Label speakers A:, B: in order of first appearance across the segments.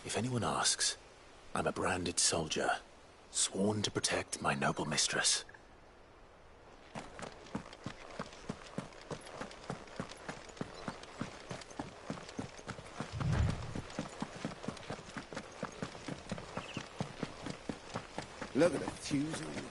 A: If anyone asks, I'm a branded soldier, sworn to protect my noble mistress.
B: Look at the fuse on it.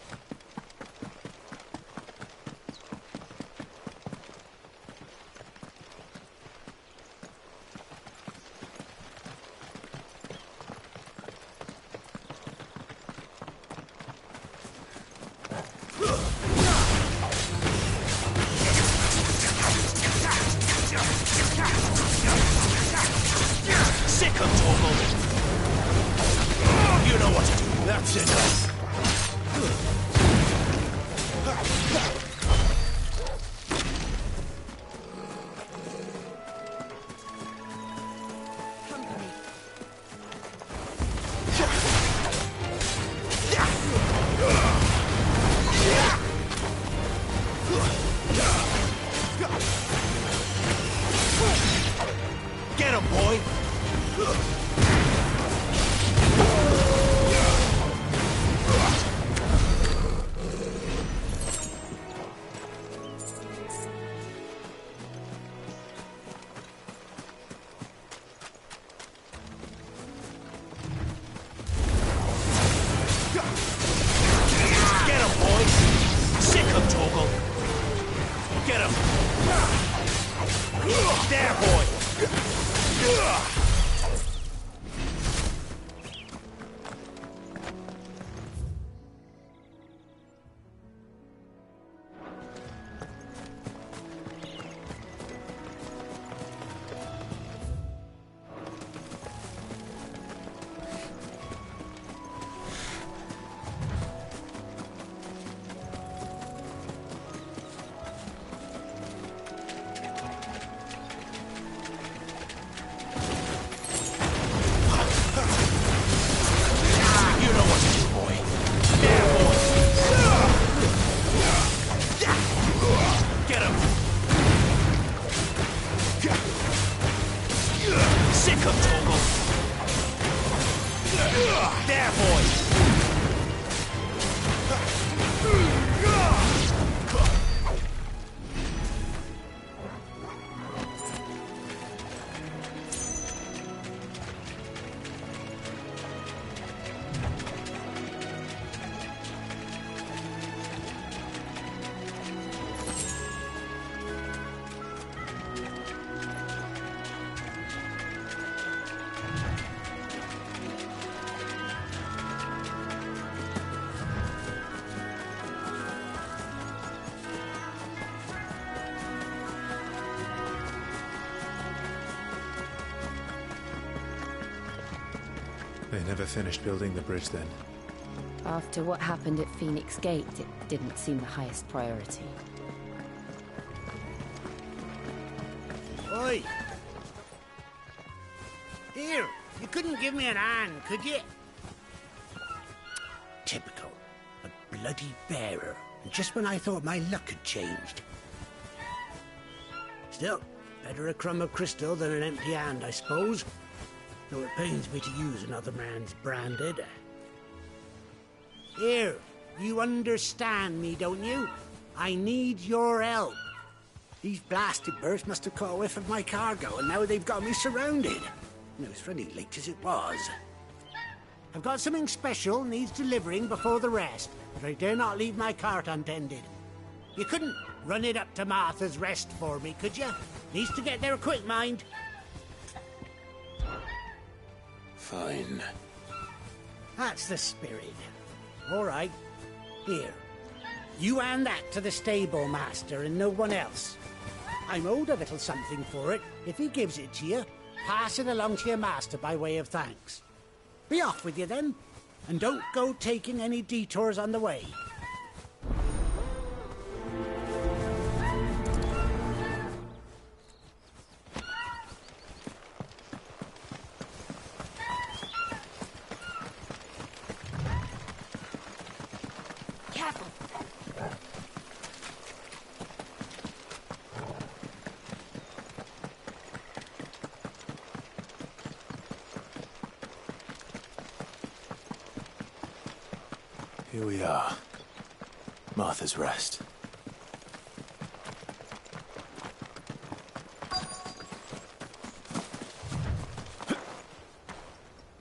A: Sick of Torgal! You know what to do. That's enough. Get him, boy! Get him, boy! Sick of Torgal! Get him! There, boy! Sick of Torgal! There, boys!
C: They never finished building the bridge then.
D: After what happened at Phoenix Gate, it didn't seem the highest priority.
B: Oi! Here, you couldn't give me an hand, could you? Typical. A bloody bearer. And just when I thought my luck had changed. Still, better a crumb of crystal than an empty hand, I suppose. Though it pains me to use another man's branded. Here, you understand me, don't you? I need your help. These blasted birds must have caught a whiff of my cargo, and now they've got me surrounded. And it was fairly late as it was. I've got something special needs delivering before the rest, but I dare not leave my cart untended. You couldn't run it up to Martha's Rest for me, could you? Needs to get there quick, mind.
A: Fine.
B: That's the spirit. All right. Here. You hand that to the stable master and no one else. I'm owed a little something for it. If he gives it to you, pass it along to your master by way of thanks. Be off with you then, and don't go taking any detours on the way.
A: Here we are. Martha's Rest.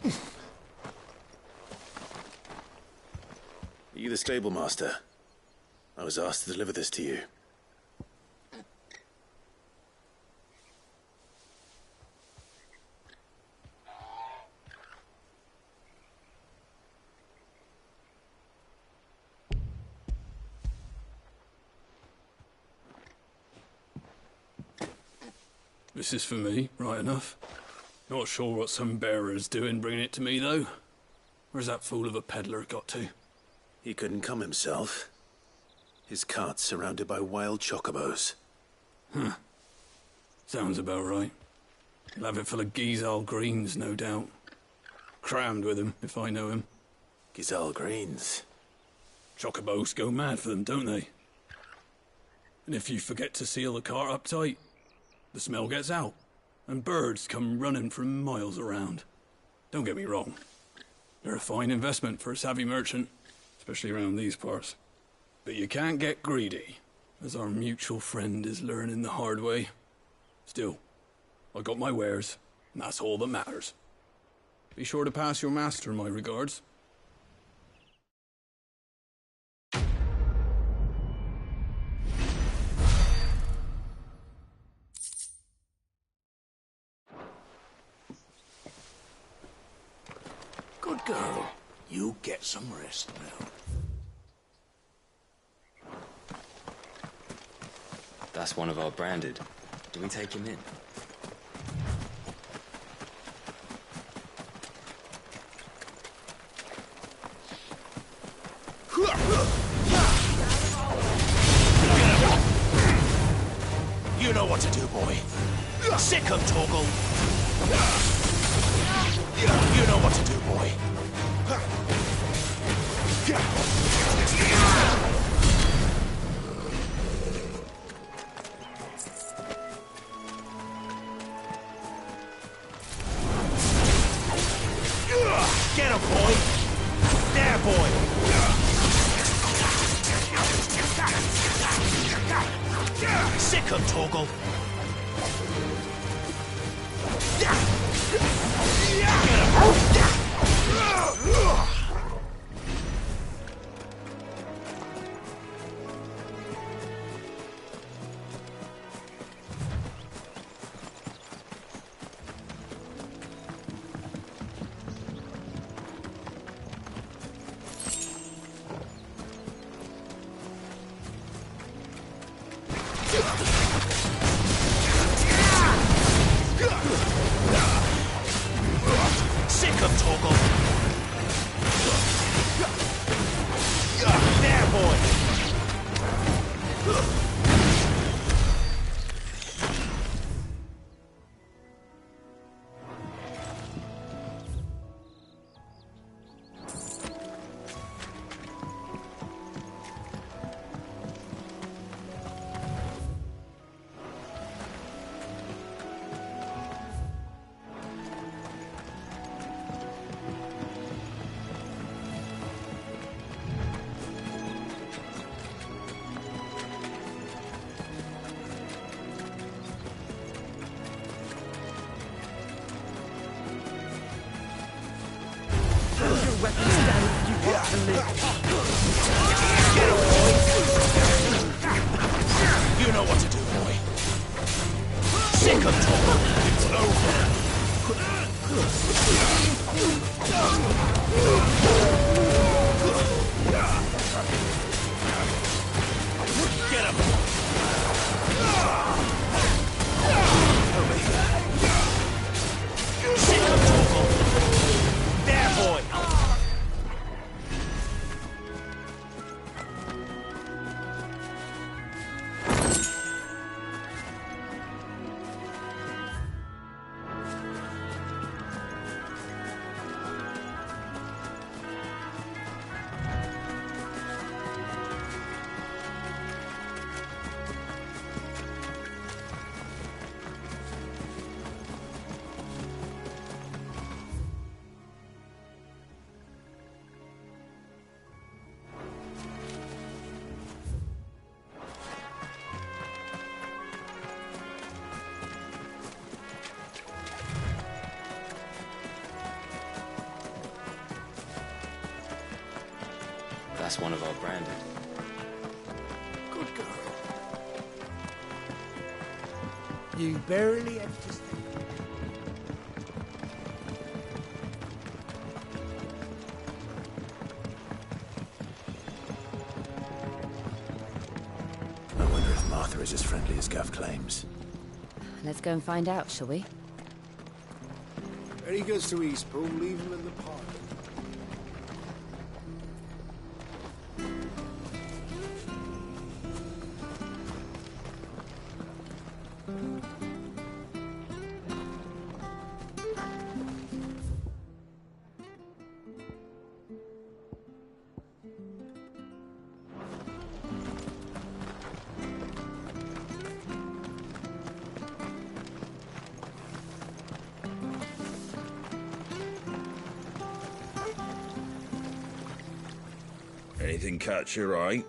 A: Are you the stable master? I was asked to deliver this to you.
E: This is for me, right enough. Not sure what some bearer's doing bringing it to me, though. Where's that fool of a peddler got to?
A: He couldn't come himself. His cart's surrounded by wild chocobos.
E: Huh. Sounds about right. He'll have it full of Gizal greens, no doubt. Crammed with him, if I know him.
A: Gizal greens.
E: Chocobos go mad for them, don't they? And if you forget to seal the cart up tight, the smell gets out, and birds come running from miles around. Don't get me wrong. They're a fine investment for a savvy merchant, especially around these parts. But you can't get greedy, as our mutual friend is learning the hard way. Still, I got my wares, and that's all that matters. Be sure to pass your master my regards.
B: Good girl. You get some rest now.
F: That's one of our branded. Do we take him in?
A: You know what to do, boy. Sick of Torgal. You know what to do, boy. Get him, boy. There, boy. Sick of Torgal. Sick of Torgal. There, boy.
G: Weapons down, you got to live.
A: Get him, boy. You know what to do, boy. Sick of Torgal. It's over. Get him. Over here. Sick of Torgal. There, boy.
F: That's one of our branded.
B: Good girl. You barely had to stay.
A: I wonder if Martha is as friendly as Gav claims.
D: Let's go and find out, shall we?
B: When he goes to Eastpool, leave him in the park.
H: Anything catch your eye?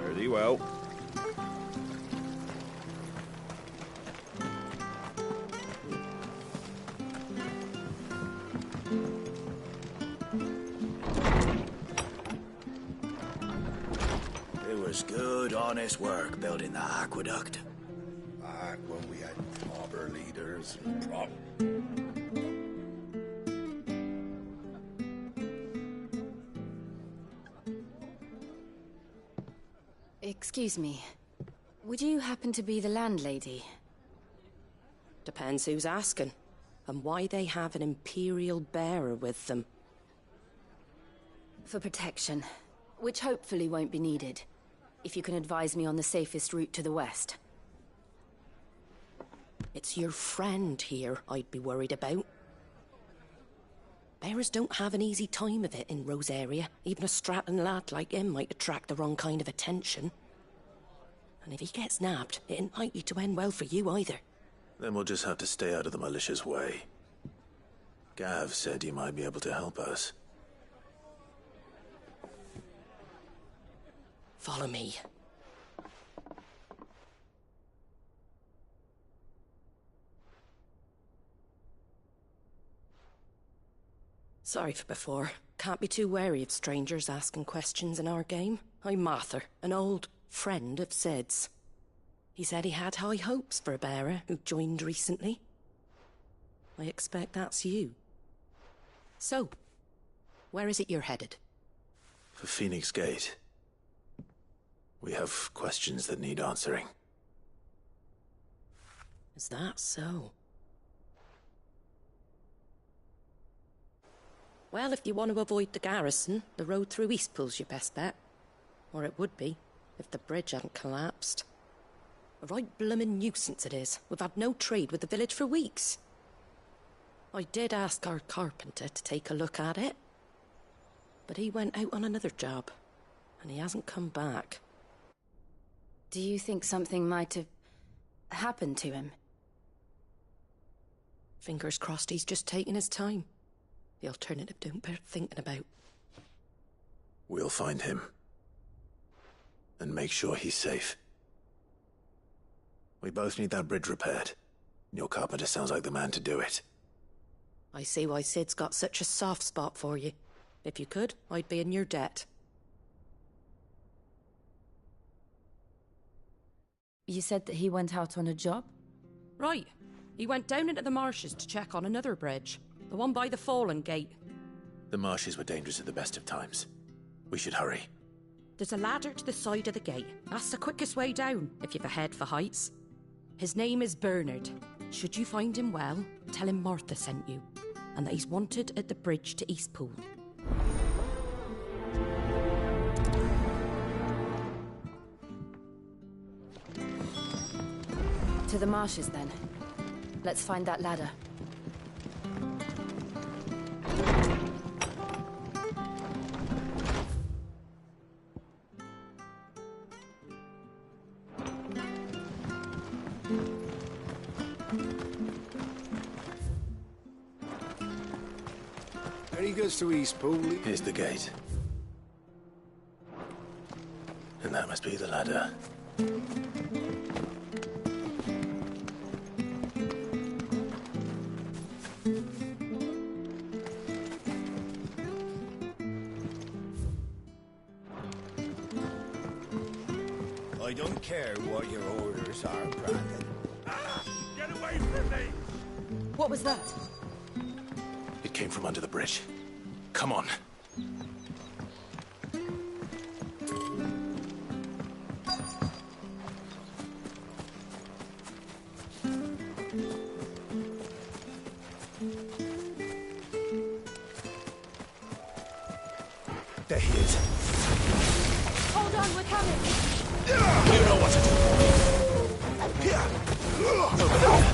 H: Pretty well.
A: It was good, honest work building that aqueduct.
I: Back when we had proper leaders and prop.
D: Excuse me. Would you happen to be the landlady?
J: Depends who's asking, and why they have an Imperial bearer with them.
D: For protection, which hopefully won't be needed. If you can advise me on the safest route to the west.
J: It's your friend here I'd be worried about. Bearers don't have an easy time of it in Rosaria. Even a strapping lad like him might attract the wrong kind of attention. And if he gets nabbed, it ain't likely to end well for you either.
A: Then we'll just have to stay out of the malicious way. Gav said he might be able to help us.
J: Follow me. Sorry for before. Can't be too wary of strangers asking questions in our game. I'm Martha, an old friend of Sid's. He said he had high hopes for a bearer who joined recently. I expect that's you. So, where is it you're headed?
A: For Phoenix Gate. We have questions that need answering.
J: Is that so? Well, if you want to avoid the garrison, the road through Eastpool's your best bet. Or it would be, if the bridge hadn't collapsed. A right bloomin' nuisance it is. We've had no trade with the village for weeks. I did ask our carpenter to take a look at it. But he went out on another job, and he hasn't come back.
D: Do you think something might have happened to him?
J: Fingers crossed he's just taking his time. The alternative don't bear thinking about.
A: We'll find him. And make sure he's safe. We both need that bridge repaired. Your carpenter sounds like the man to do it.
J: I see why Sid's got such a soft spot for you. If you could, I'd be in your debt.
D: You said that he went out on a job?
J: Right. He went down into the marshes to check on another bridge. The one by the Fallen Gate.
A: The marshes were dangerous at the best of times. We should hurry.
J: There's a ladder to the side of the gate. That's the quickest way down, if you've a head for heights. His name is Bernard. Should you find him well, tell him Martha sent you, and that he's wanted at the bridge to Eastpool.
D: To the marshes, then. Let's find that ladder.
B: There he goes to Eastpool.
A: Here's the gate. And that must be the ladder.
I: I don't care what your orders are, Brandon.
H: Get away from me!
D: What was that?
A: It came from under the bridge. Come on. There he is.
D: Hold on, we're coming!
A: You know what to do. Over there.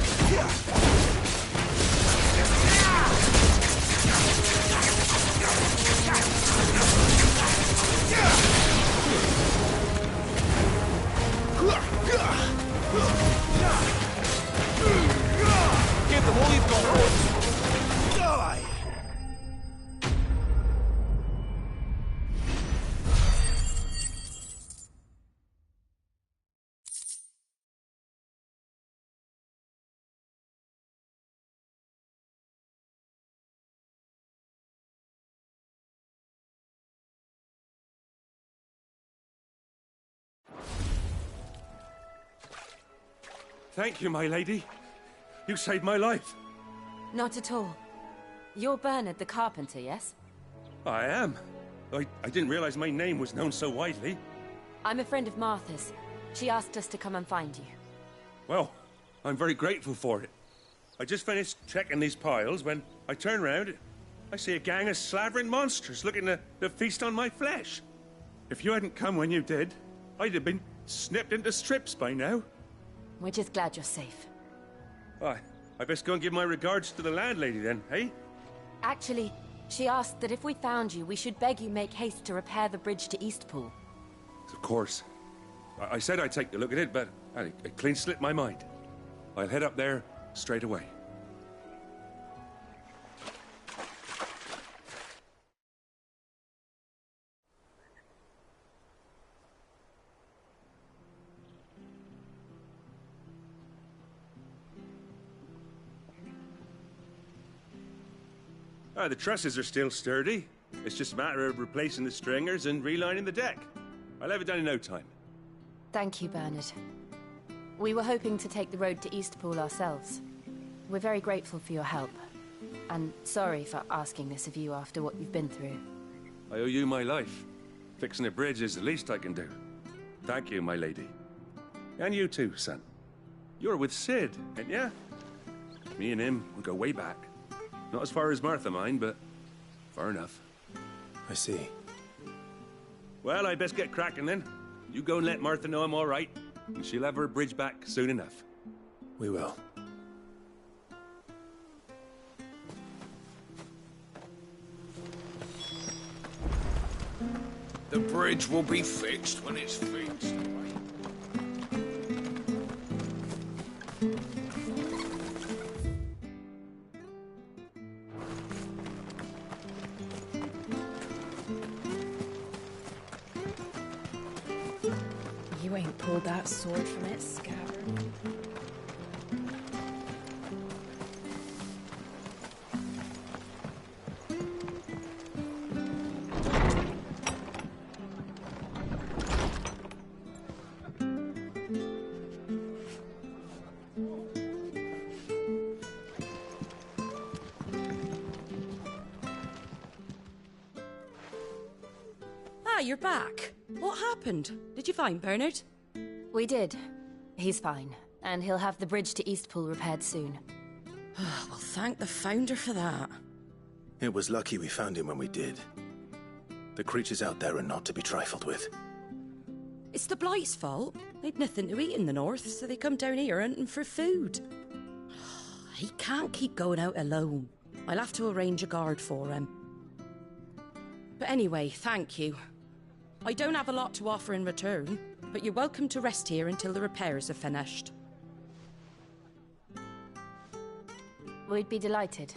A: Give them all you've got, boys. Die!
H: Thank you, my lady. You saved my life.
D: Not at all. You're Bernard the carpenter, yes?
H: I am. I didn't realize my name was known so widely.
D: I'm a friend of Martha's. She asked us to come and find you.
H: Well, I'm very grateful for it. I just finished checking these piles when I turn around. I see a gang of slavering monsters looking to feast on my flesh. If you hadn't come when you did, I'd have been snipped into strips by now.
D: We're just glad you're safe.
H: Why, I best go and give my regards to the landlady then, eh?
D: Actually, she asked that if we found you, we should beg you make haste to repair the bridge to Eastpool.
H: Of course. I said I'd take a look at it, but it clean slipped my mind. I'll head up there straight away. The trusses are still sturdy. It's just a matter of replacing the stringers and relining the deck. I'll have it done in no time.
D: Thank you, Bernard. We were hoping to take the road to Eastpool ourselves. We're very grateful for your help. And sorry for asking this of you after what you've been through.
H: I owe you my life. Fixing a bridge is the least I can do. Thank you, my lady. And you too, son. You're with Sid, ain't ya? Me and him will go way back. Not as far as Martha, mind, but far enough.
A: I see.
H: Well, I best get cracking then. You go and let Martha know I'm all right, and she'll have her bridge back soon enough.
A: We will.
I: The bridge will be fixed when it's fixed.
J: that sword from its scabbard. Ah, you're back. What happened? Did you find Bernard?
D: We did. He's fine, and he'll have the bridge to Eastpool repaired soon.
J: Well, thank the Founder for that.
A: It was lucky we found him when we did. The creatures out there are not to be trifled with.
J: It's the Blight's fault. They'd nothing to eat in the north, so they come down here hunting for food. He can't keep going out alone. I'll have to arrange a guard for him. But anyway, thank you. I don't have a lot to offer in return, but you're welcome to rest here until the repairs are finished.
D: We'd be delighted.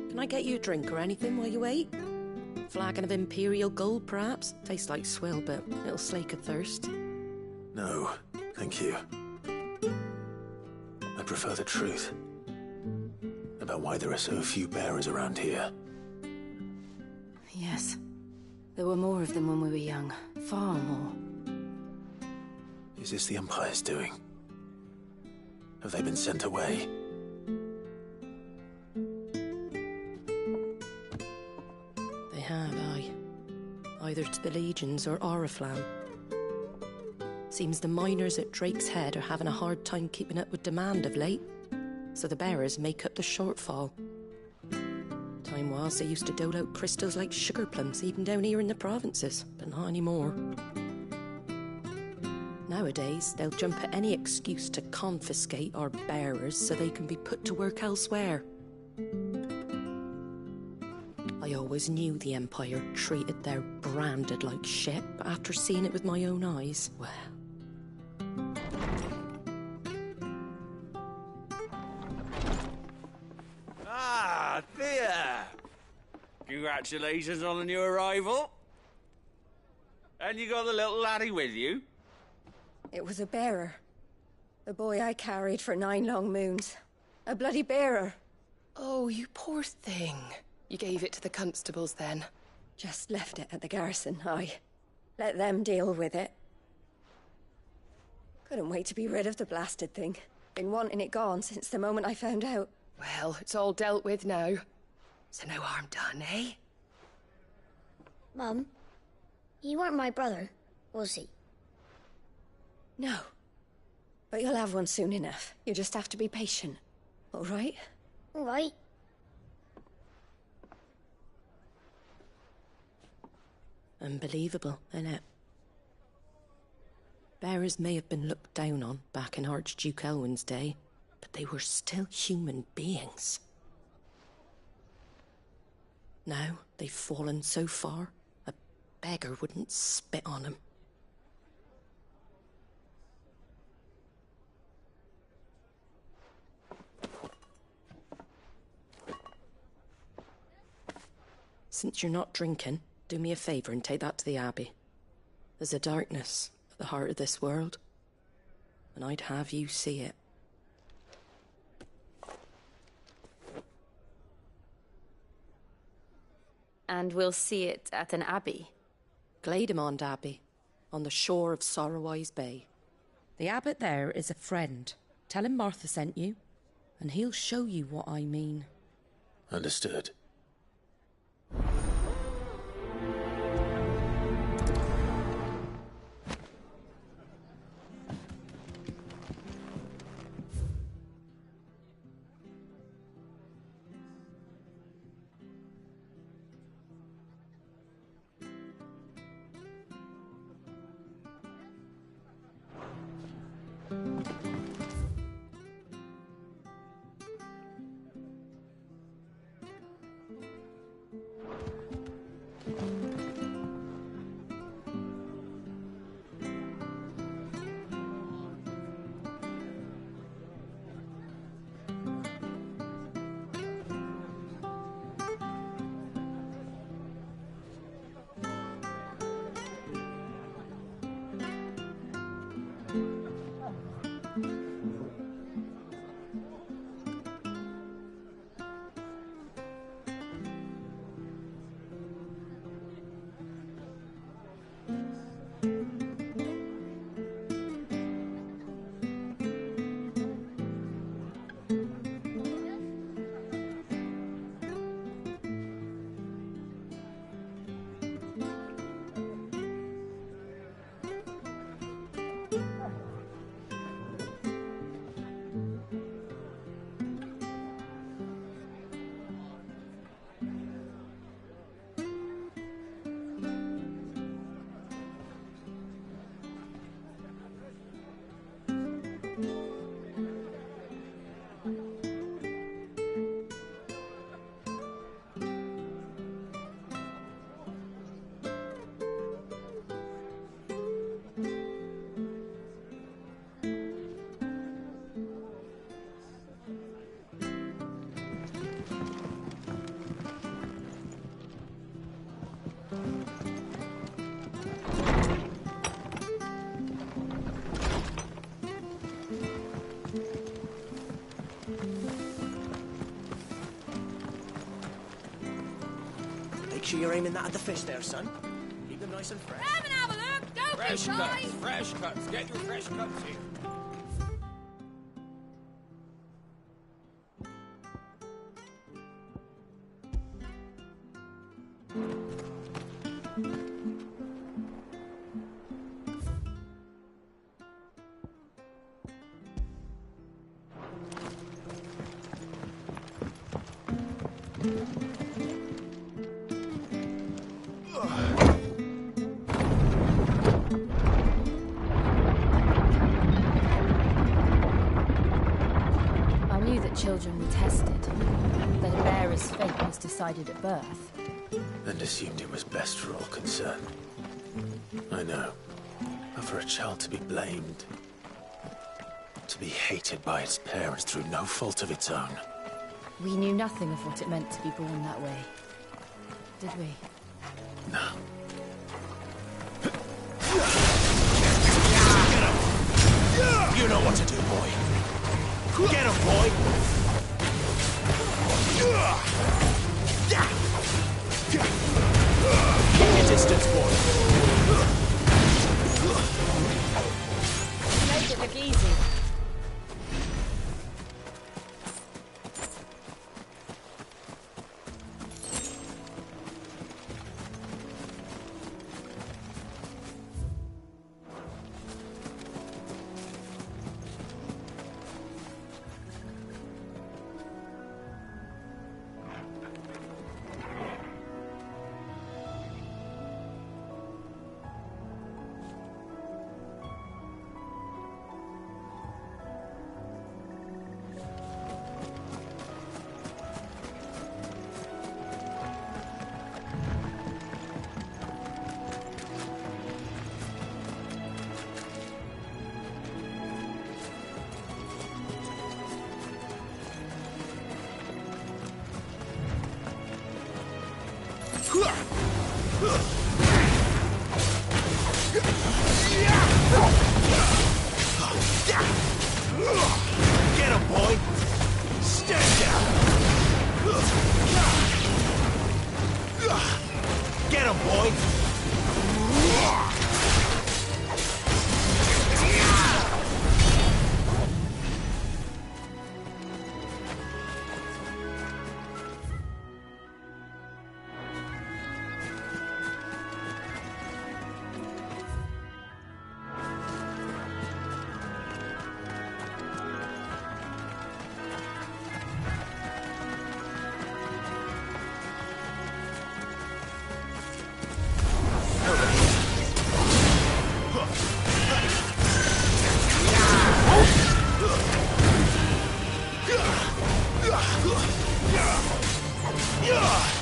J: Can I get you a drink or anything while you wait? Flagon of Imperial Gold, perhaps? Tastes like swill, but it'll slake a thirst.
A: No, thank you. I prefer the truth. About why there are so few bearers around here.
D: Yes. There were more of them when we were young. Far more.
A: Is this the Empire's doing? Have they been sent away?
J: They have, aye. Either to the Legions or Oriflamme. Seems the miners at Drake's Head are having a hard time keeping up with demand of late, so the bearers make up the shortfall. Time was they used to dole out crystals like sugar plums even down here in the provinces, but not anymore. Nowadays, they'll jump at any excuse to confiscate our bearers so they can be put to work elsewhere. I always knew the Empire treated their branded like shit, but after seeing it with my own eyes, well...
K: Ah, Thea! Congratulations on the new arrival. And you got the little laddie with you?
L: It was a bearer. The boy I carried for 9 long moons. A bloody bearer.
M: Oh, you poor thing. You gave it to the constables then?
L: Just left it at the garrison, aye. Let them deal with it. Couldn't wait to be rid of the blasted thing. Been wanting it gone since the moment I found out.
M: Well, it's all dealt with now. So no harm done, eh?
N: Mum, he weren't my brother, was he?
L: No. But you'll have one soon enough. You just have to be patient. All right?
N: All right.
J: Unbelievable, innit? Bearers may have been looked down on back in Archduke Elwin's day, but they were still human beings. Now they've fallen so far, a beggar wouldn't spit on them. Since you're not drinking, do me a favour and take that to the Abbey. There's a darkness at the heart of this world, and I'd have you see it.
D: And we'll see it at an abbey?
J: Glaidemond Abbey, on the shore of Sorrowwise Bay. The abbot there is a friend. Tell him Martha sent you, and he'll show you what I mean.
A: Understood.
G: sure you're aiming that at the fish there, son. Keep them nice and fresh.
O: Come and have a look! Don't be shy!
K: Fresh cuts. Get your fresh cuts here.
D: I knew that children were tested, that a bearer's fate was decided at birth.
A: And assumed it was best for all concerned. I know. But for a child to be blamed, to be hated by its parents through no fault of its own.
D: We knew nothing of what it meant to be born that way, did we?
A: No.
G: You know what to do, boy. Get him, boy! Keep your distance, boy.
D: Make it look easy.
G: Get him, boy! Stand down! Get him, boy!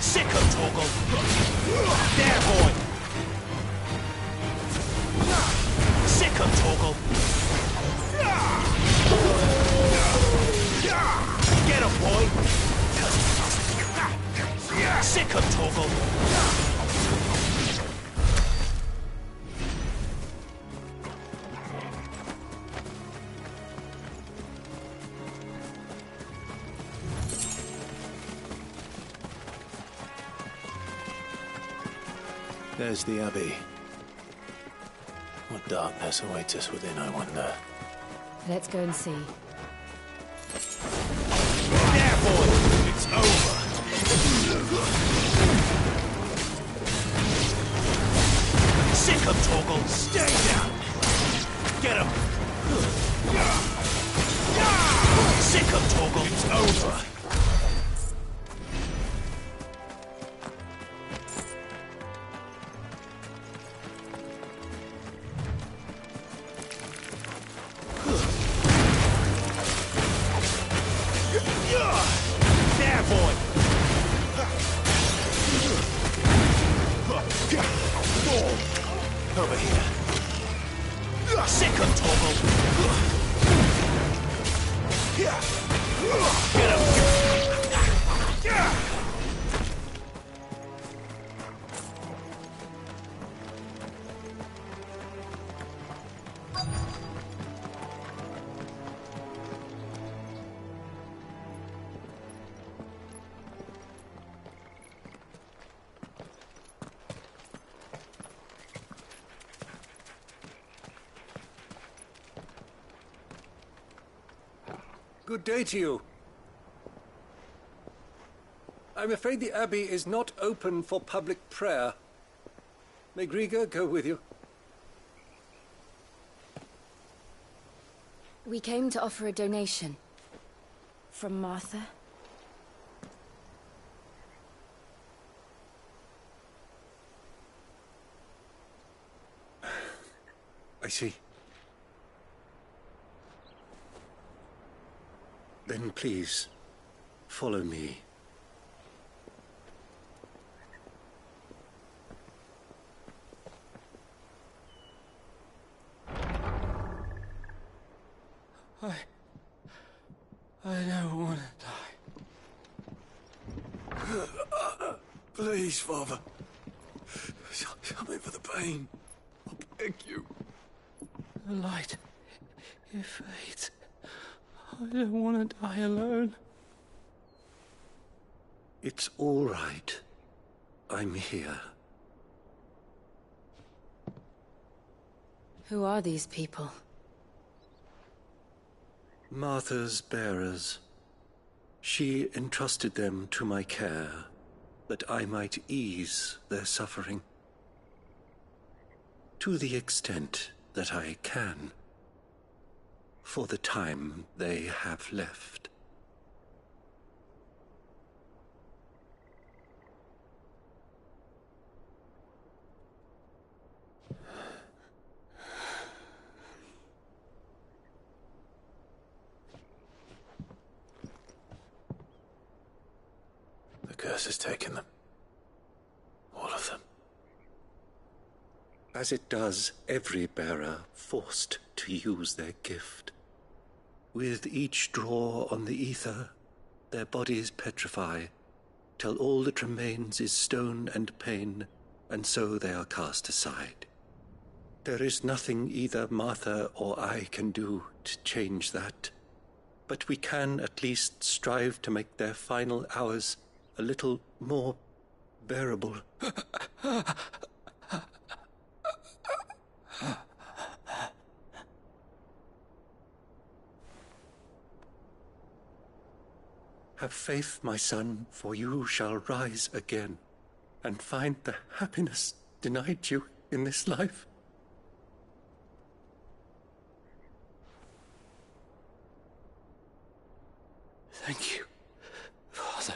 G: Sick of Toggle! There, boy! Sick of Toggle! Get him, boy! Sick of Toggle!
A: There's the Abbey. What darkness awaits us within, I wonder?
D: Let's go and see.
G: There, boy! It's over! Sick of Toggle! Stay down! Get him! Sick of Toggle! It's over! There, boy! Over here. Sick of Toggle! Get him!
P: Good day to you. I'm afraid the Abbey is not open for public prayer. May Griga go with you?
D: We came to offer a donation. From Martha.
P: I see. Then please, follow me.
Q: I don't want to die. Please, Father. Something for the pain. I beg you. The light, it fades. I don't want to die alone.
P: It's all right. I'm here.
D: Who are these people?
P: Martha's bearers. She entrusted them to my care, that I might ease their suffering. To the extent that I can, for the time they have left.
A: The curse has taken them. All of them.
P: As it does every bearer forced to use their gift. With each draw on the ether, their bodies petrify, till all that remains is stone and pain, and so they are cast aside. There is nothing either Martha or I can do to change that, but we can at least strive to make their final hours a little more bearable. Have faith, my son, for you shall rise again and find the happiness denied you in this life.
Q: Thank you, Father.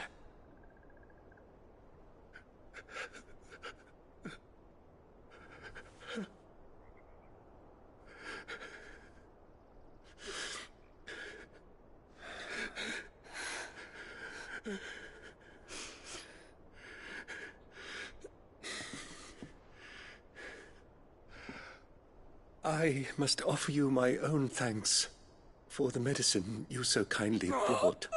P: I must offer you my own thanks for the medicine you so kindly brought.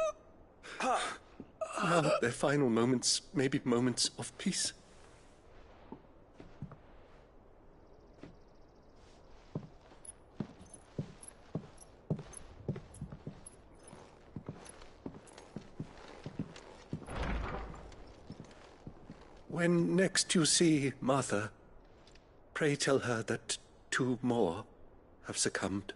P: Now their final moments may be moments of peace. When next you see Martha, pray tell her that 2 more have succumbed.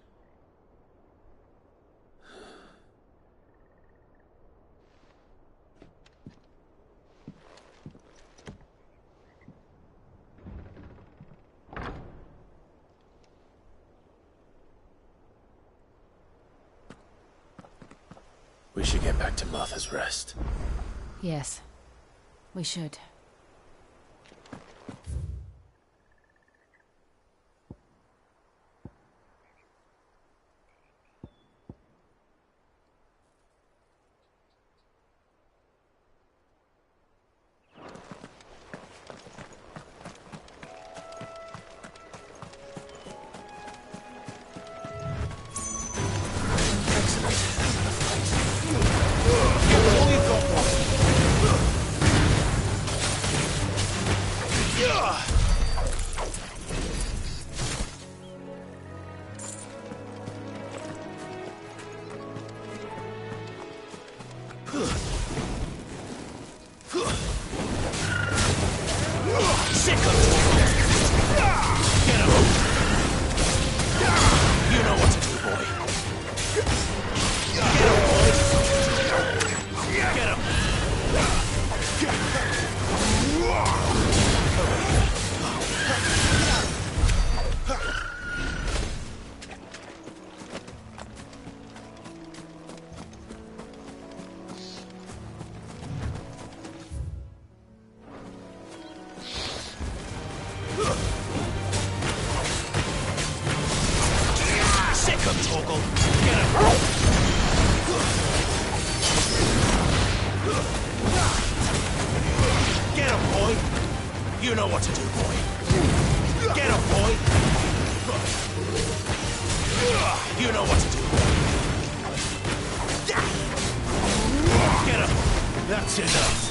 A: We should get back to Martha's Rest.
D: Yes, we should.
G: him, Torgal. Get him. Get him, boy. You know what to do, boy. Get him, boy. You know what to do, boy. Get him. That's enough.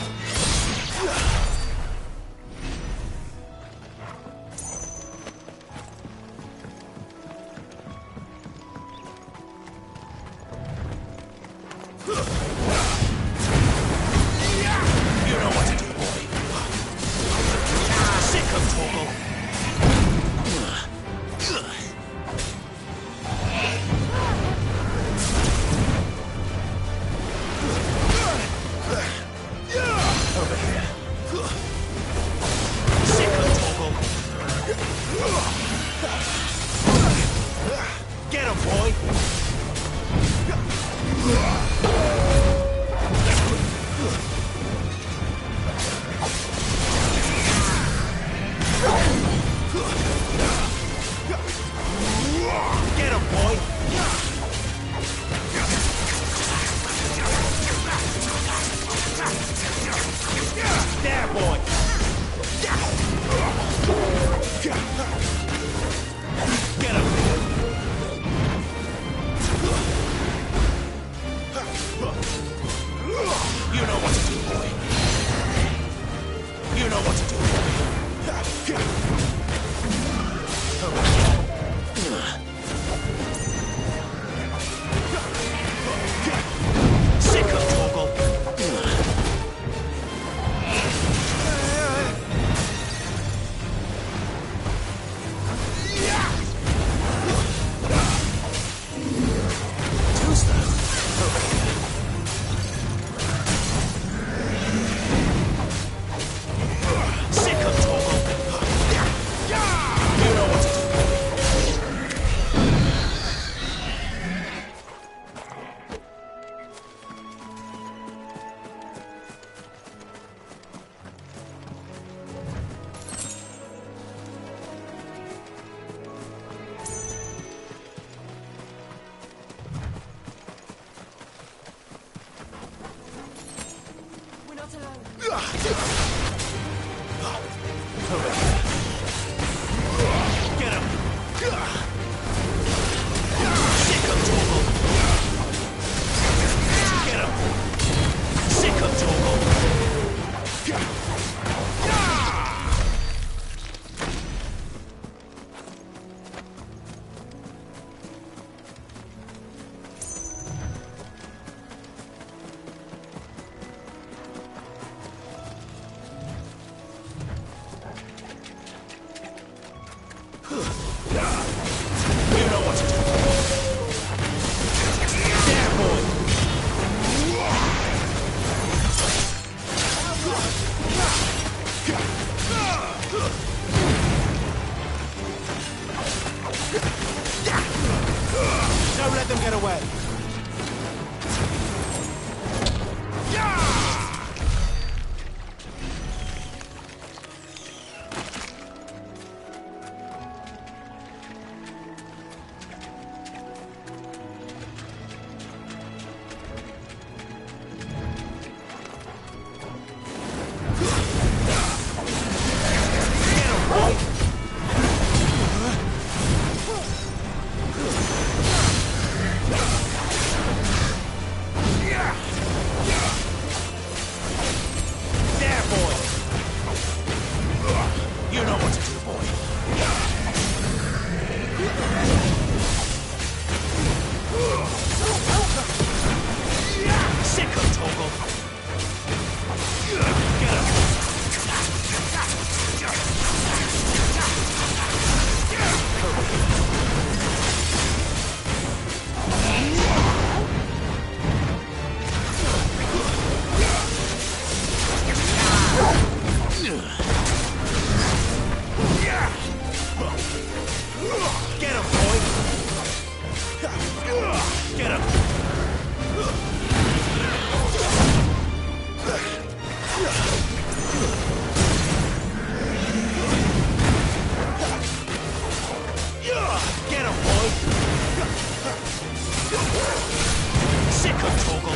G: him, Torgal!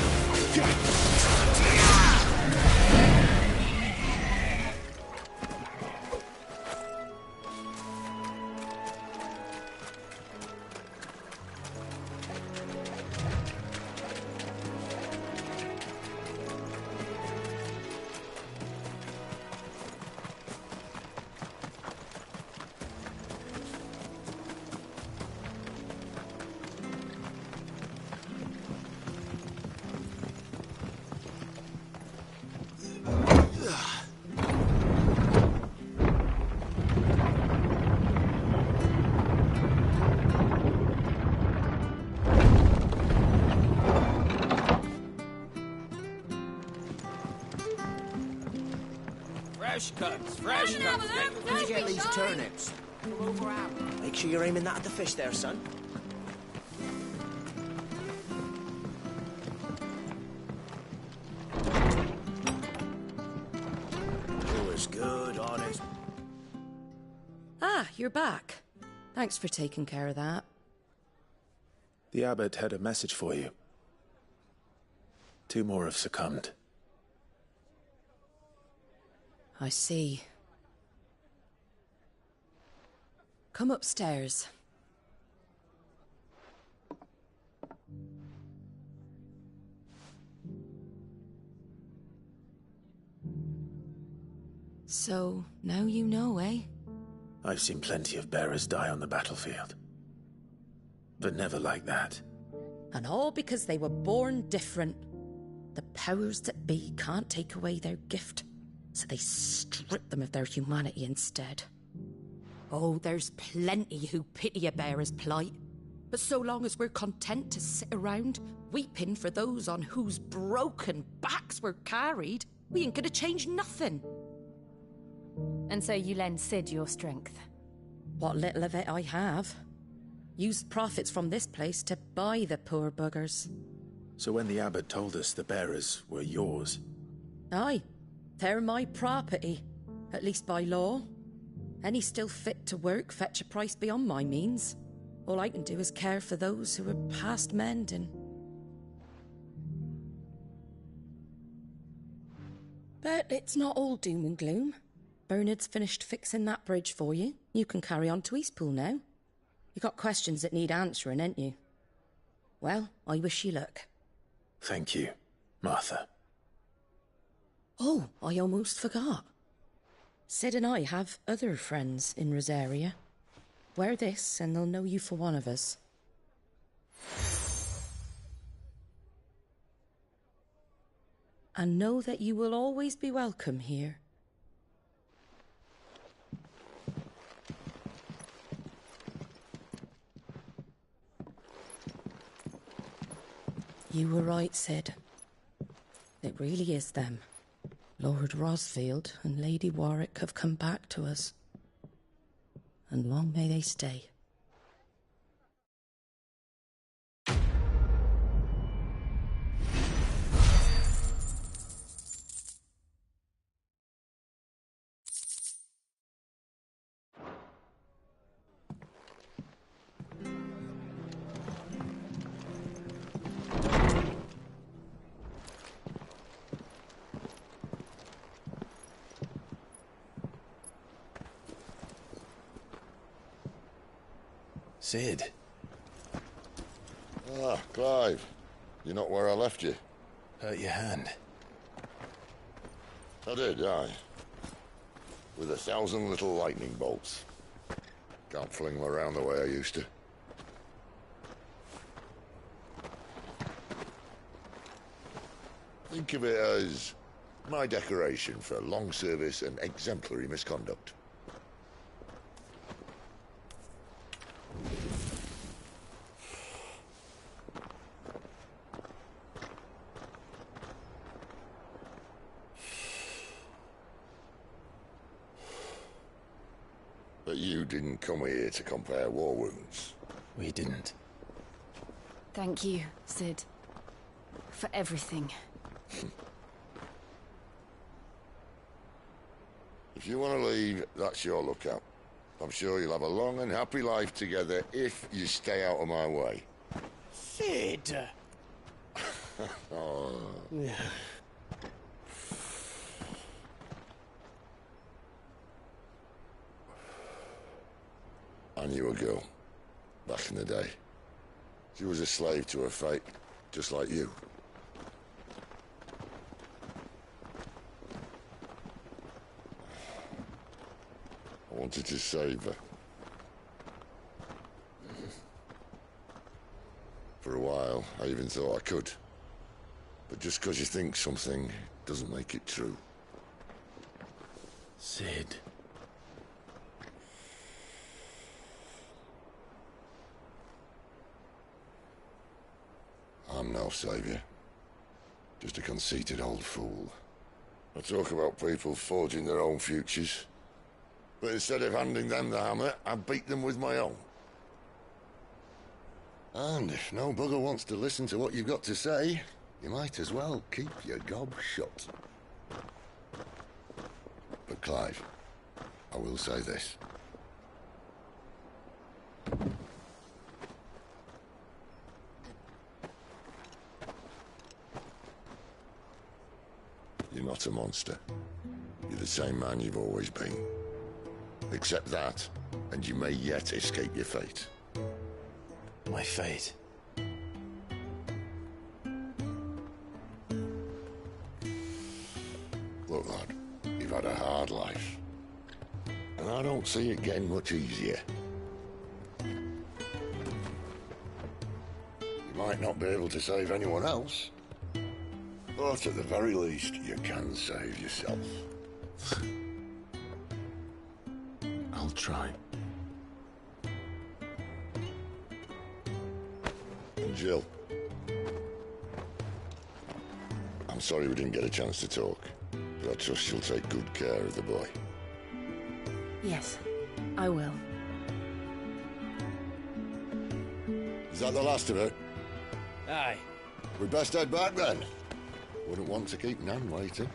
K: Fresh cuts, fresh cuts.
G: Let me get these turnips. Come over, Ab. Make sure you're aiming that at the fish there, son. Oh, it's good, honest.
J: Ah, you're back. Thanks for taking care of that.
C: The abbot had a message for you. 2 more have succumbed.
J: I see. Come upstairs. So, now you know, eh?
A: I've seen plenty of bearers die on the battlefield. But never like that.
J: And all because they were born different. The powers that be can't take away their gift, so they strip them of their humanity instead. Oh, there's plenty who pity a bearer's plight. But so long as we're content to sit around, weeping for those on whose broken backs we're carried, we ain't gonna change nothing.
D: And so you lend Sid your strength?
J: What little of it I have. Used profits from this place to buy the poor buggers.
A: So when the abbot told us the bearers were yours...
J: Aye, they're my property, at least by law. Any still fit to work fetch a price beyond my means. All I can do is care for those who are past mending. But it's not all doom and gloom. Bernard's finished fixing that bridge for you. You can carry on to Eastpool now. You got questions that need answering, ain't you? Well, I wish you luck.
A: Thank you, Martha.
J: Oh, I almost forgot. Sid and I have other friends in Rosaria. Wear this and they'll know you for one of us. And know that you will always be welcome here. You were right, Sid. It really is them. Lord Rosfield and Lady Warwick have come back to us. And long may they stay.
A: Sid.
I: Ah, Clive. You're not where I left you.
A: Hurt your hand.
I: I did, aye. With 1,000 little lightning bolts. Can't fling them around the way I used to. Think of it as my decoration for long service and exemplary misconduct. But you didn't come here to compare war wounds.
A: We didn't.
D: Thank you, Sid. For everything.
I: If you want to leave, that's your lookout. I'm sure you'll have a long and happy life together if you stay out of my way.
G: Sid!
I: Oh.
B: Yeah.
I: I knew a girl back in the day. She was a slave to her fate, just like you. I wanted to save her. For a while, I even thought I could. But just because you think something doesn't make it true.
A: Sid.
I: I'm no savior. Just a conceited old fool. I talk about people forging their own futures. But instead of handing them the hammer, I beat them with my own. And if no bugger wants to listen to what you've got to say, you might as well keep your gob shut. But Clive, I will say this. You're not a monster. You're the same man you've always been. Accept that, and you may yet escape your fate.
A: My fate?
I: Look, lad, you've had a hard life. And I don't see it getting much easier. You might not be able to save anyone else, but at the very least, you can save yourself.
A: I'll try.
I: And Jill, I'm sorry we didn't get a chance to talk, but I trust you'll take good care of the boy.
D: Yes, I will.
I: Is that the last of it?
K: Aye.
I: We'd best head back then. Wouldn't want to keep Nan waiting.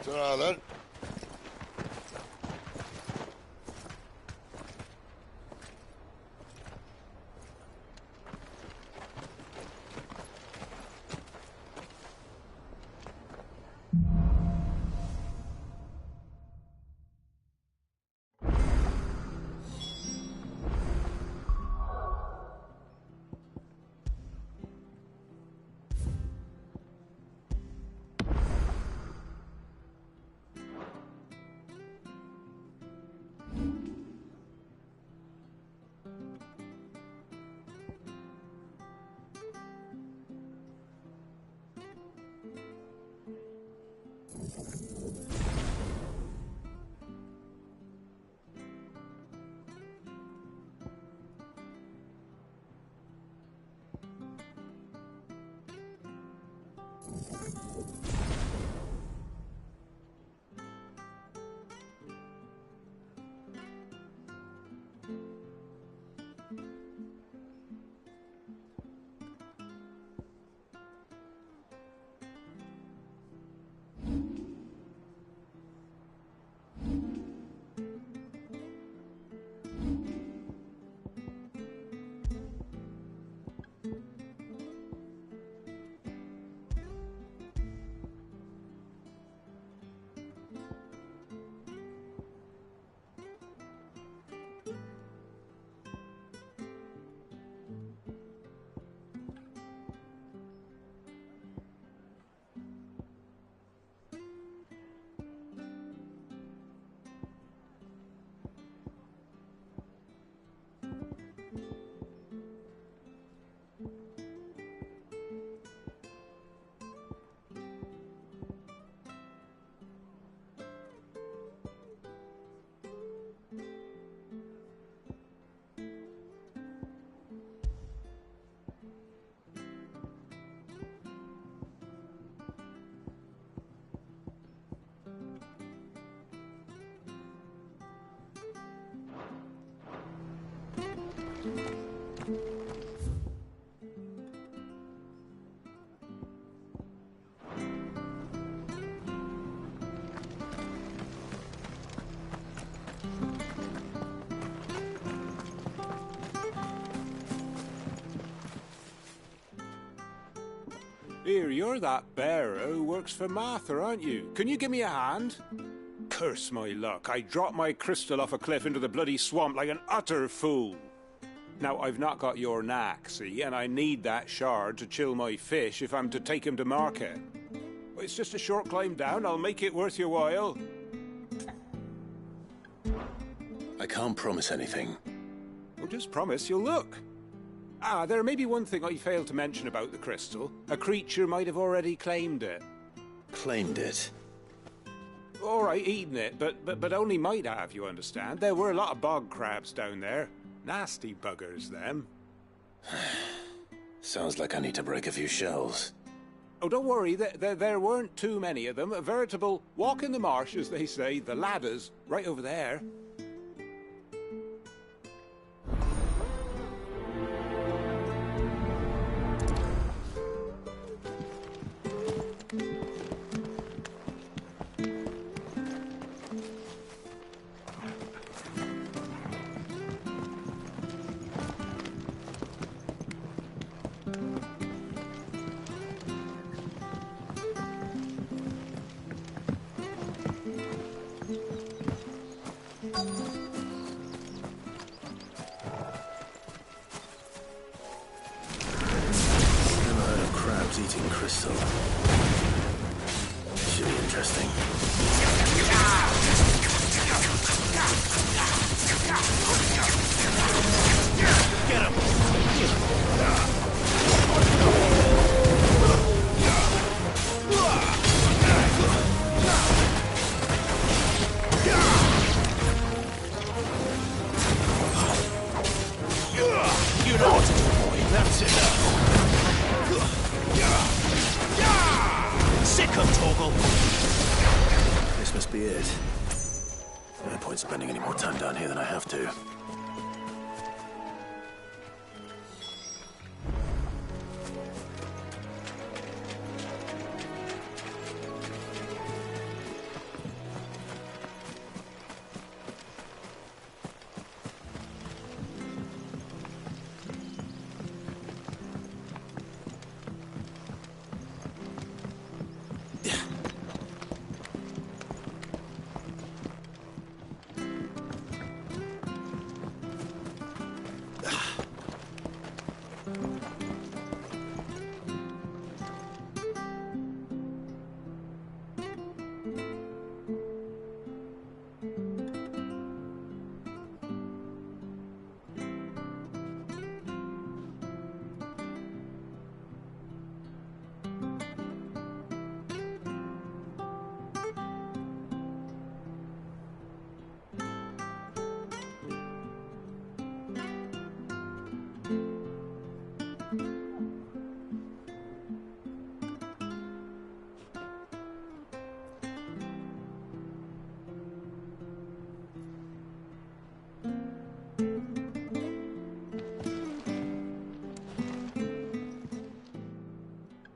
I: Ta-ra then.
R: Here, you're that bearer who works for Martha, aren't you? Can you give me a hand? Curse my luck, I dropped my crystal off a cliff into the bloody swamp like an utter fool. Now, I've not got your knack, see, and I need that shard to chill my fish if I'm to take him to market. It's just a short climb down, I'll make it worth your while.
A: I can't promise anything.
R: Well, just promise you'll look. Ah, there may be one thing I failed to mention about the crystal. A creature might have already claimed it.
A: Claimed it?
R: All right, eaten it, but only might have, you understand. There were a lot of bog crabs down there. Nasty buggers, them.
A: Sounds like I need to break a few shells.
R: Oh, don't worry, there weren't too many of them. A veritable walk in the marsh, as they say, the ladders, right over there.
A: Eating crystal. Should be interesting.
G: Get him! You know what to do, boy. That's enough. Sick of Torgal!
A: This must be it. No point spending any more time down here than I have to.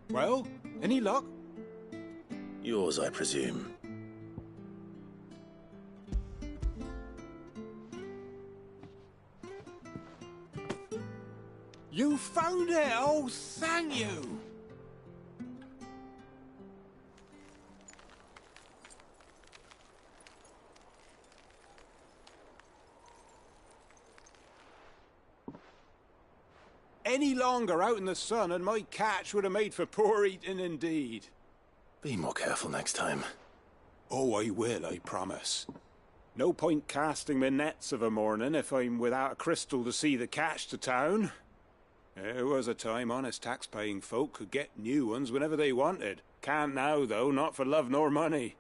R: Well, any luck?
A: Yours, I presume.
R: You found it! Oh, thank you! Any longer out in the sun and my catch would have made for poor eating indeed.
A: Be more careful next time.
R: Oh, I will, I promise. No point casting my nets of a morning if I'm without a crystal to see the catch to town. There was a time honest tax-paying folk could get new ones whenever they wanted. Can't now, though, not for love nor money.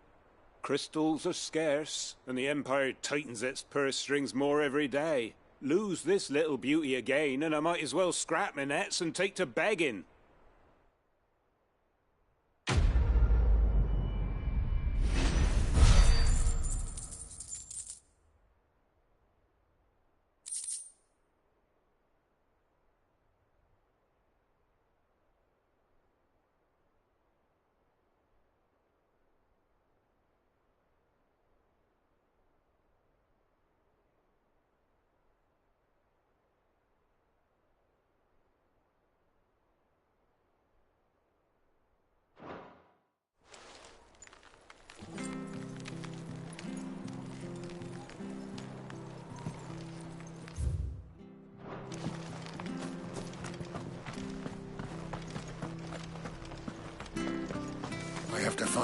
R: Crystals are scarce, and the Empire tightens its purse strings more every day. Lose this little beauty again, and I might as well scrap my nets and take to begging.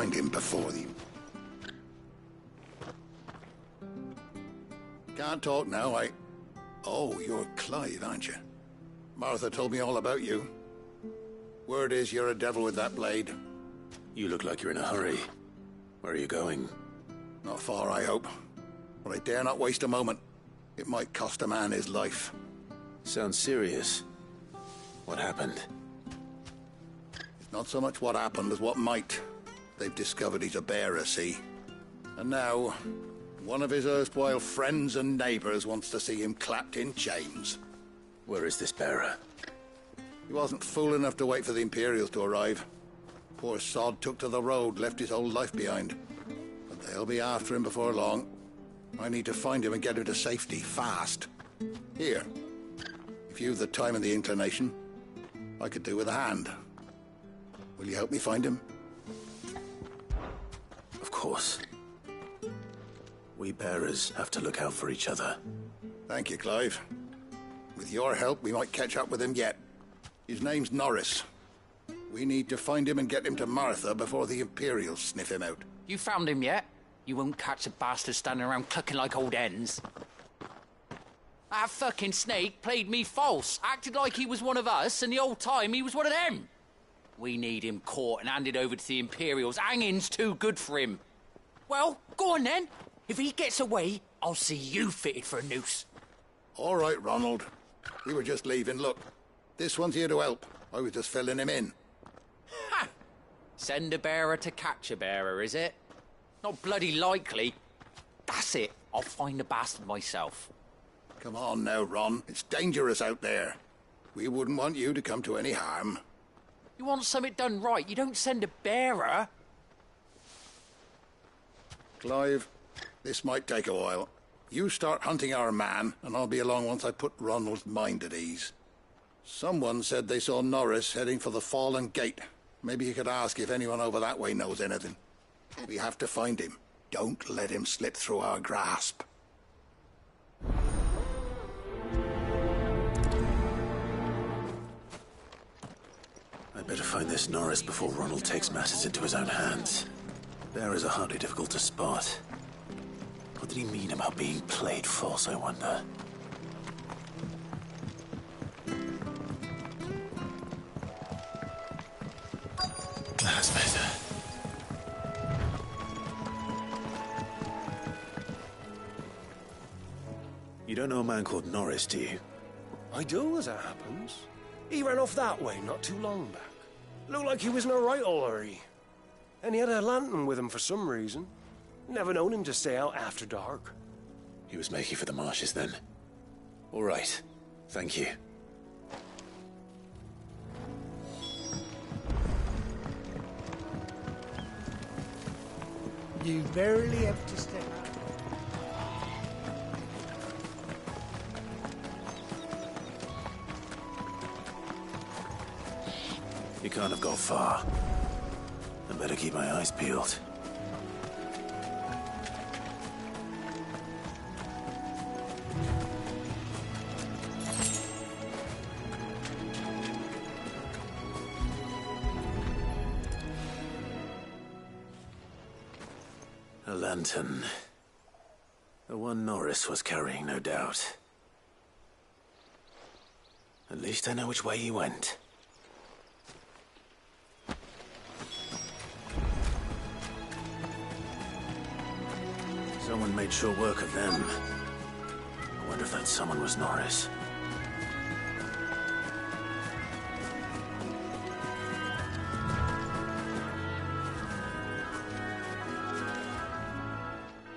S: find him before the... Can't talk now, Oh, you're Clive, aren't you? Martha told me all about you. Word is you're a devil with that blade.
A: You look like you're in a hurry. Where are you going?
S: Not far, I hope. But I dare not waste a moment. It might cost a man his life.
A: Sounds serious. What happened?
S: It's not so much what happened as what might. They've discovered he's a bearer, see? And now, one of his erstwhile friends and neighbors wants to see him clapped in chains.
A: Where is this bearer?
S: He wasn't fool enough to wait for the Imperials to arrive. Poor sod took to the road, left his whole life behind. But they'll be after him before long. I need to find him and get him to safety, fast. Here. If you've the time and the inclination, I could do with a hand. Will you help me find him?
A: Of course. We bearers have to look out for each other.
S: Thank you, Clive. With your help, we might catch up with him yet. His name's Norris. We need to find him and get him to Martha before the Imperials sniff him out.
K: You found him yet? You won't catch the bastard standing around clucking like old hens. That fucking snake played me false, acted like he was one of us, and the whole time he was one of them. We need him caught and handed over to the Imperials. Hanging's too good for him. Well, go on then. If he gets away, I'll see you fitted for a noose.
S: All right, Ronald. We were just leaving. Look, this one's here to help. I was just filling him in.
K: Ha! Send a bearer to catch a bearer, is it? Not bloody likely. That's it. I'll find the bastard myself.
S: Come on now, Ron. It's dangerous out there. We wouldn't want you to come to any harm.
K: You want something done right, you don't send a bearer.
S: Clive, this might take a while. You start hunting our man, and I'll be along once I put Ronald's mind at ease. Someone said they saw Norris heading for the Fallen Gate. Maybe you could ask if anyone over that way knows anything. We have to find him. Don't let him slip through our grasp.
A: I'd better find this Norris before Ronald takes matters into his own hands. Bearers are hardly difficult to spot. What did he mean about being played false, I wonder? That's better. You don't know a man called Norris, do you?
G: I do, as it happens. He ran off that way not too long back. Looked like he was in a right old hurry. And he had a lantern with him for some reason. Never known him to stay out after dark.
A: He was making for the marshes then. All right. Thank you.
B: You barely have to step out.
A: You can't have got far. I better keep my eyes peeled. A lantern. The one Norris was carrying, no doubt. At least I know which way he went. Someone made sure work of them. I wonder if that someone was Norris.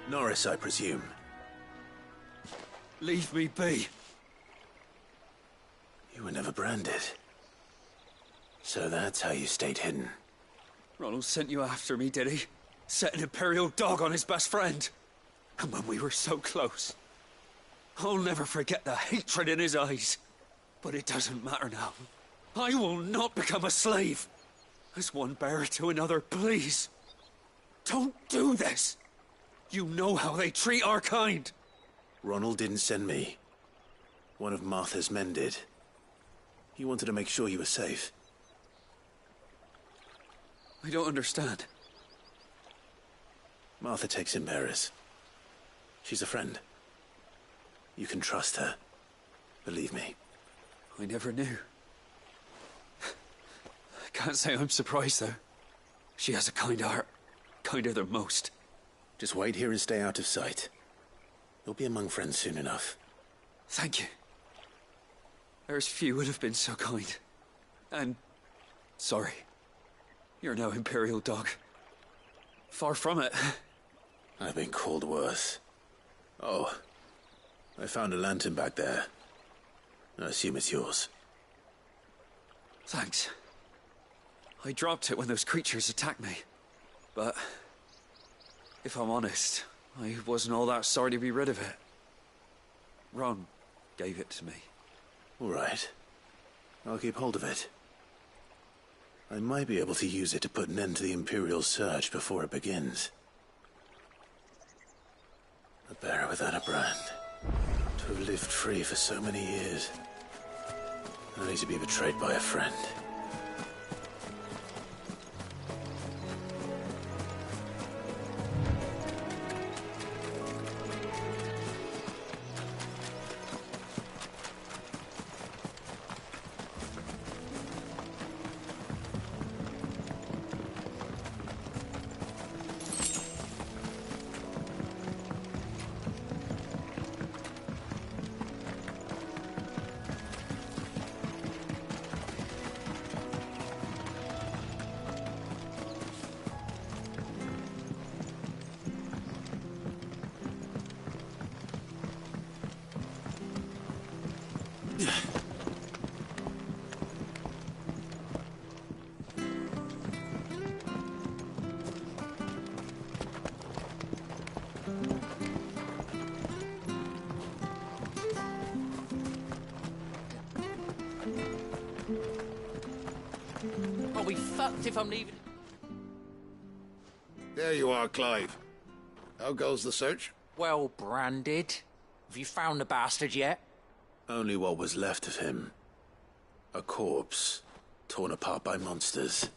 A: Norris, I presume.
E: Leave me be.
A: You were never branded. So that's how you stayed hidden.
E: Ronald sent you after me, did he? Set an Imperial dog on his best friend. And when we were so close, I'll never forget the hatred in his eyes. But it doesn't matter now. I will not become a slave. As one bearer to another, please. Don't do this. You know how they treat our kind.
A: Ronald didn't send me. One of Martha's men did. He wanted to make sure you were safe.
E: I don't understand.
A: Martha takes in bearers. She's a friend. You can trust her. Believe me.
T: I never knew. I can't say I'm surprised, though. She has a kind heart. Kinder than most.
A: Just wait here and stay out of sight. You'll be among friends soon enough.
T: Thank you. There's few would have been so kind. And... sorry. You're no Imperial dog. Far from it.
A: I've been called worse. Oh. I found a lantern back there. I assume it's yours.
T: Thanks. I dropped it when those creatures attacked me. But... if I'm honest, I wasn't all that sorry to be rid of it. Ron gave it to me.
A: All right. I'll keep hold of it. I might be able to use it to put an end to the Imperial surge before it begins. A bearer without a brand. To have lived free for so many years. Only to be betrayed by a friend.
K: I'll be fucked if I'm leaving.
S: There you are, Clive. How goes the search?
K: Well branded. Have you found the bastard yet?
A: Only what was left of him. A corpse, torn apart by monsters.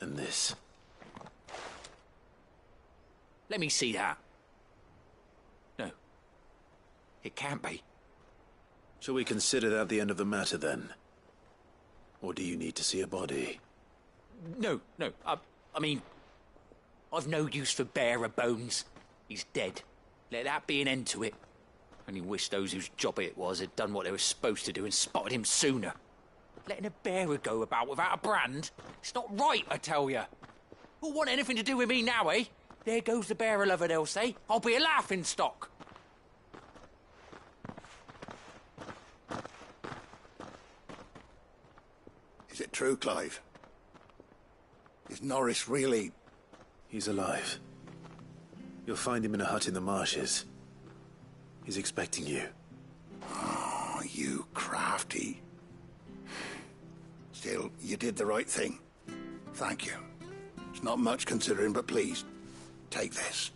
A: And this.
K: Let me see that. No. It can't be.
A: Shall we consider that the end of the matter, then? Or do you need to see a body?
K: No. I mean... I've no use for bearer bones. He's dead. Let that be an end to it. Only wish those whose job it was had done what they were supposed to do and spotted him sooner. Letting a bearer go about without a brand? It's not right, I tell you. Who'll want anything to do with me now, eh? There goes the bearer lover, they'll say. I'll be a laughing stock.
S: Is it true, Clive? Is Norris really...
A: He's alive. You'll find him in a hut in the marshes. He's expecting you.
S: Oh, you crafty. Still, you did the right thing. Thank you. It's not much considering, but please, take this.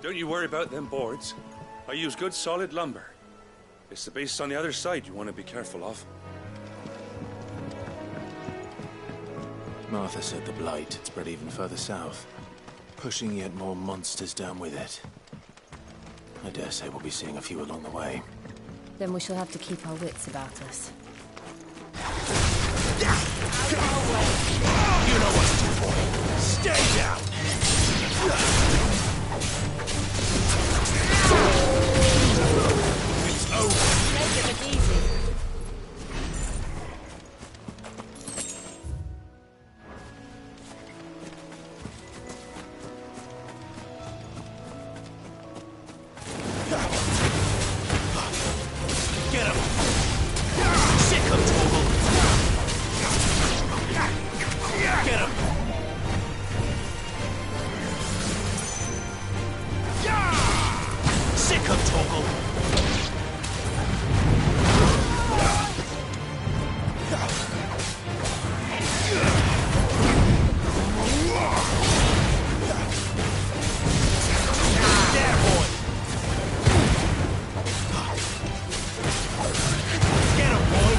H: Don't you worry about them boards. I use good solid lumber. It's the base on the other side you want to be careful of.
A: Martha said the blight had spread even further south, pushing yet more monsters down with it. I dare say we'll be seeing a few along the way.
D: Then we shall have to keep our wits about us.
Q: You know what to do, boy. Stay down!
A: Sick of Torgal. There, boy. Get him, boy.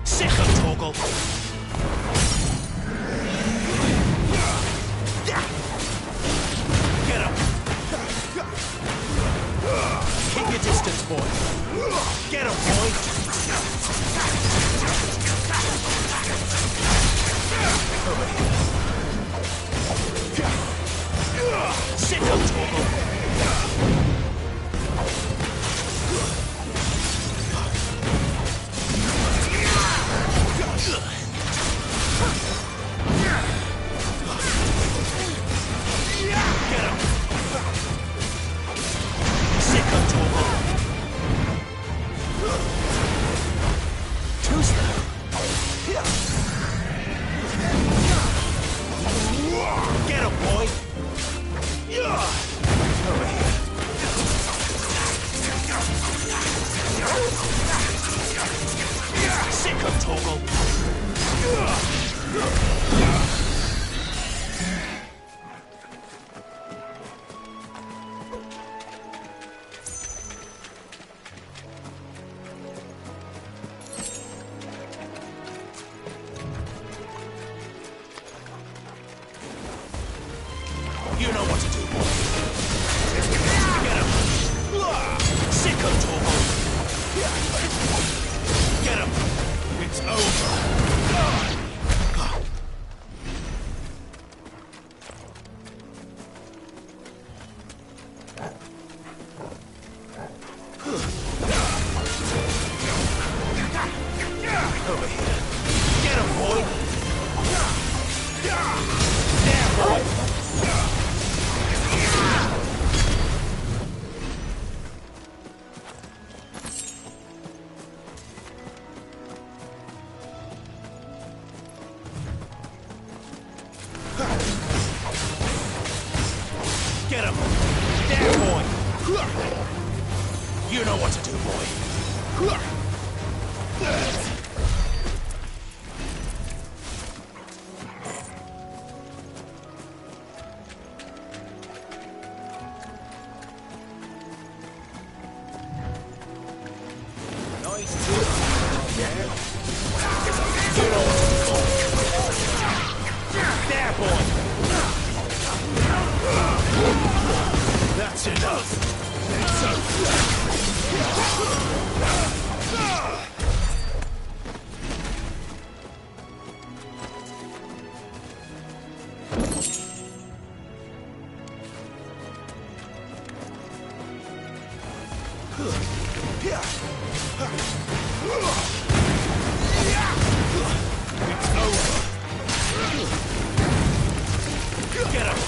A: Sick of Torgal. Get him. Keep your distance, boy. Get him, boy. Sick of Torgal. Too slow. Get him, boy. Over here. Sick of Torgal. You know what to do, boy. Get him. Sick of Torgal. Get him. It's over. Over here. Get him, boy. There, boy. Get him! There, boy! You know what to do, boy. Nice too. Yeah. You know what to do. There, boy! That's enough. It's over. It's over. Get him.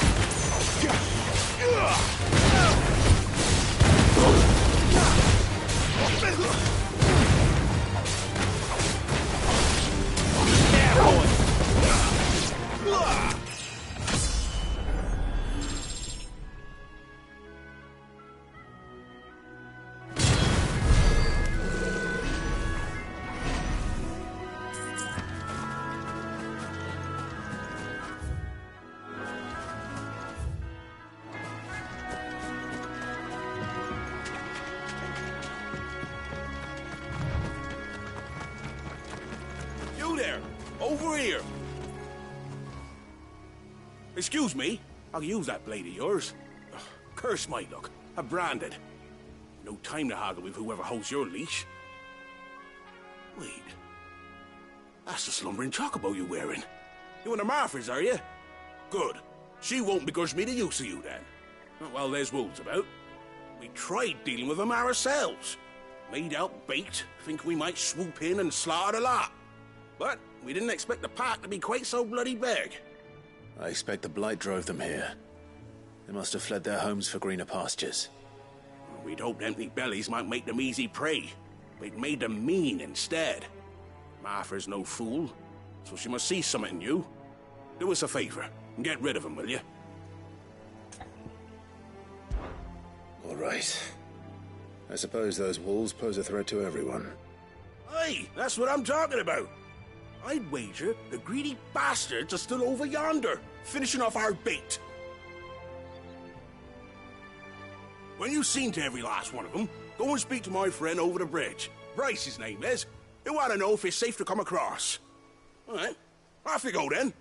A: There, boy. You there! Over here! Excuse me, I'll use that blade of yours. Ugh, curse my luck. I'm branded. No time to haggle with whoever holds your leash. Wait. That's the slumbering chocobo you're wearing. You one of Martha's, are you? Good. She won't begrudge me the use of you, then. Well, there's wolves about. We tried dealing with them ourselves. Made out bait, think we might swoop in and slaughter the lot. But we didn't expect the pack to be quite so bloody big.
C: I expect the blight drove them here. They must have fled their homes for greener pastures.
G: We'd hoped empty bellies might make them easy prey. We'd made them mean instead. Martha's no fool, so she must see something in you.
Q: Do us a favor and get rid of him, will you?
C: All right. I suppose those wolves pose a threat to everyone.
Q: Aye, that's what I'm talking about. I'd wager the greedy bastards are still over yonder, finishing off our bait. When you've seen to every last one of them, go and speak to my friend over the bridge. Bryce, his name is. He'll want to know if it's safe to come across. All right, off you go then.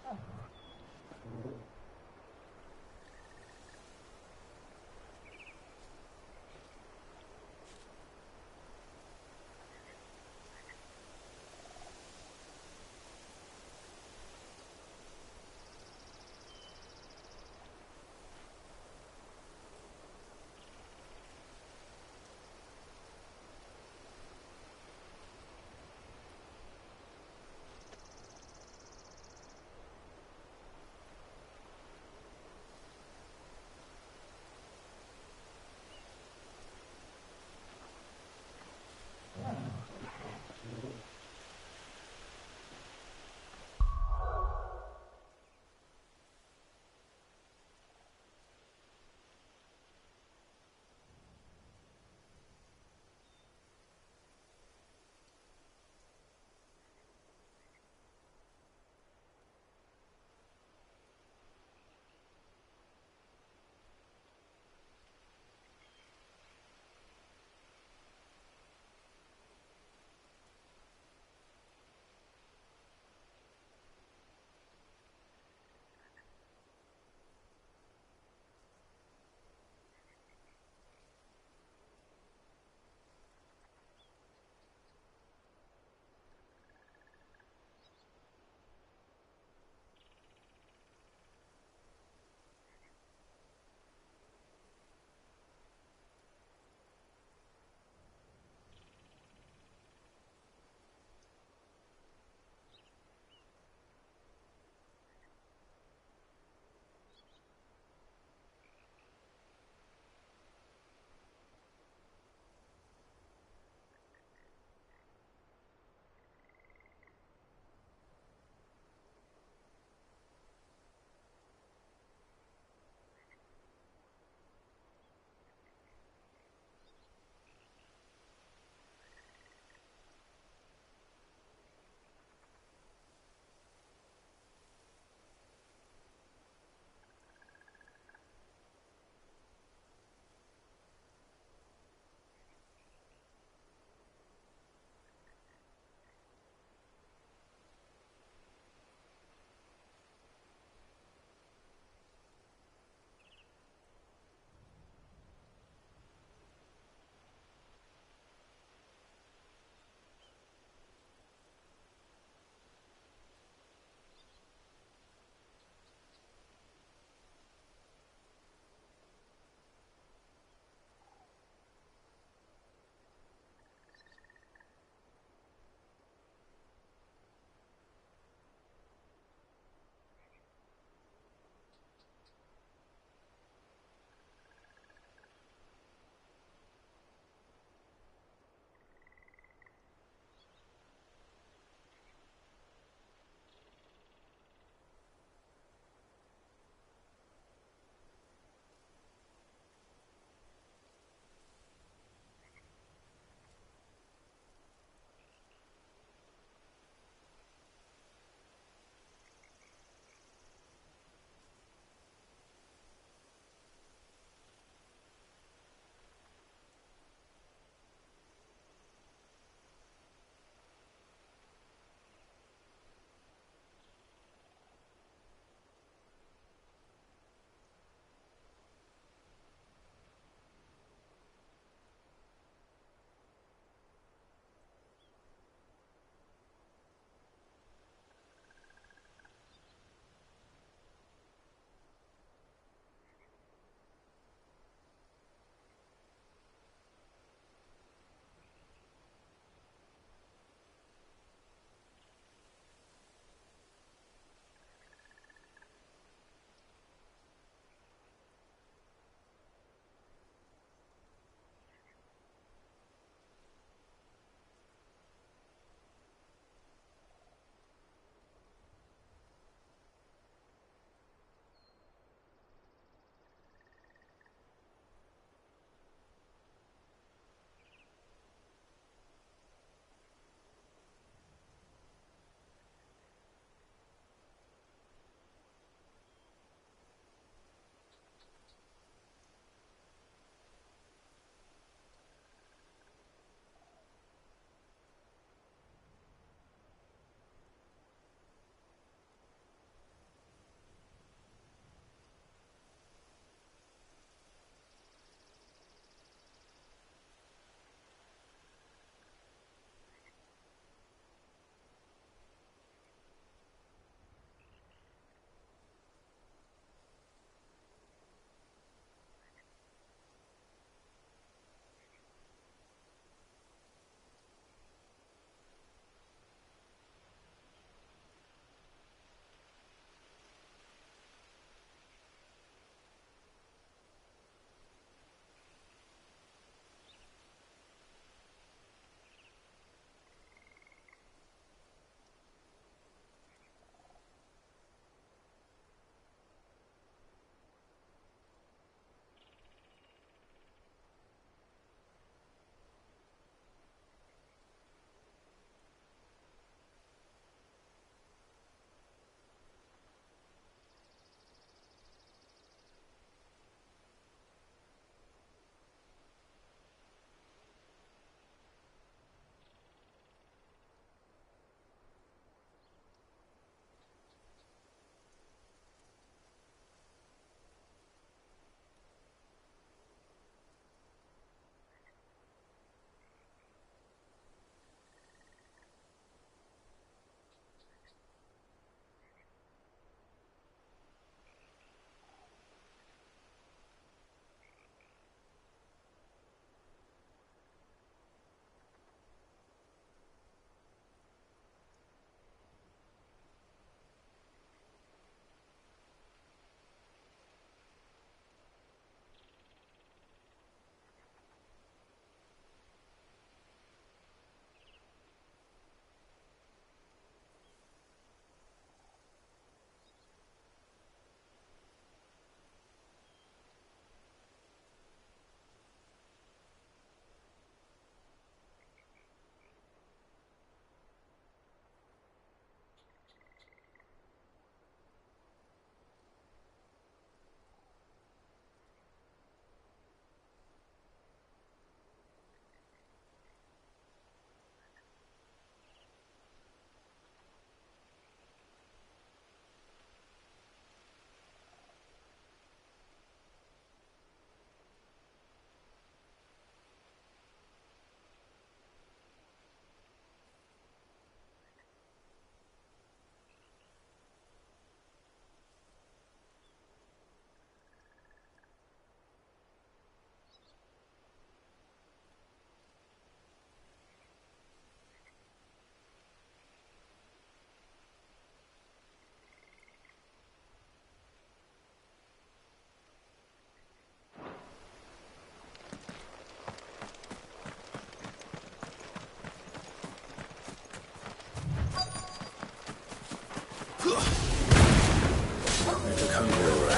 U: Oh.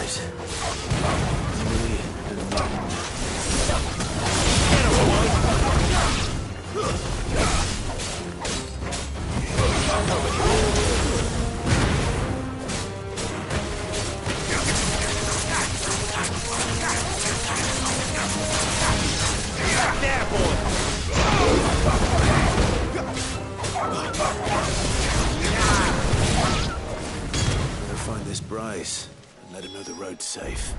A: boys. Me and you. Find this Bryce and let him know the road's safe.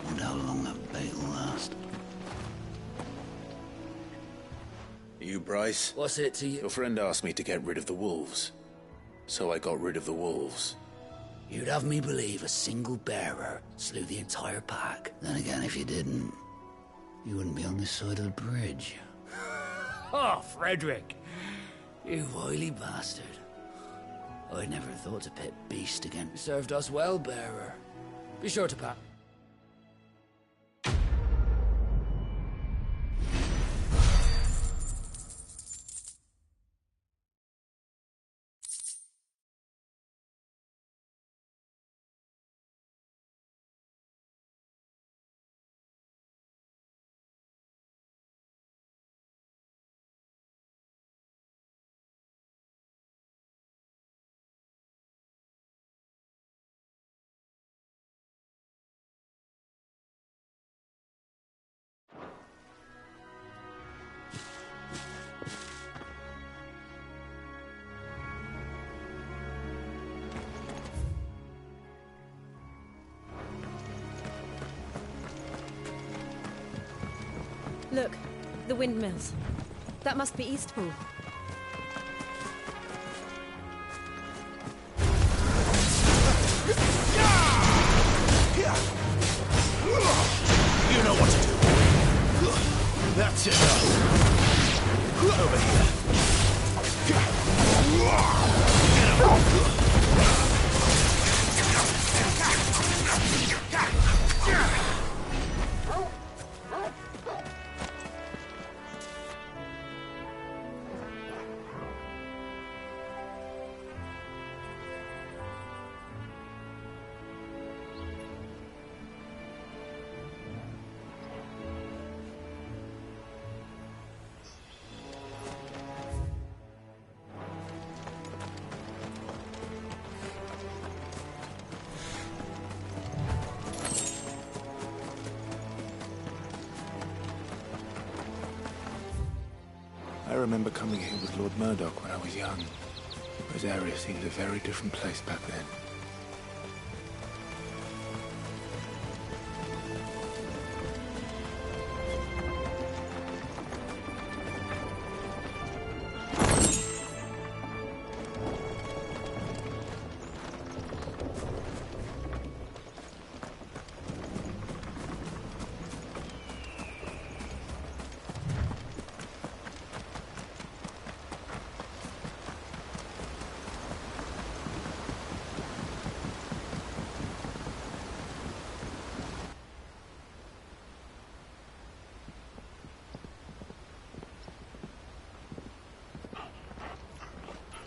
B: Wonder how long that bait will last.
C: You, Bryce?
B: What's it to you?
C: Your friend asked me to get rid of the wolves. So I got rid of the wolves.
B: You'd have me believe a single bearer slew the entire pack. Then again, if you didn't, you wouldn't be on this side of the bridge. Oh, Frederick! You wily bastard. I'd never thought to pit beast again. You served us well, bearer. Be sure to pat.
D: Look, the windmills. That must be Eastpool.
A: You know what to do. That's it. Over here. I remember coming here with Lord Murdoch when I was young. This area seemed a very different place back then.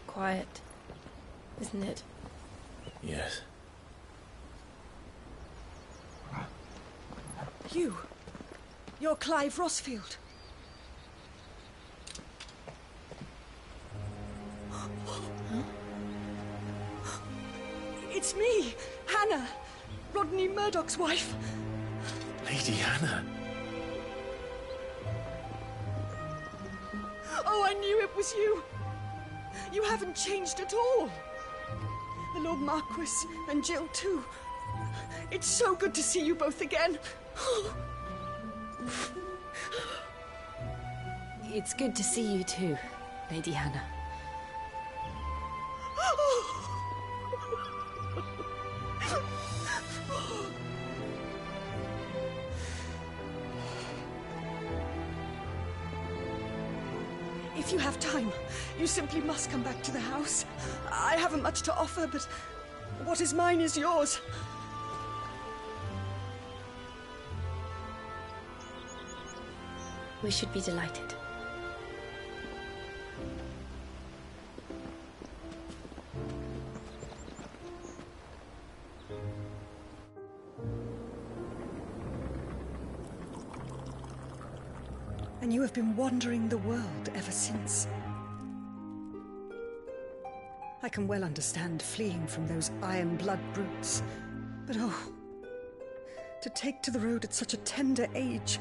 D: Quiet, isn't it?
A: Yes.
O: You're Clive Rossfield. It's me, Hannah, Rodney Murdoch's wife.
A: Lady Hannah.
O: Oh, I knew it was you. You haven't changed at all. The Lord Marquis and Jill too. It's so good to see you both again.
D: It's good to see you too, Lady Hannah.
O: If you have time, you simply must come back to the house. I haven't much to offer, but what is mine is yours.
L: We should be delighted.
O: And you have been wandering the world ever since. I can well understand fleeing from those iron blood brutes. But oh, to take to the road at such a tender age.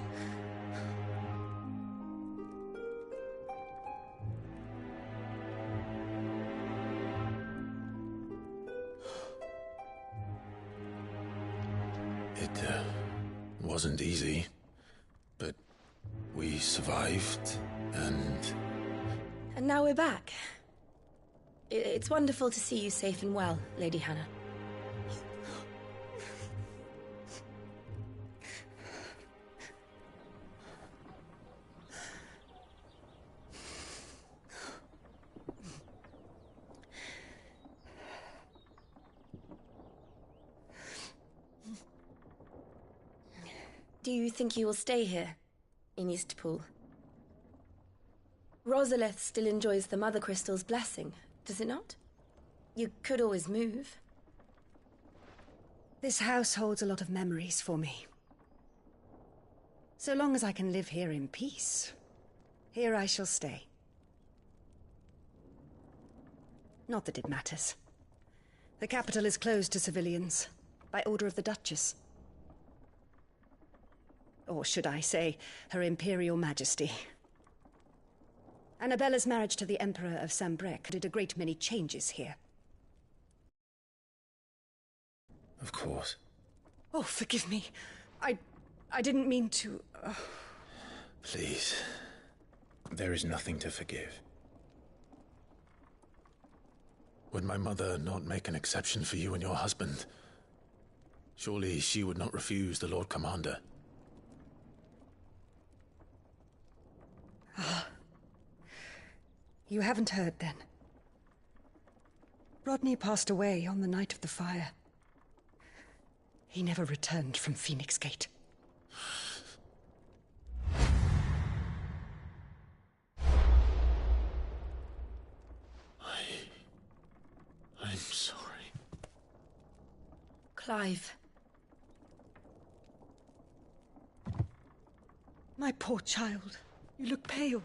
A: It wasn't easy, but we survived, and...
L: And now we're back. It's wonderful to see you safe and well, Lady Hannah. Do you think you will stay here, in Eastpool? Rosalith still enjoys the Mother Crystal's blessing, does it not? You could always move.
O: This house holds a lot of memories for me. So long as I can live here in peace, here I shall stay. Not that it matters. The capital is closed to civilians, by order of the Duchess. Or should I say, Her Imperial Majesty. Annabella's marriage to the Emperor of Sambrec did a great many changes here.
A: Of course.
O: Oh, forgive me. I didn't mean to...
A: Please. There is nothing to forgive. Would my mother not make an exception for you and your husband? Surely she would not refuse the Lord Commander.
O: You haven't heard, then. Rodney passed away on the night of the fire. He never returned from Phoenix Gate.
A: I'm sorry.
L: Clive.
O: My poor child. You look pale.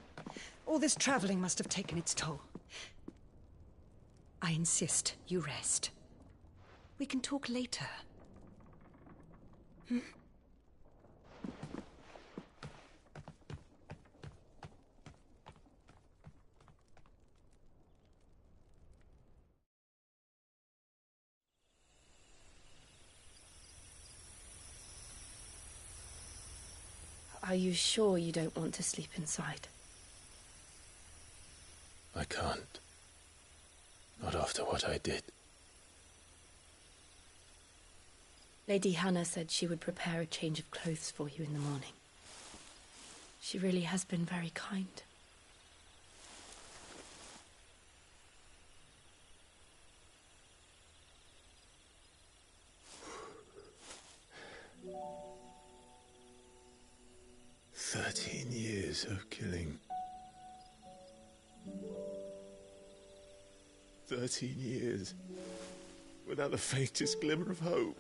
O: All this traveling must have taken its toll. I insist you rest. We can talk later. Hmm?
L: Are you sure you don't want to sleep inside?
A: I can't. Not after what I did.
L: Lady Hannah said she would prepare a change of clothes for you in the morning. She really has been very kind.
A: "13 years of killing. 13 years without the faintest glimmer of hope.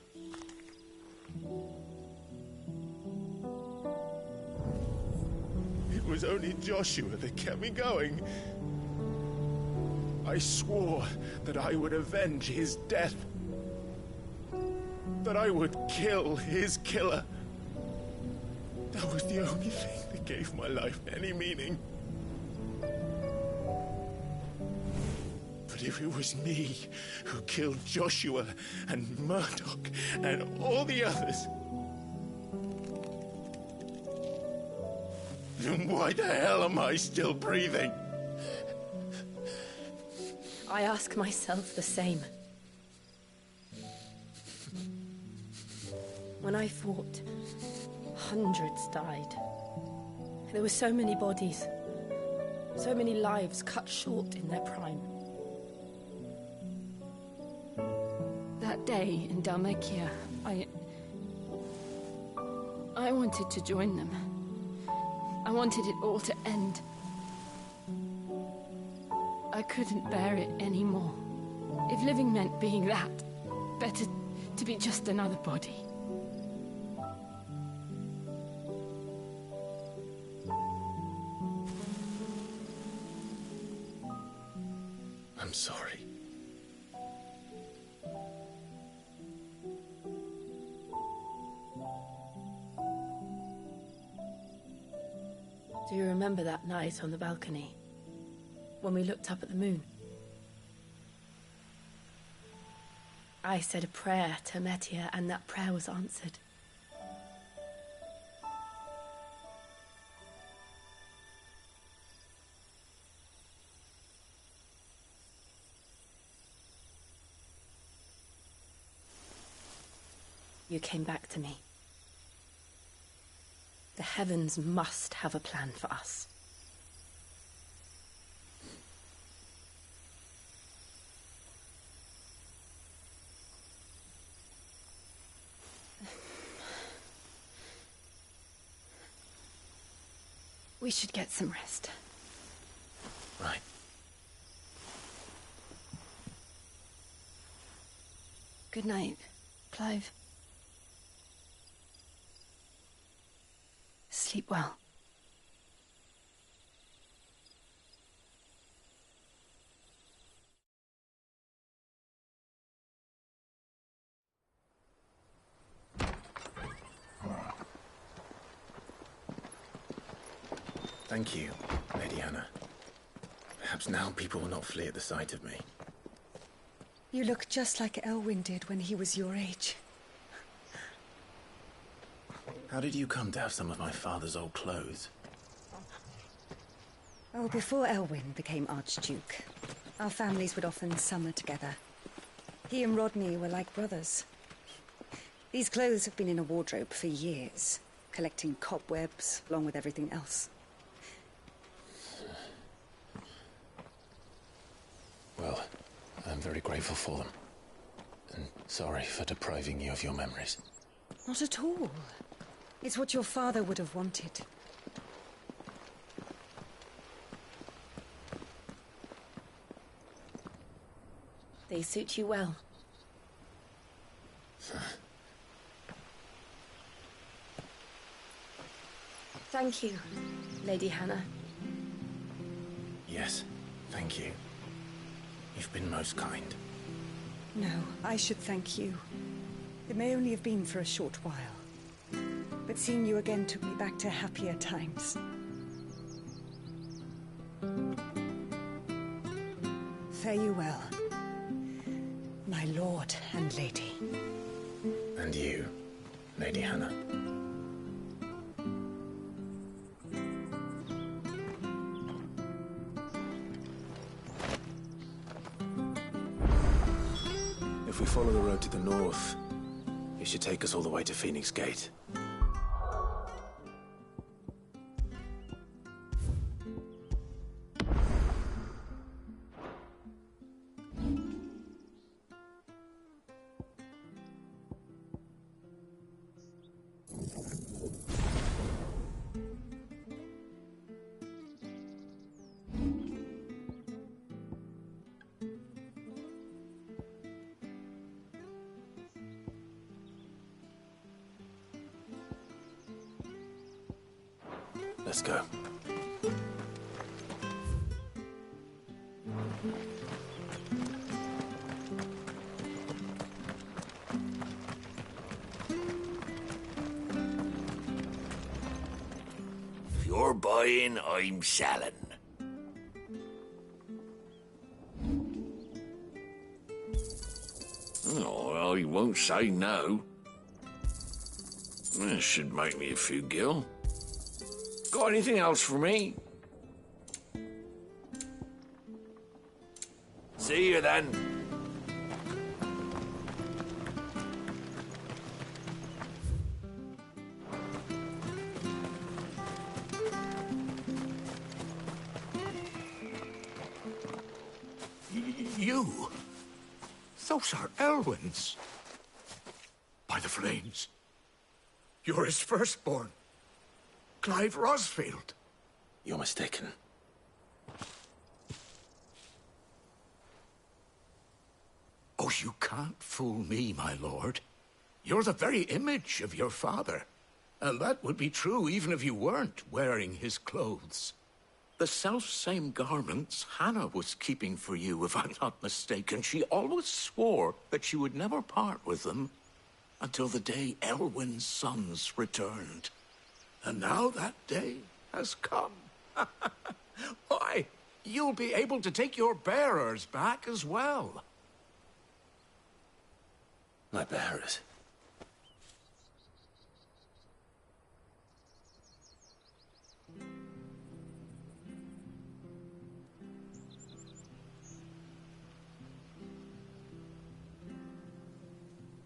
A: It was only Joshua that kept me going. I swore that I would avenge his death. That I would kill his killer. That was the only thing that gave my life any meaning. But if it was me who killed Joshua and Murdoch and all the others, then why the hell am I still breathing?
L: I ask myself the same. When I fought, hundreds died. There were so many bodies, So many lives cut short in their prime. That day in Dalmacia, I wanted to join them. I wanted it all to end. I couldn't bear it anymore. If living meant being that, better to be just another body.
A: I'm sorry.
L: Do you remember that night on the balcony? When we looked up at the moon? I said a prayer to Metia, and that prayer was answered. You came back to me. The heavens must have a plan for us. We should get some rest.
A: Right.
L: Good night, Clive. Sleep well.
A: Thank you, Lady Hannah. Perhaps now people will not flee at the sight of me.
O: You look just like Elwyn did when he was your age.
A: How did you come to have some of my father's old clothes?
O: Oh, before Elwyn became Archduke, our families would often summer together. He and Rodney were like brothers. These clothes have been in a wardrobe for years, collecting cobwebs along with everything else.
A: Well, I'm very grateful for them. And sorry for depriving you of your memories.
O: Not at all. It's what your father would have wanted.
L: They suit you well. Thank you, Lady Hannah.
A: Yes, thank you. You've been most kind.
O: No, I should thank you. It may only have been for a short while, but seeing you again took me back to happier times. Fare you well, my lord and lady.
A: And you, Lady Hannah. If we follow the road to the north, it should take us all the way to Phoenix Gate. Let's go.
B: If you're buying, I'm selling. Oh, I won't say no. This should make me a few gil. Got anything else for me? See you then.
U: You? Those are Elwyn's. By the flames. You're his firstborn. Clive Rosfield.
A: You're mistaken.
U: Oh, you can't fool me, my lord. You're the very image of your father. And that would be true even if you weren't wearing his clothes. The self-same garments Hannah was keeping for you, if I'm not mistaken. She always swore that she would never part with them until the day Elwyn's sons returned. And now that day has come. Why, you'll be able to take your bearers back as well.
A: My bearers?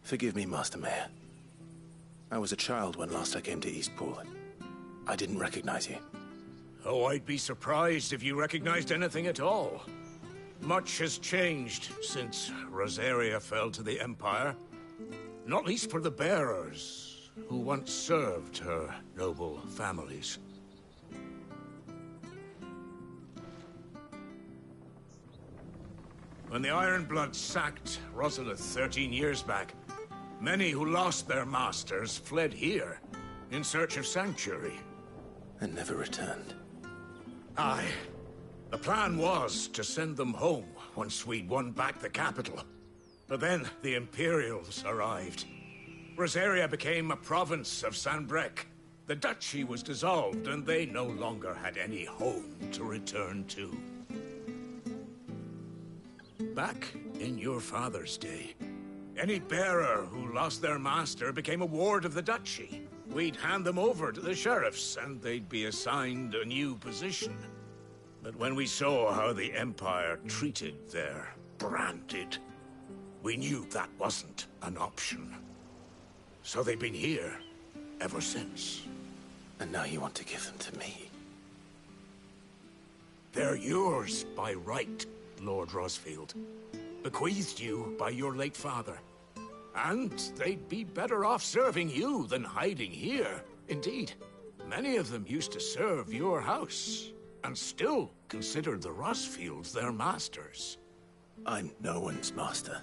A: Forgive me, Master Mayor. I was a child when last I came to Eastpool. I didn't recognize you.
U: Oh, I'd be surprised if you recognized anything at all. Much has changed since Rosaria fell to the Empire. Not least for the bearers, who once served her noble families. When the Ironbloods sacked Rosalith 13 years back, many who lost their masters fled here, in search of sanctuary.
A: And never returned.
U: Aye. The plan was to send them home once we'd won back the capital. But then the Imperials arrived. Rosaria became a province of Sanbreque. The duchy was dissolved, and they no longer had any home to return to. Back in your father's day, any bearer who lost their master became a ward of the duchy. We'd hand them over to the sheriffs, and they'd be assigned a new position. But when we saw how the Empire treated their branded, we knew that wasn't an option. So they've been here ever since.
A: And now you want to give them to me?
U: They're yours by right, Lord Rosfield. Bequeathed you by your late father. And they'd be better off serving you than hiding here. Indeed, many of them used to serve your house, and still considered the Rosfields their masters.
A: I'm no one's master.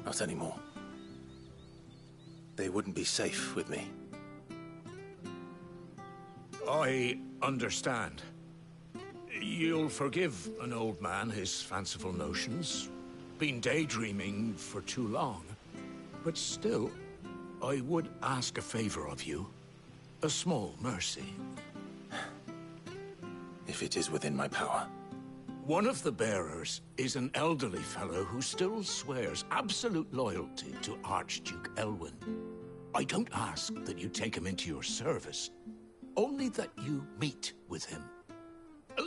A: Not anymore. They wouldn't be safe with me.
U: I understand. You'll forgive an old man his fanciful notions. Been daydreaming for too long. But still, I would ask a favor of you. A small mercy.
A: If it is within my power.
U: One of the bearers is an elderly fellow who still swears absolute loyalty to Archduke Elwyn. I don't ask that you take him into your service, only that you meet with him.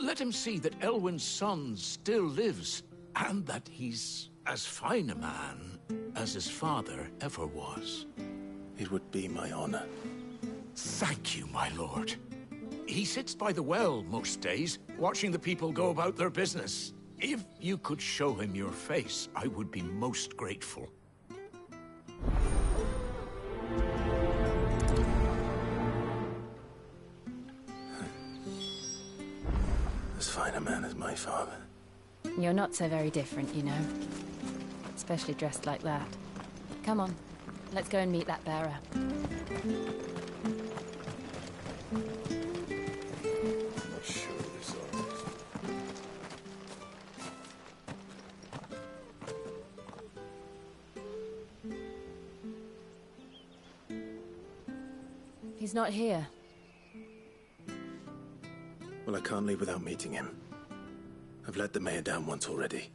U: Let him see that Elwyn's son still lives, and that he's as fine a man as his father ever was.
A: It would be my honor.
U: Thank you, my lord. He sits by the well most days, watching the people go about their business. If you could show him your face, I would be most grateful.
A: As fine a man as my father.
D: You're not so very different, you know. Especially dressed like that. Come on, let's go and meet that bearer. He's not here.
A: Well, I can't leave without meeting him. I've let the mayor down once already.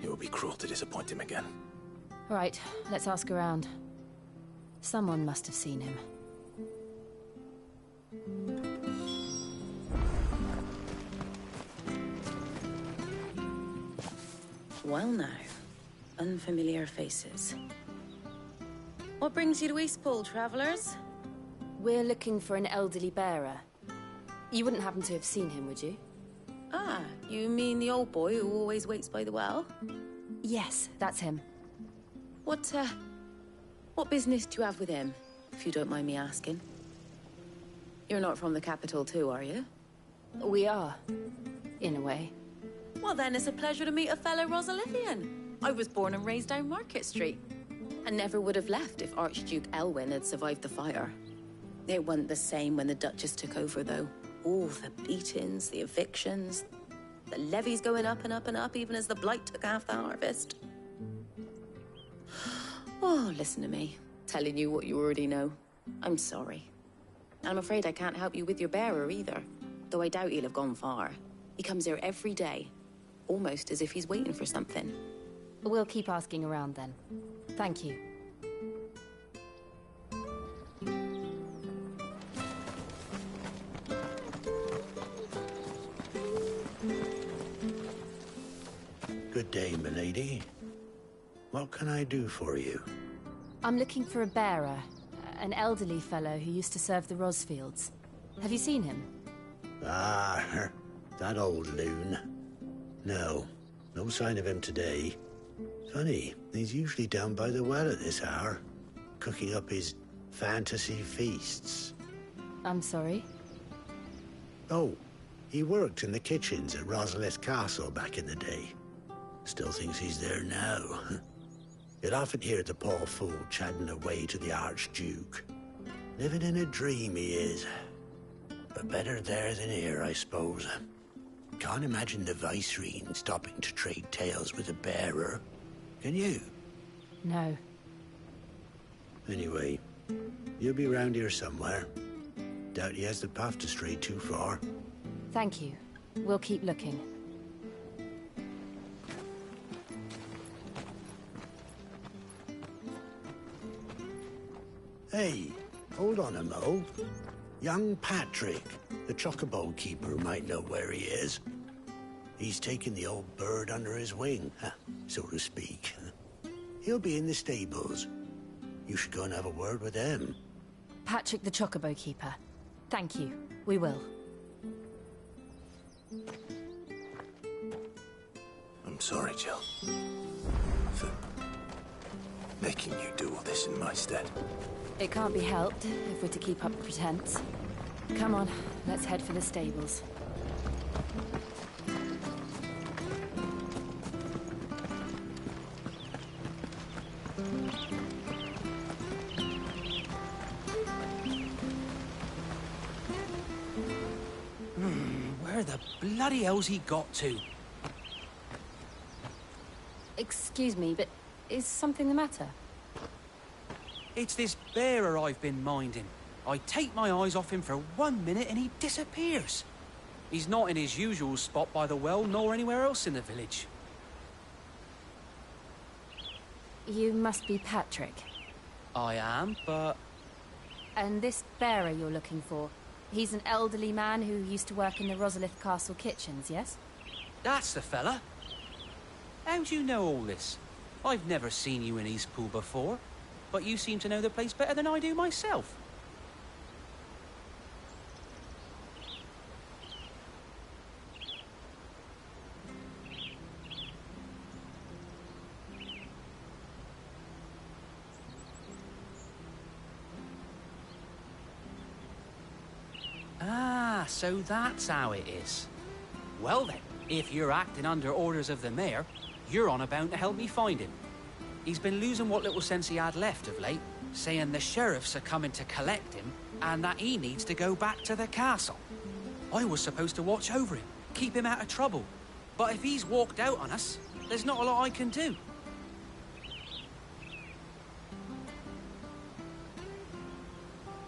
A: It would be cruel to disappoint him again.
D: Right, let's ask around. Someone must have seen him.
V: Well now, unfamiliar faces. What brings you to Eastpool, travelers?
D: We're looking for an elderly bearer. You wouldn't happen to have seen him, would you?
V: Ah, you mean the old boy who always waits by the well?
D: Yes, that's him.
V: What business do you have with him, if you don't mind me asking? You're not from the capital too, are you?
D: We are, in a way.
V: Well then, it's a pleasure to meet a fellow Rosalithian. I was born and raised down Market Street. And never would have left if Archduke Elwyn had survived the fire. It wasn't the same when the Duchess took over, though. All the beatings, the evictions, the levies going up and up and up, even as the blight took half the harvest. Oh, listen to me, telling you what you already know. I'm sorry. I'm afraid I can't help you with your bearer either, though I doubt he'll have gone far. He comes here every day, almost as if he's waiting for something.
D: We'll keep asking around then. Thank you.
B: Good day, milady. What can I do for you?
D: I'm looking for a bearer, an elderly fellow who used to serve the Rosfields. Have you seen him?
B: Ah, that old loon. No sign of him today. Funny, he's usually down by the well at this hour, cooking up his fantasy feasts.
D: I'm sorry?
B: Oh, he worked in the kitchens at Rosalith Castle back in the day. Still thinks he's there now. You'll often hear the poor fool chatting away to the Archduke. Living in a dream he is. But better there than here, I suppose. Can't imagine the Viceroy stopping to trade tales with a bearer. Can you?
D: No.
B: Anyway, you'll be round here somewhere. Doubt he has the path to stray too far.
D: Thank you. We'll keep looking.
B: Hey, hold on a mo. Young Patrick, the chocobo keeper, might know where he is. He's taken the old bird under his wing, so to speak. He'll be in the stables. You should go and have a word with him.
D: Patrick the chocobo keeper. Thank you. We will.
A: I'm sorry, Jill. For making you do all this in my stead.
D: It can't be helped if we're to keep up pretense. Come on, let's head for the stables.
F: Where the bloody hell's he got to?
D: Excuse me, but is something the matter?
F: It's this bearer I've been minding. I take my eyes off him for 1 minute and he disappears. He's not in his usual spot by the well, nor anywhere else in the village.
D: You must be Patrick.
F: I am, but...
D: And this bearer you're looking for, he's an elderly man who used to work in the Rosalith Castle kitchens, yes?
F: That's the fella. How do you know all this? I've never seen you in Eastpool before, but you seem to know the place better than I do myself. Ah, so that's how it is. Well then, if you're acting under orders of the mayor, you're on about to help me find him. He's been losing what little sense he had left of late, saying the sheriffs are coming to collect him and that he needs to go back to the castle. I was supposed to watch over him, keep him out of trouble. But if he's walked out on us, there's not a lot I can do.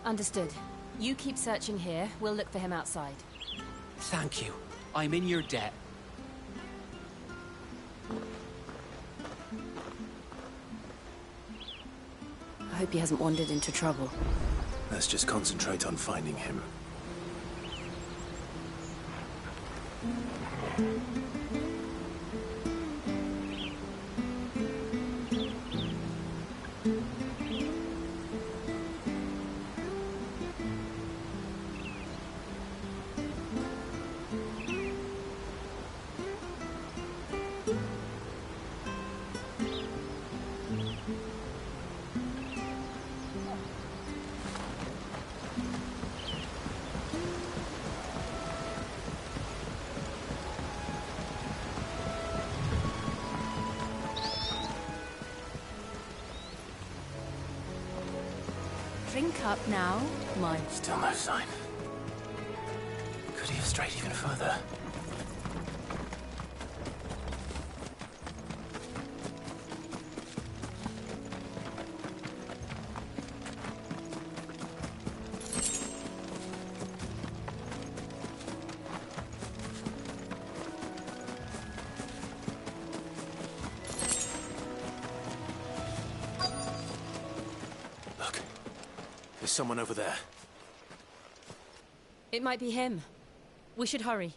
D: Understood. You keep searching here, we'll look for him outside.
F: Thank you. I'm in your debt.
D: I hope he hasn't wandered into trouble.
A: Let's just concentrate on finding him.
L: Link up now, my...
A: Still no sign. Could he have strayed even further? Look, there's someone over there.
D: It might be him. We should hurry.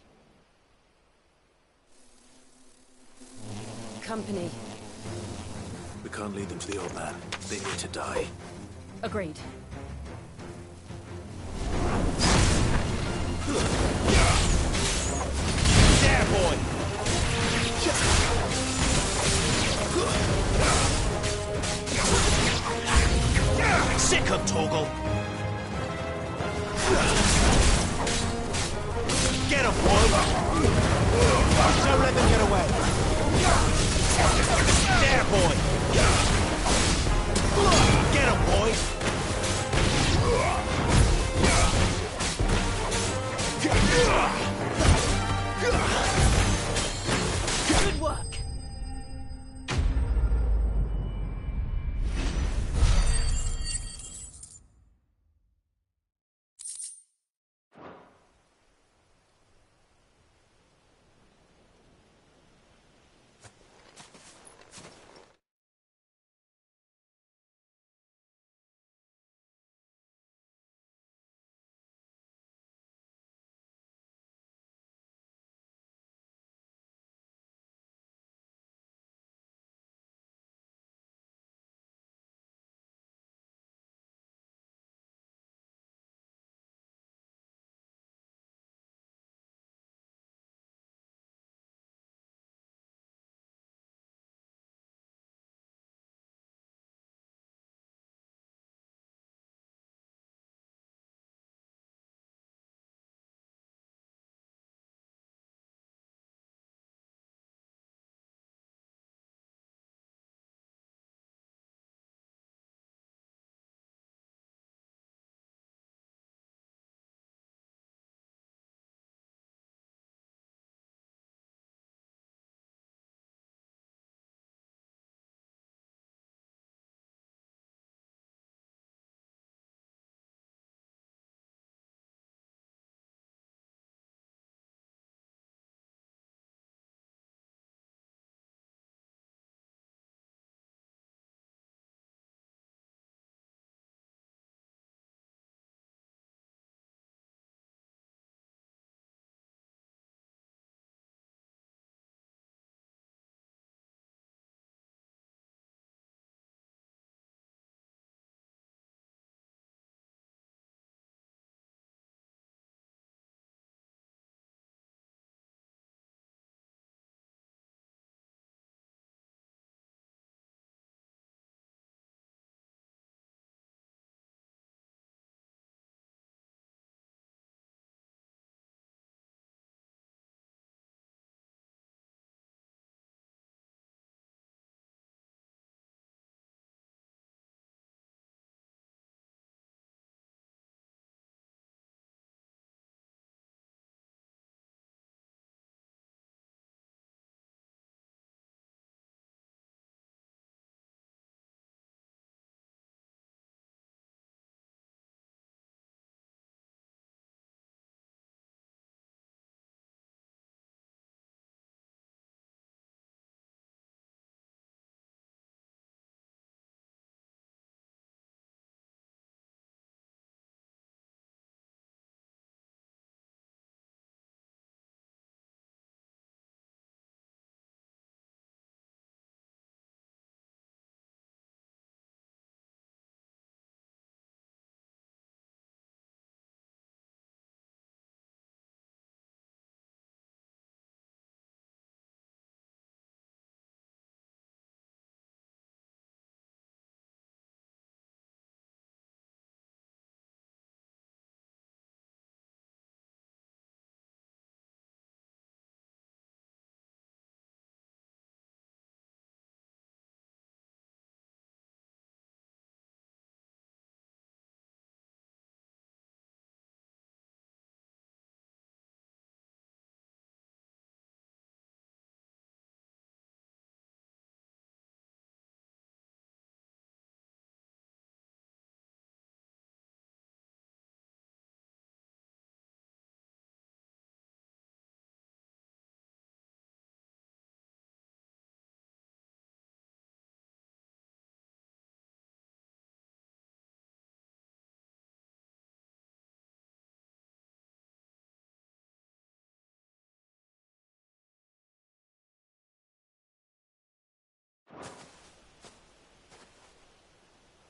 D: Company.
A: We can't lead them to the old man. They need to die.
D: Agreed.
A: There, boy! Sick of Torgal! Get him, boy! Don't let them get away! There, boy! Get him, boy!
D: Good work.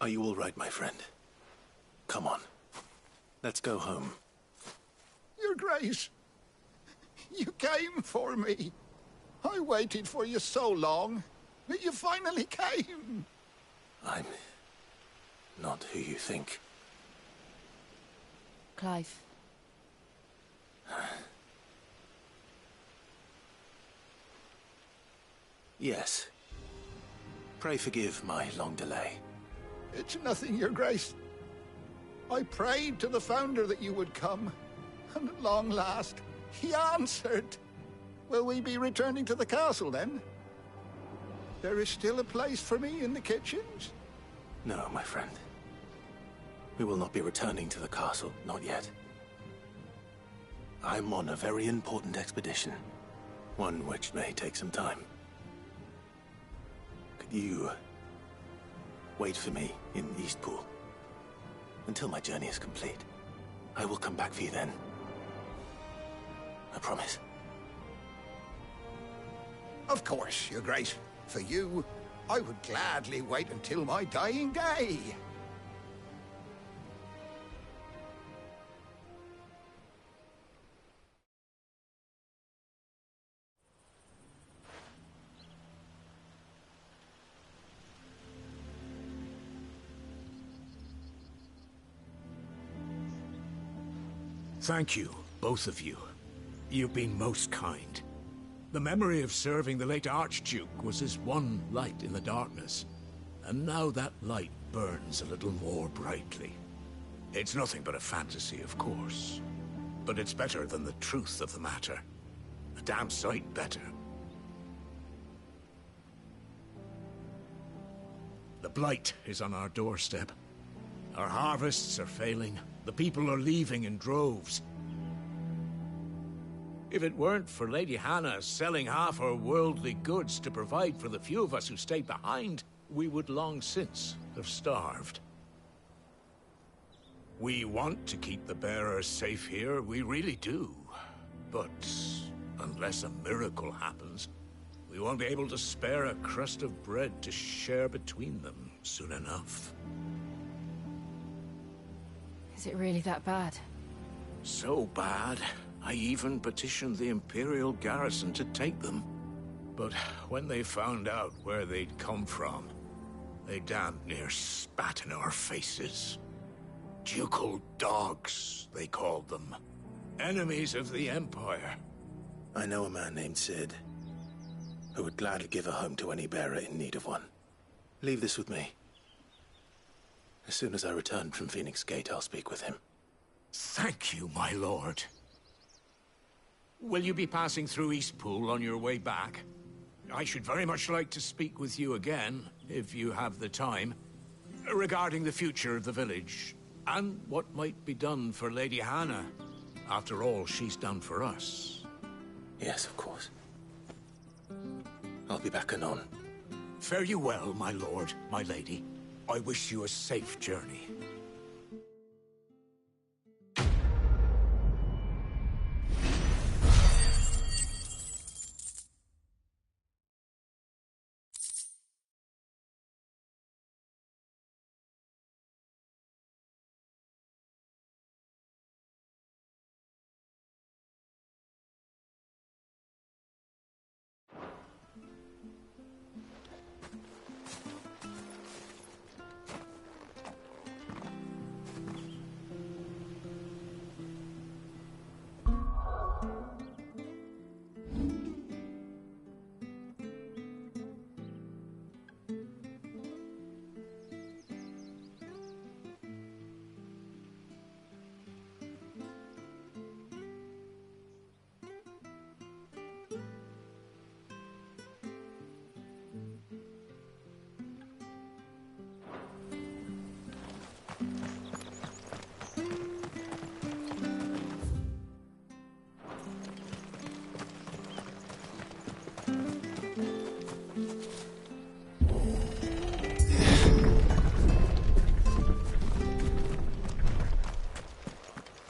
A: Are you all right, my friend? Come on. Let's go home.
S: Your Grace, you came for me. I waited for you so long, but you finally came.
A: I'm not who you think.
D: Clive.
A: Yes. Pray forgive my long delay.
S: It's nothing, Your Grace. I prayed to the Founder that you would come, and at long last, he answered. Will we be returning to the castle, then? There is still a place for me in the kitchens?
A: No, my friend. We will not be returning to the castle, not yet. I'm on a very important expedition, one which may take some time. Could you wait for me in Eastpool until my journey is complete? I will come back for you then. I promise.
S: Of course, Your Grace. For you, I would gladly wait until my dying day.
U: Thank you, both of you. You've been most kind. The memory of serving the late Archduke was as one light in the darkness, and now that light burns a little more brightly. It's nothing but a fantasy, of course, but it's better than the truth of the matter. A damn sight better. The blight is on our doorstep. Our harvests are failing. The people are leaving in droves. If it weren't for Lady Hannah selling half her worldly goods to provide for the few of us who stayed behind, we would long since have starved. We want to keep the bearers safe here, we really do. But unless a miracle happens, we won't be able to spare a crust of bread to share between them soon enough.
D: Is it really that bad?
U: So bad, I even petitioned the Imperial garrison to take them. But when they found out where they'd come from, they damn near spat in our faces. Ducal dogs, they called them. Enemies of the Empire.
A: I know a man named Sid, who would gladly give a home to any bearer in need of one. Leave this with me. As soon as I return from Phoenix Gate, I'll speak with him.
U: Thank you, my lord. Will you be passing through Eastpool on your way back? I should very much like to speak with you again, if you have the time, regarding the future of the village, and what might be done for Lady Hannah, after all she's done for us.
A: Yes, of course. I'll be back anon.
U: Fare you well, my lord, my lady. I wish you a safe journey.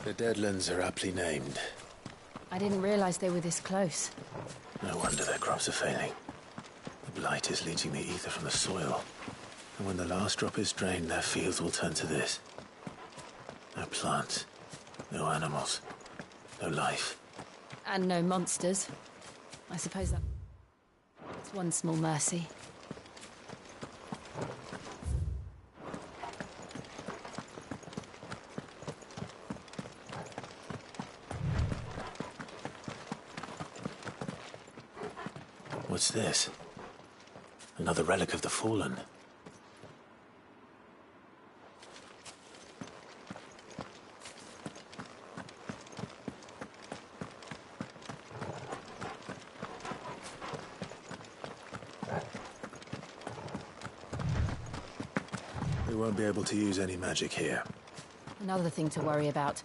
A: The Deadlands are aptly named.
D: I didn't realize they were this close.
A: No wonder their crops are failing. The blight is leaching the ether from the soil. And when the last drop is drained, their fields will turn to this. No plants, no animals, no life.
D: And no monsters. I suppose that's one small mercy.
A: What's this? Another relic of the Fallen. We won't be able to use any magic here.
D: Another thing to worry about.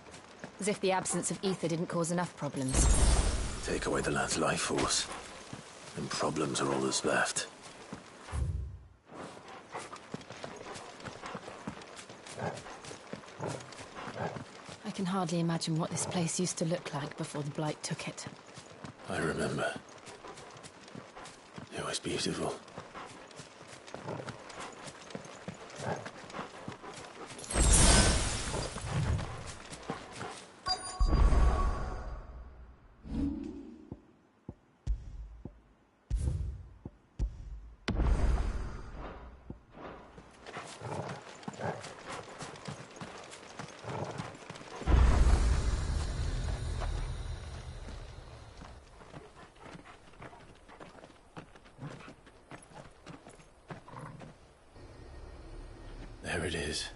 D: As if the absence of ether didn't cause enough problems.
A: Take away the land's life force, and problems are all that's left.
D: I can hardly imagine what this place used to look like before the Blight took it.
A: I remember. It was beautiful. There it is.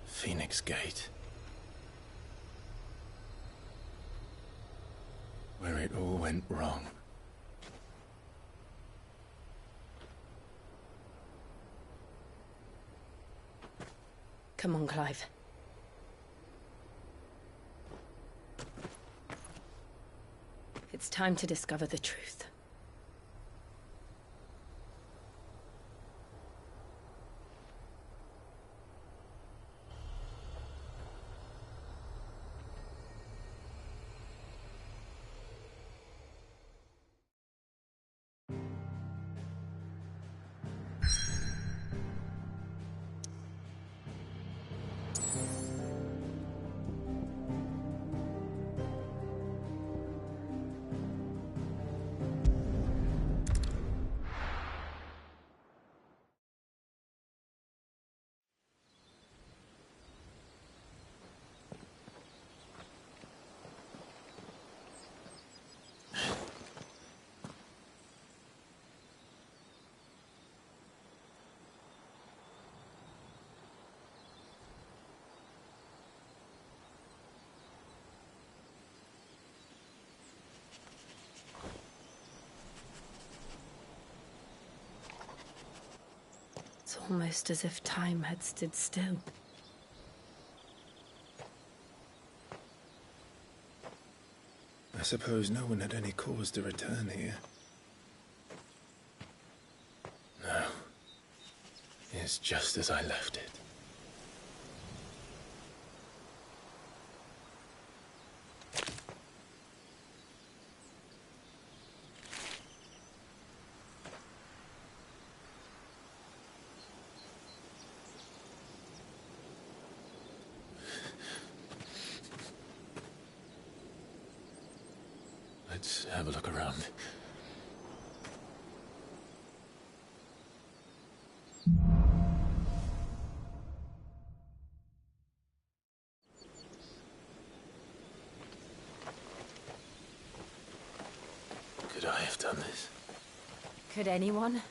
A: Phoenix Gate. Where it all went wrong.
L: Come on, Clive. It's time to discover the truth. It's almost as if time had stood still.
A: I suppose no one had any cause to return here. No. It's just as I left it. Let's have a look around. Could I have done this?
D: Could anyone?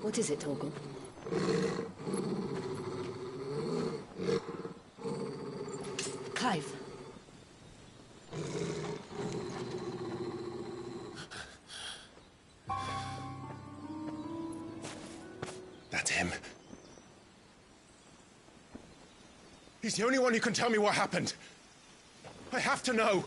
L: What is it, Torgal? Clive.
C: He's the only one who can tell me what happened. I have to know.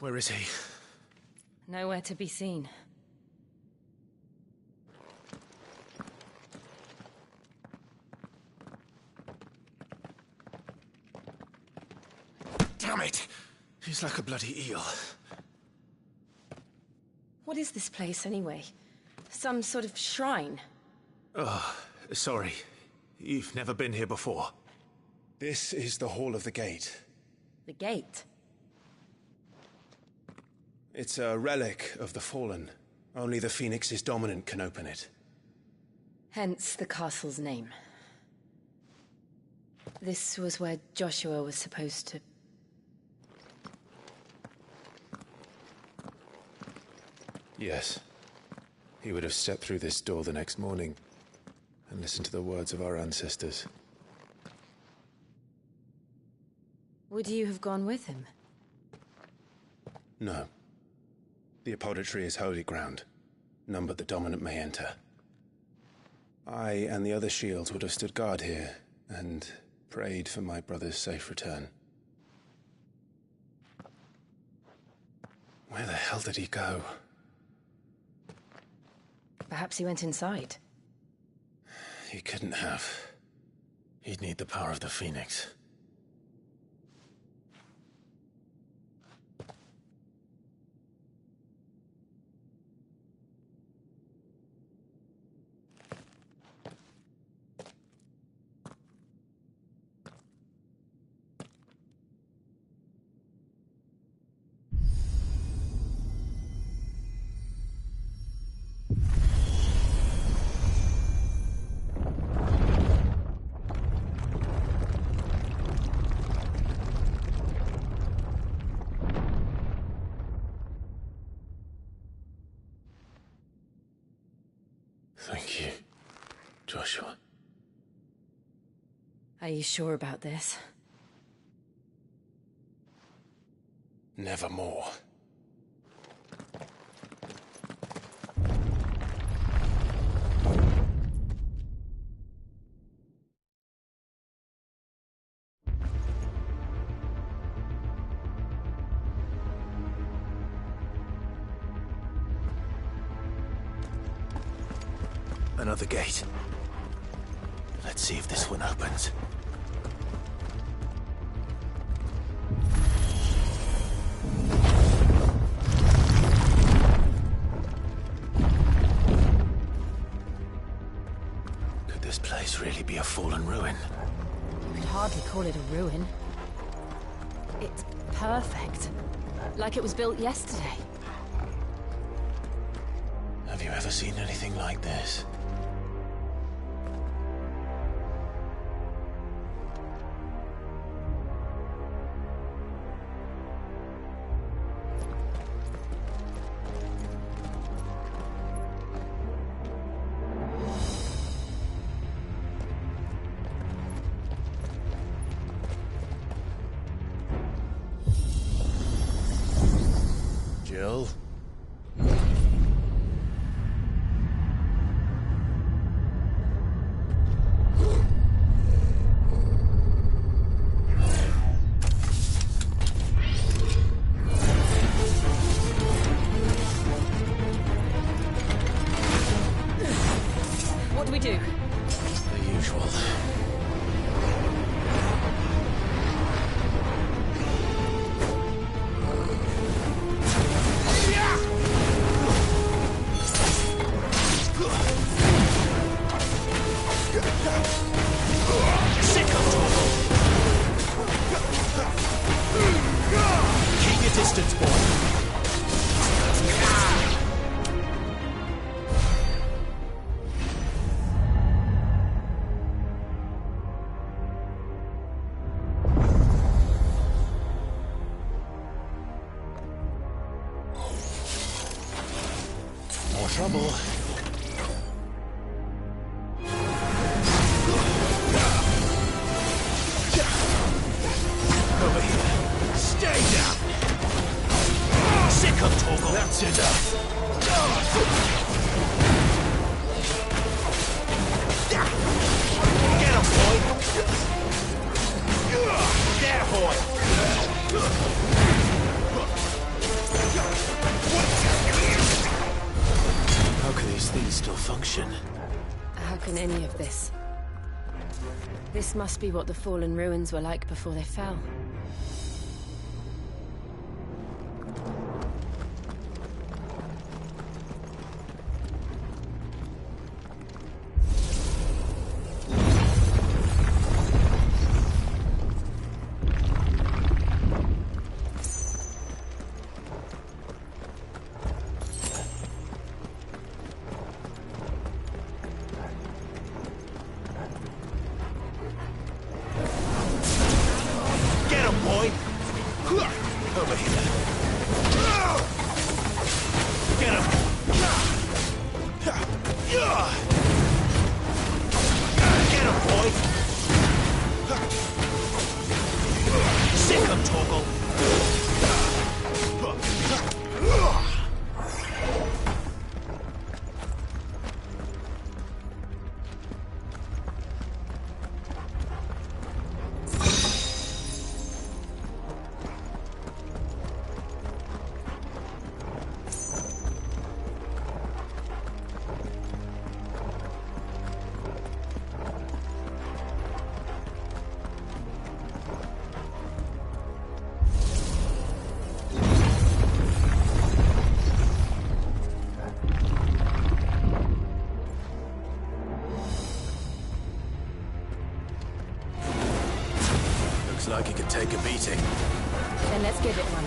C: Where is he?
L: Nowhere to be seen.
C: Damn it! He's like a bloody eel.
L: What is this place, anyway? Some sort of shrine?
C: Oh, sorry. You've never been here before. This is the Hall of the Gate.
L: The gate?
C: It's a relic of the Fallen. Only the Phoenix's dominant can open it.
L: Hence the castle's name. This was where Joshua was supposed to...
C: Yes. He would have stepped through this door the next morning and listened to the words of our ancestors.
L: Would you have gone with him?
C: No. The apodatory is holy ground. None but the dominant may enter. I and the other shields would have stood guard here and prayed for my brother's safe return. Where the hell did he go?
L: Perhaps he went inside.
C: He couldn't have. He'd need the power of the Phoenix. Thank you, Joshua.
L: Are you sure about this?
C: Nevermore. Another gate. Let's see if this one opens. Could this place really be a fallen ruin?
L: You could hardly call it a ruin. It's perfect. Like it was built yesterday.
C: Have you ever seen anything like this? Jill?
L: What do we do?
C: The usual.
Q: Sick of trouble!
A: more trouble. Over here. Stay down. Sick of Torgal. That's enough. Get him, boy. There, boy. How can these things still function?
D: How can any of this? This must be what the fallen ruins were like before they fell.
A: Like he could take a beating.
D: Then let's give it one.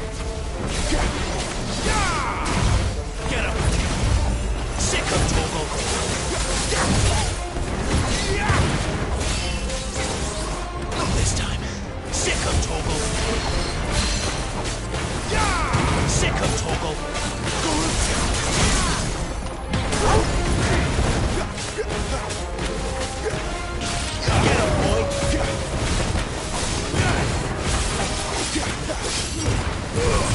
A: Get him! Sick of Torgal! Not this time. Sick of Torgal! Sick of Torgal! Get him, boy!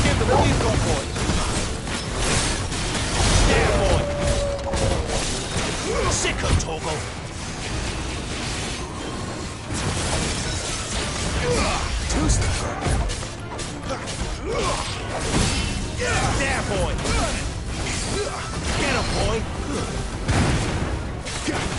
A: Give them a lead, boys. There, boy. Sick of Torgal. Two-step. There, boy. Get him, boy. Get him.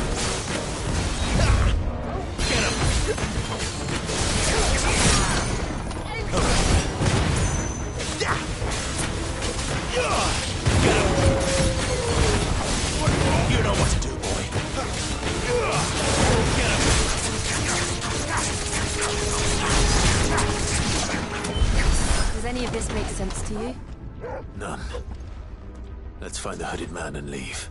A: You know what to do, boy. Get him.
D: Does any of this make sense to you?
A: None. Let's find the hooded man and leave.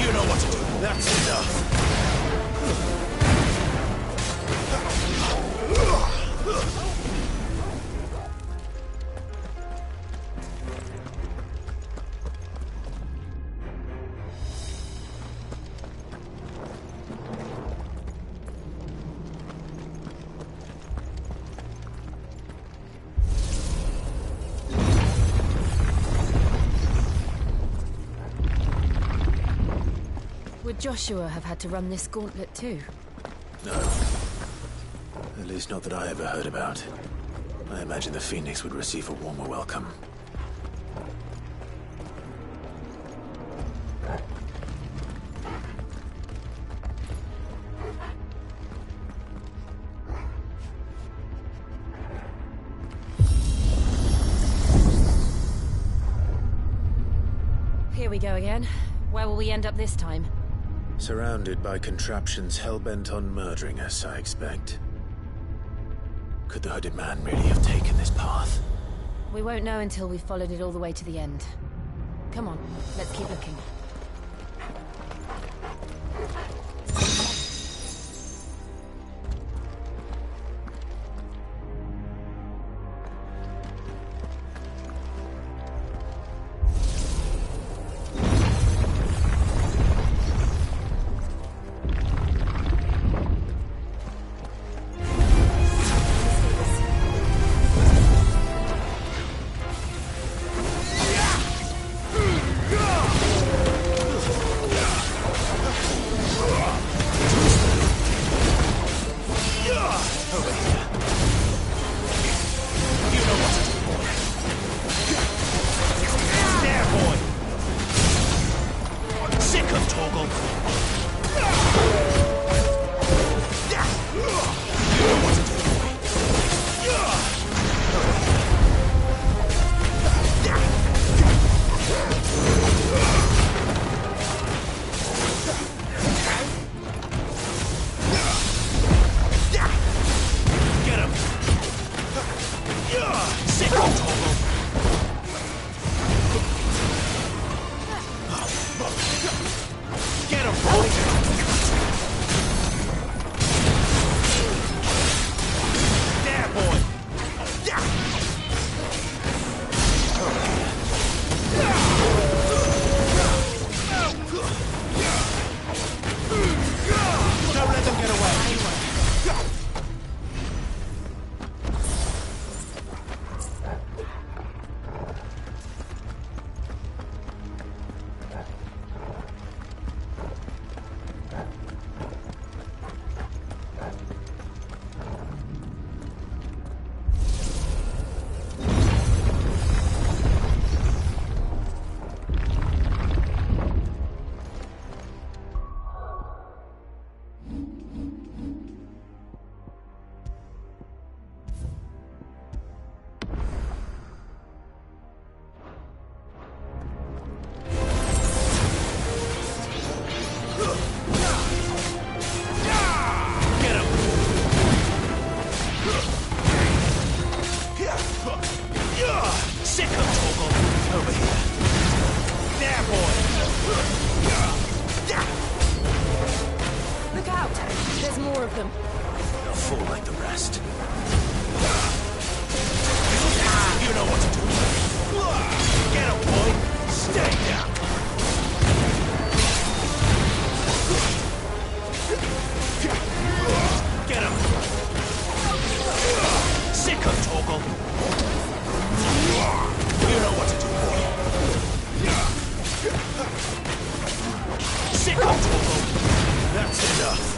A: You know what to do. That's enough.
D: Would Joshua have had to run this gauntlet too?
A: No. At least not that I ever heard about. I imagine the Phoenix would receive a warmer welcome.
D: Here we go again. Where will we end up this time?
A: Surrounded by contraptions hell-bent on murdering us, I expect. Could the hooded man really have taken this path?
D: We won't know until we've followed it all the way to the end. Come on, let's keep looking.
A: That's enough.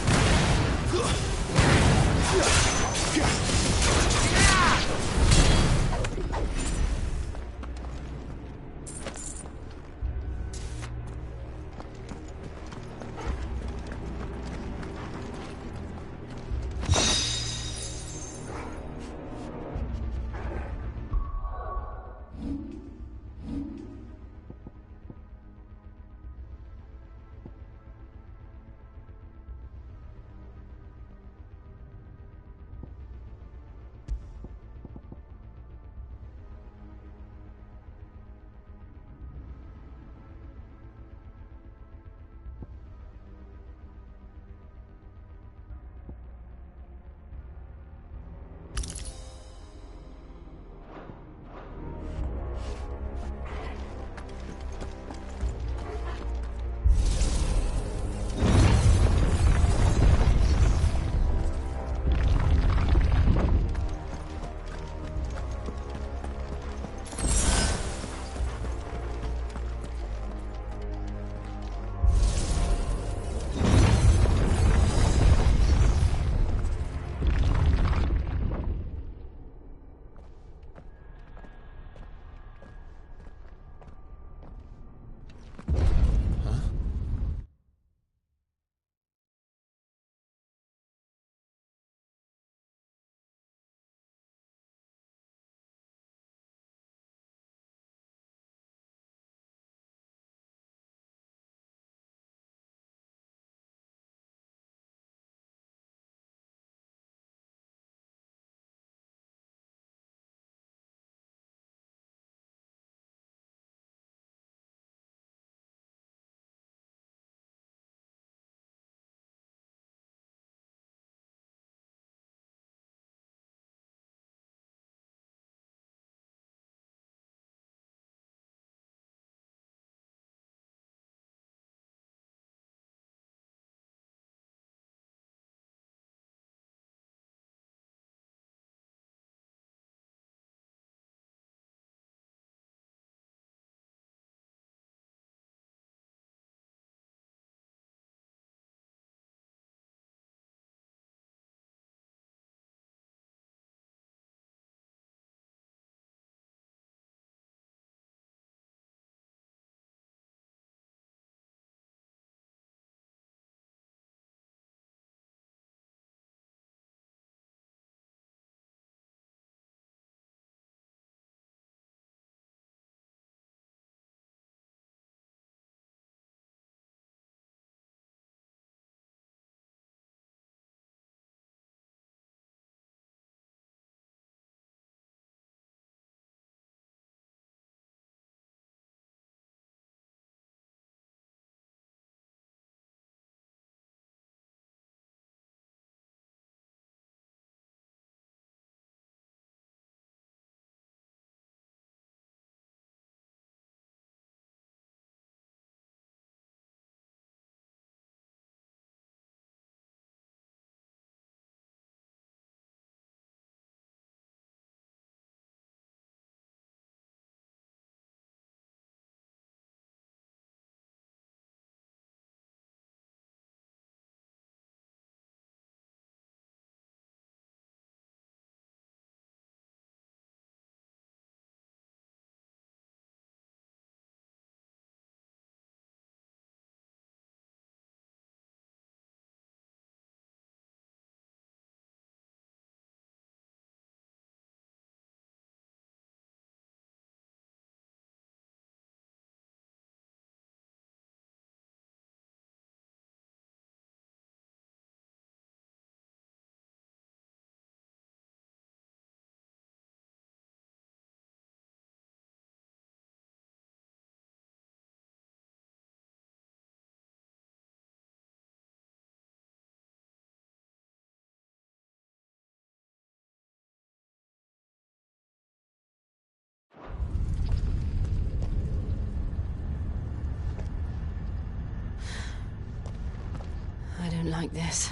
L: don't like this.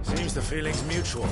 A: Seems the feeling's mutual.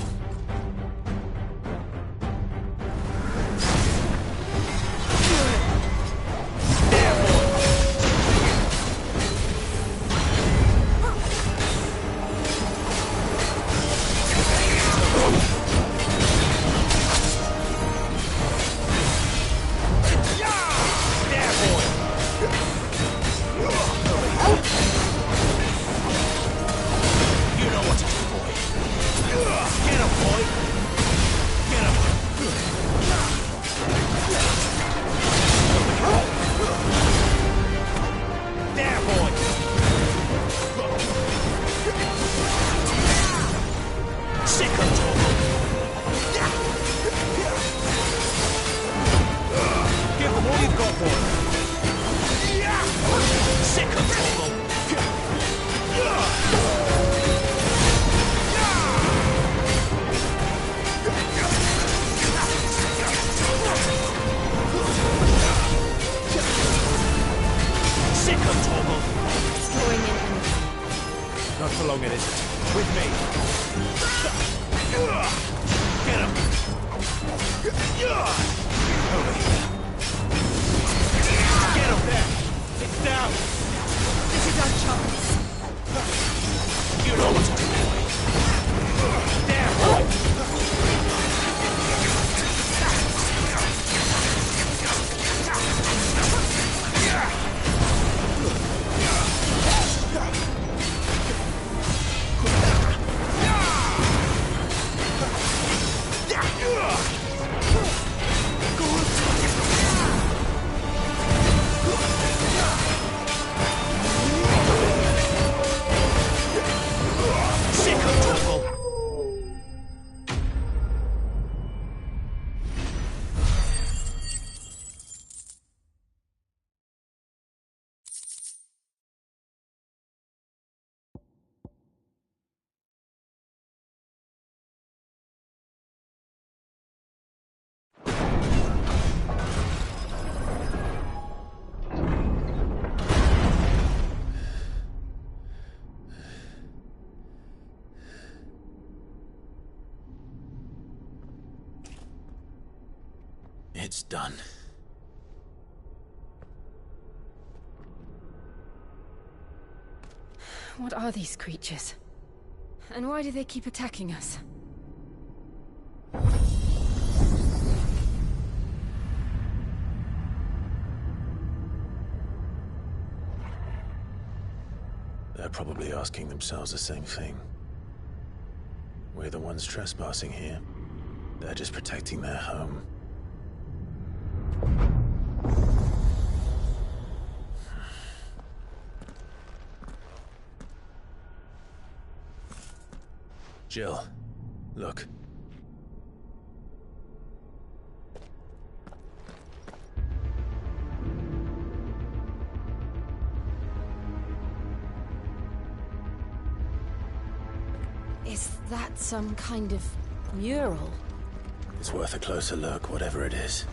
A: Not for long, it isn't. With me. Get him. Over here. Get him there. It's down.
O: This is our chance.
A: You know what to do, boy. There, boy. It's done.
L: What are these creatures? And why do they keep attacking us?
A: They're probably asking themselves the same thing. We're the ones trespassing here. They're just protecting their home. Jill, look.
L: Is that some kind of mural?
A: It's worth a closer look, whatever it is.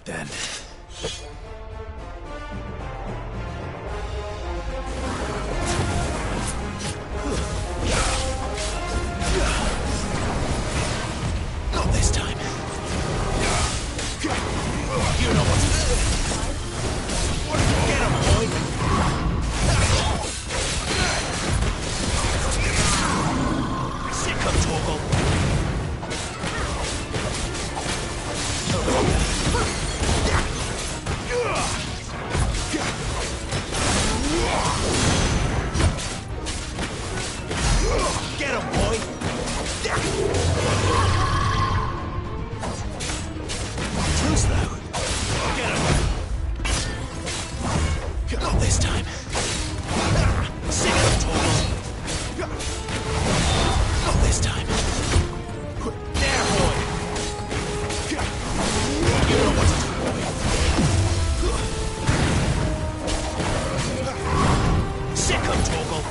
A: right then. Not this time. You know what to do. Get him, boy. Sick of Torgal. Get him, boy! Too slow. Get him! Not this time. Sick of Torgal. Not this time. There, boy! You know what to do, boy. Sick of Torgal.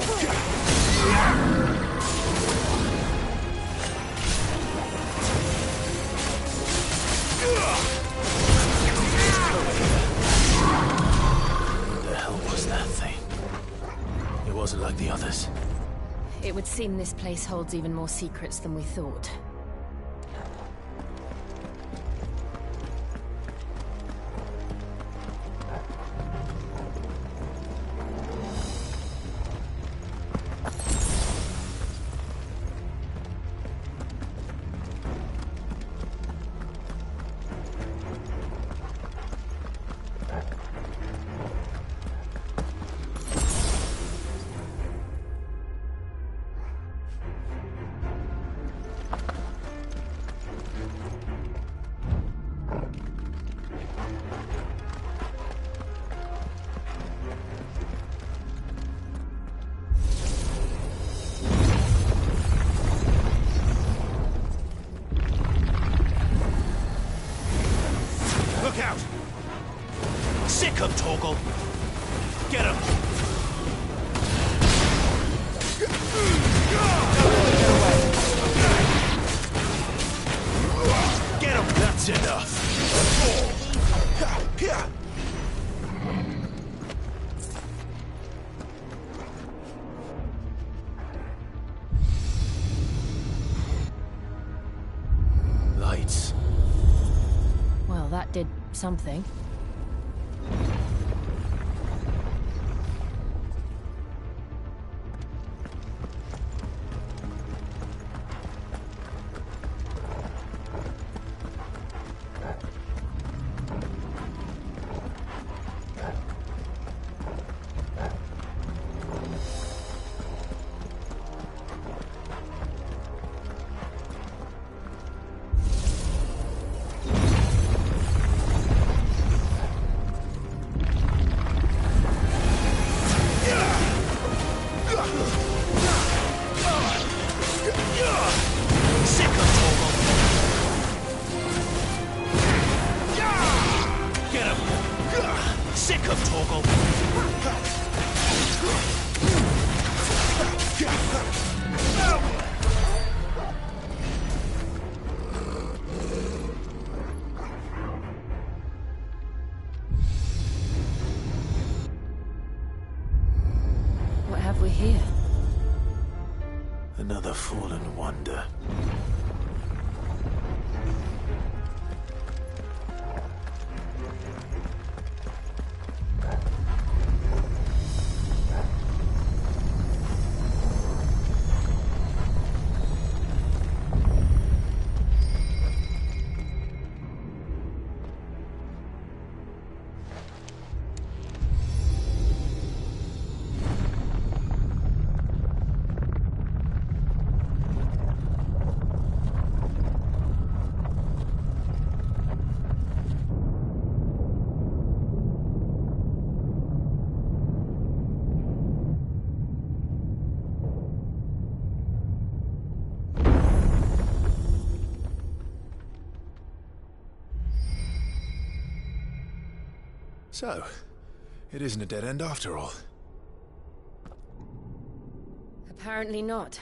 A: What the hell was that thing? It wasn't like the others.
D: It would seem this place holds even more secrets than we thought.
A: Look out! Sick of Torgal! Get him! Get him! That's enough! Lights.
D: Well, that did something. What have we here?
A: Another fallen wonder. So, it isn't a dead end after all.
D: Apparently not.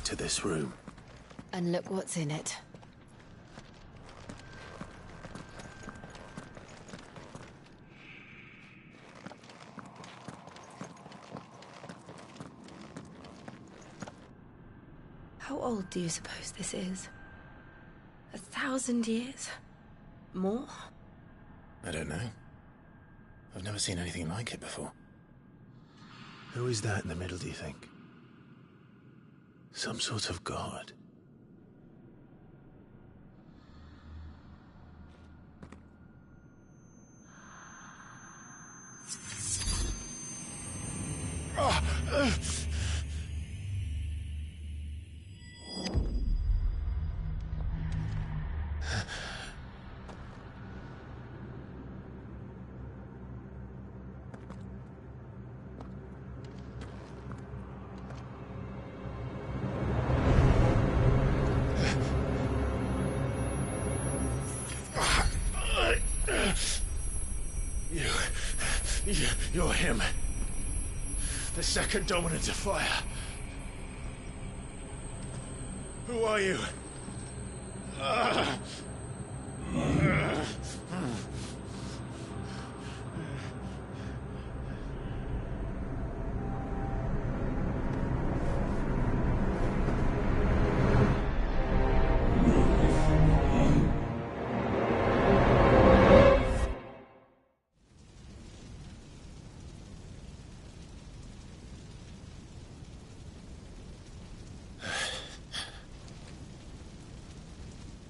A: to this room.
L: And look what's in it. How old do you suppose this is? 1,000 years? More?
A: I don't know. I've never seen anything like it before. Who is that in the middle, do you think? Some sort of god? You're him. The second dominant of fire. Who are you?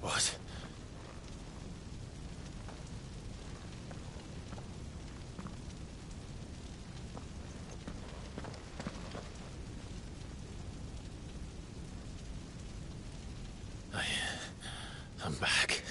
A: What? I'm back.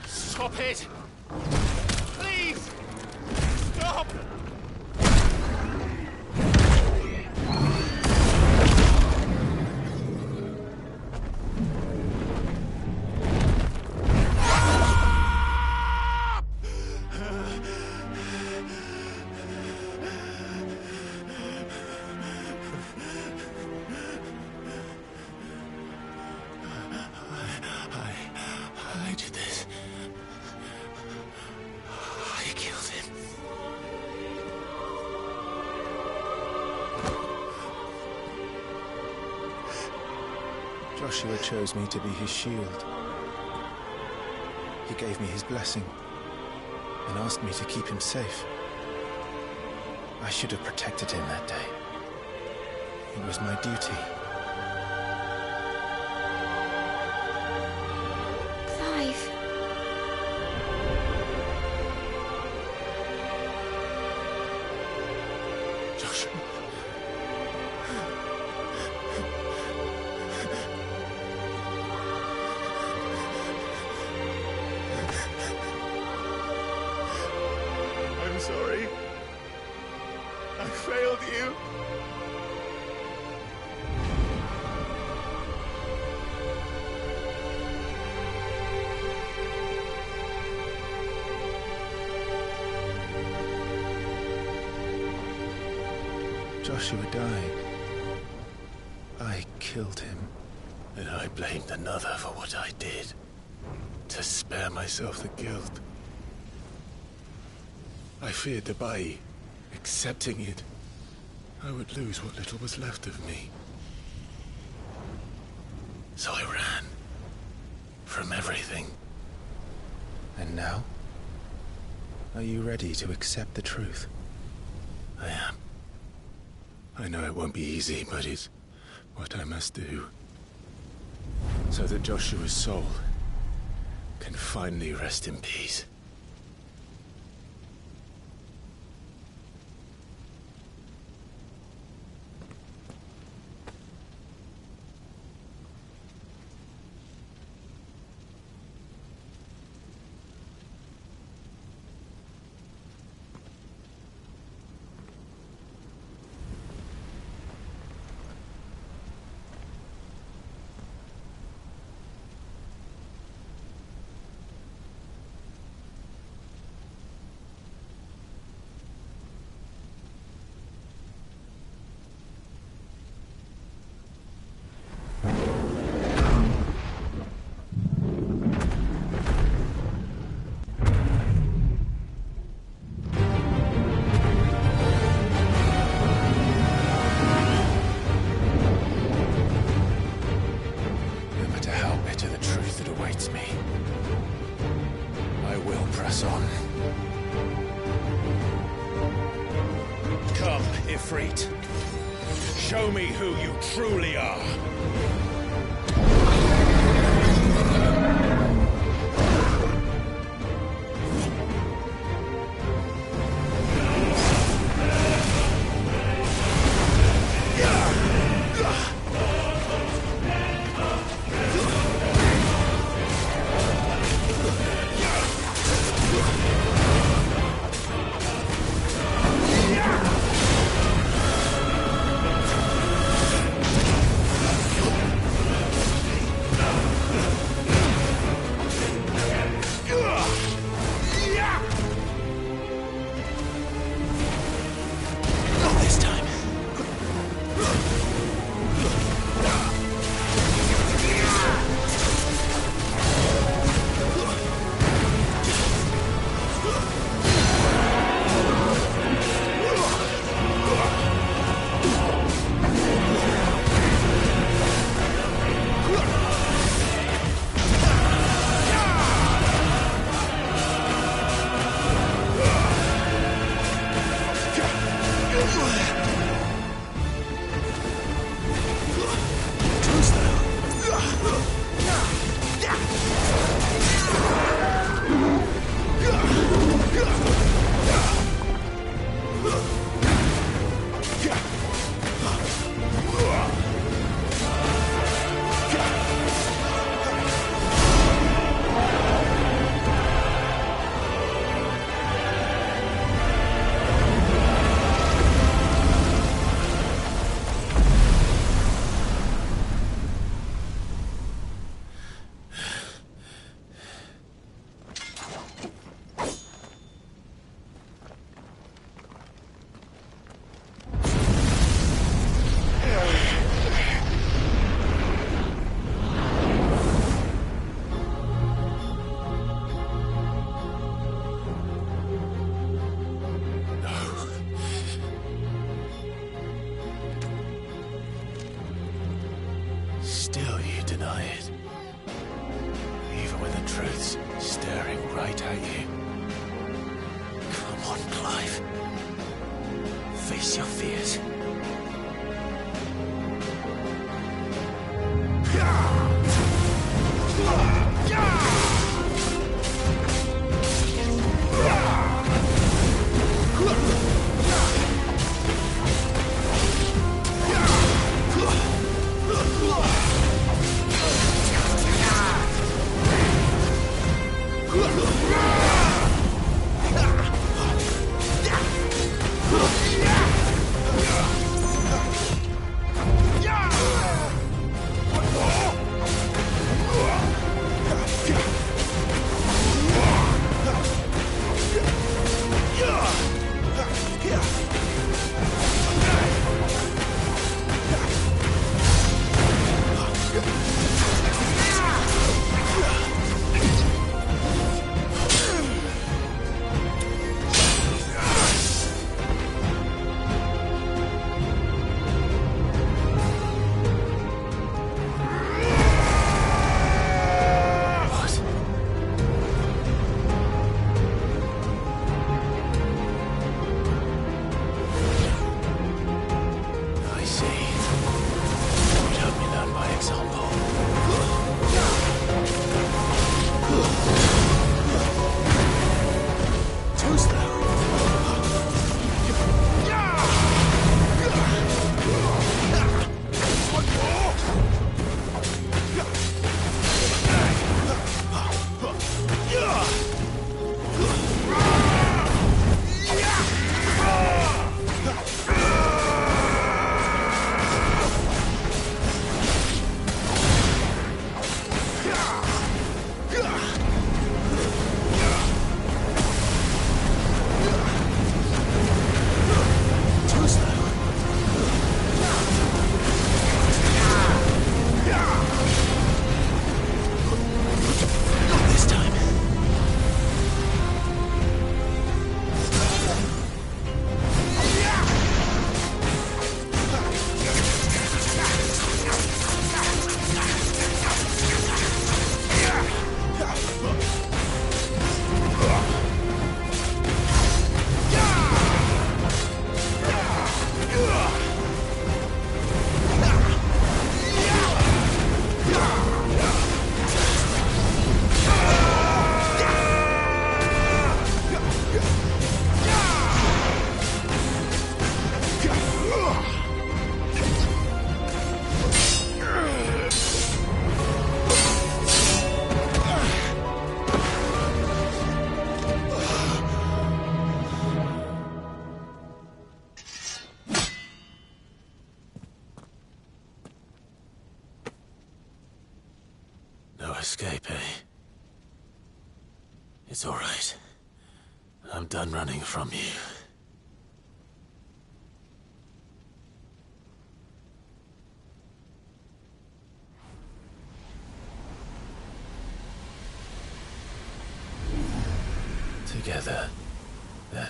M: Stop it! Please! Stop!
A: I did this. I killed him.
C: Joshua chose me to be his shield. He gave me his blessing and asked me to keep him safe. I should have protected him that day. It was my duty.
L: Clive.
A: Joshua. I'm sorry. I failed you.
C: Joshua died. I killed him.
A: And I blamed another for what I did. To spare myself the guilt. I feared that by accepting it, I would lose what little was left of me. So I ran. From everything.
C: And now? Are you ready to accept the truth?
A: I am. I know it won't be easy, but it's what I must do. So that Joshua's soul can finally rest in peace.
H: who you truly are.
A: Still you deny it. Even when the truth's staring right at you. Come on, Clive. Face your fears. escape, eh? It's all right. I'm done running from you. Together, then.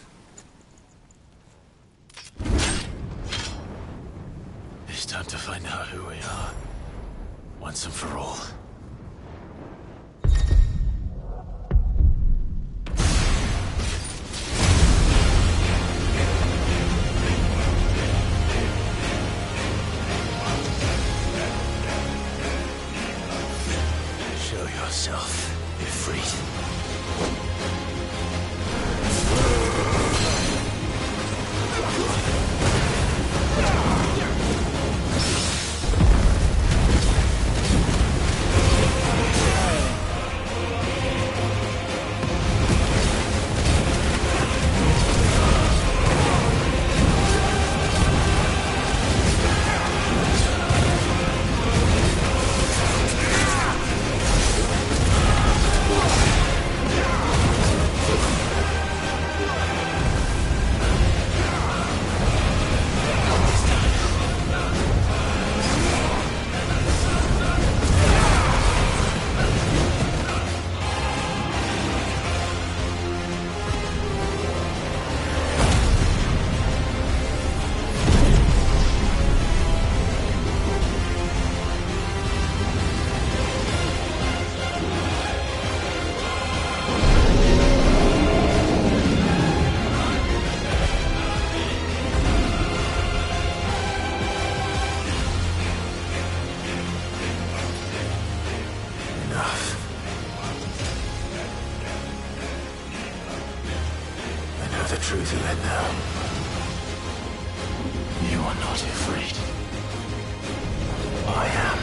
A: It's time to find out who we are, once and for all. Show yourself, Ifrit. The truth of it now. You are not afraid. I am.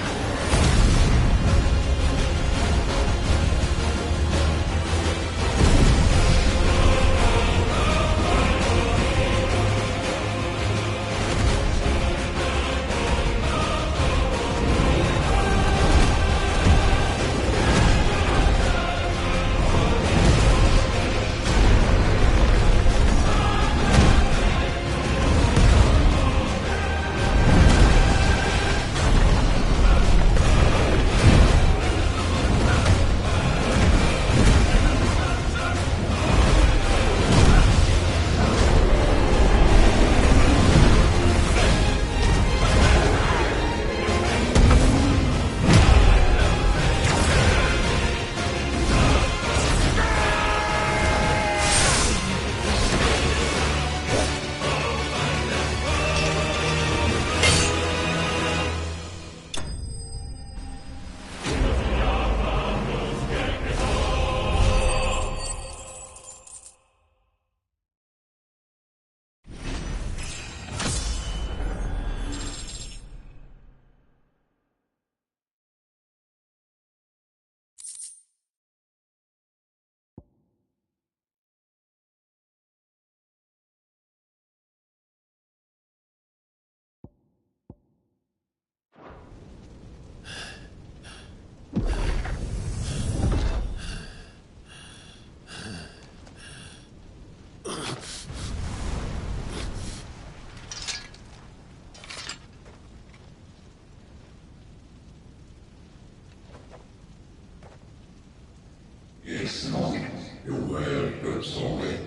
I: It's not your word, but solid.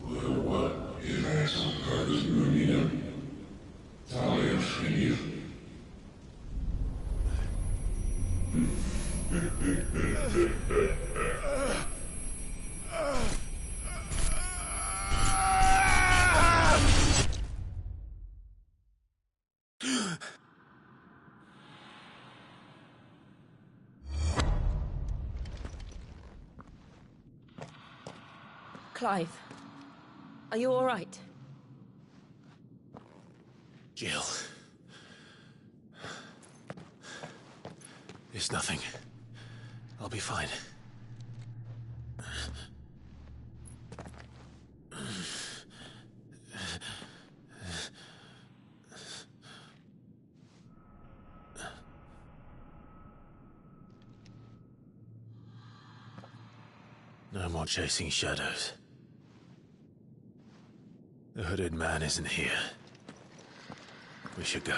I: What is that Carter's Union? Talia Shreya.
L: Clive, are you all right?
A: Jill. It's nothing. I'll be fine. No more chasing shadows. The hooded man isn't here. We should go.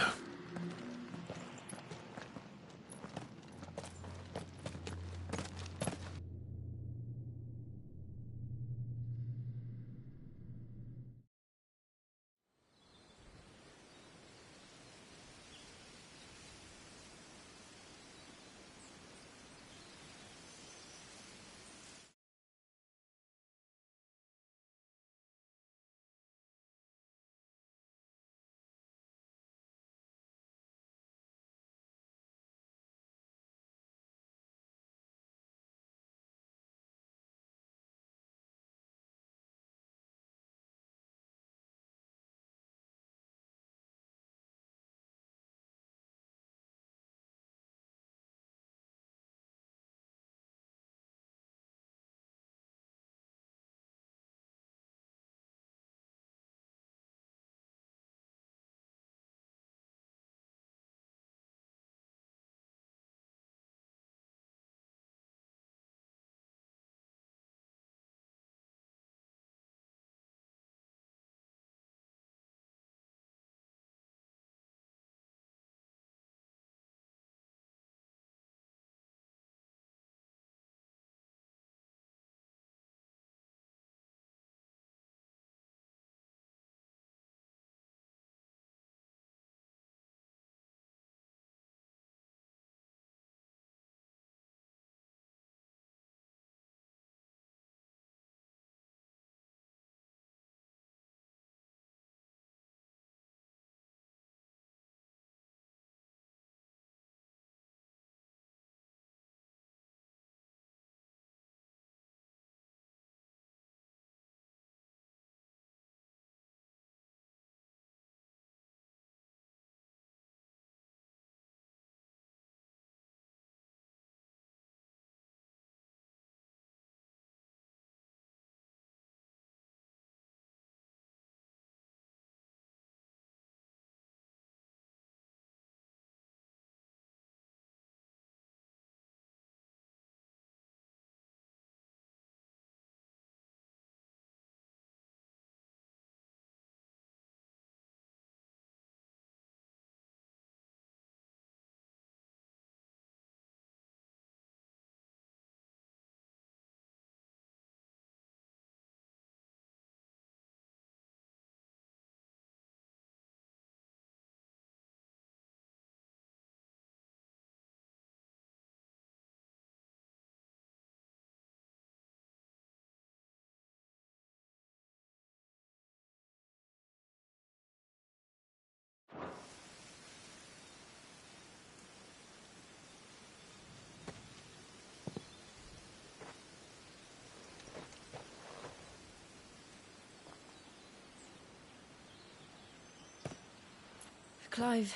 L: Clive,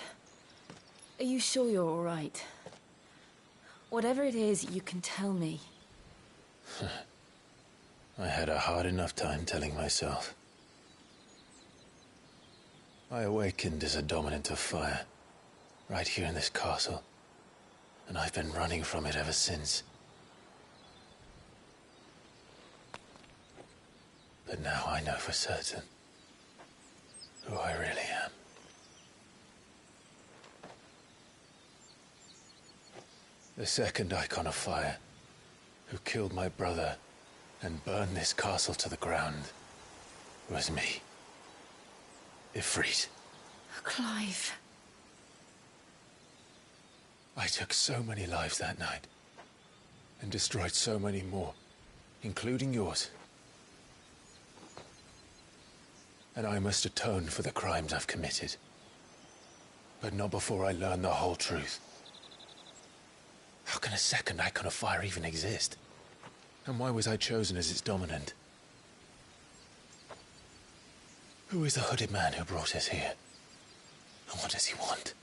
L: are you sure you're all right? Whatever it is, you can tell me.
A: I had a hard enough time telling myself. I awakened as a dominant of fire, right here in this castle, and I've been running from it ever since. But now I know for certain who I really am. The second icon of fire, who killed my brother and burned this castle to the ground, was me. Ifrit.
L: Clive.
A: I took so many lives that night, and destroyed so many more, including yours. And I must atone for the crimes I've committed. But not before I learn the whole truth. How can a second icon of fire even exist? And why was I chosen as its dominant? Who is the hooded man who brought us here? And what does he want?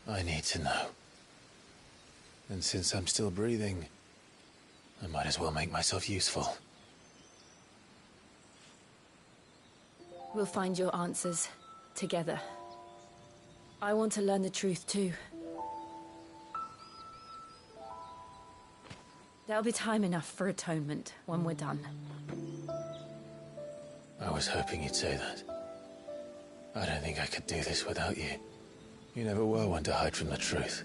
A: I need to know. And since I'm still breathing, I might as well make myself useful.
L: We'll find your answers together. I want to learn the truth too. There'll be time enough for atonement when we're done.
A: I was hoping you'd say that. I don't think I could do this without you. You never were one to hide from the truth,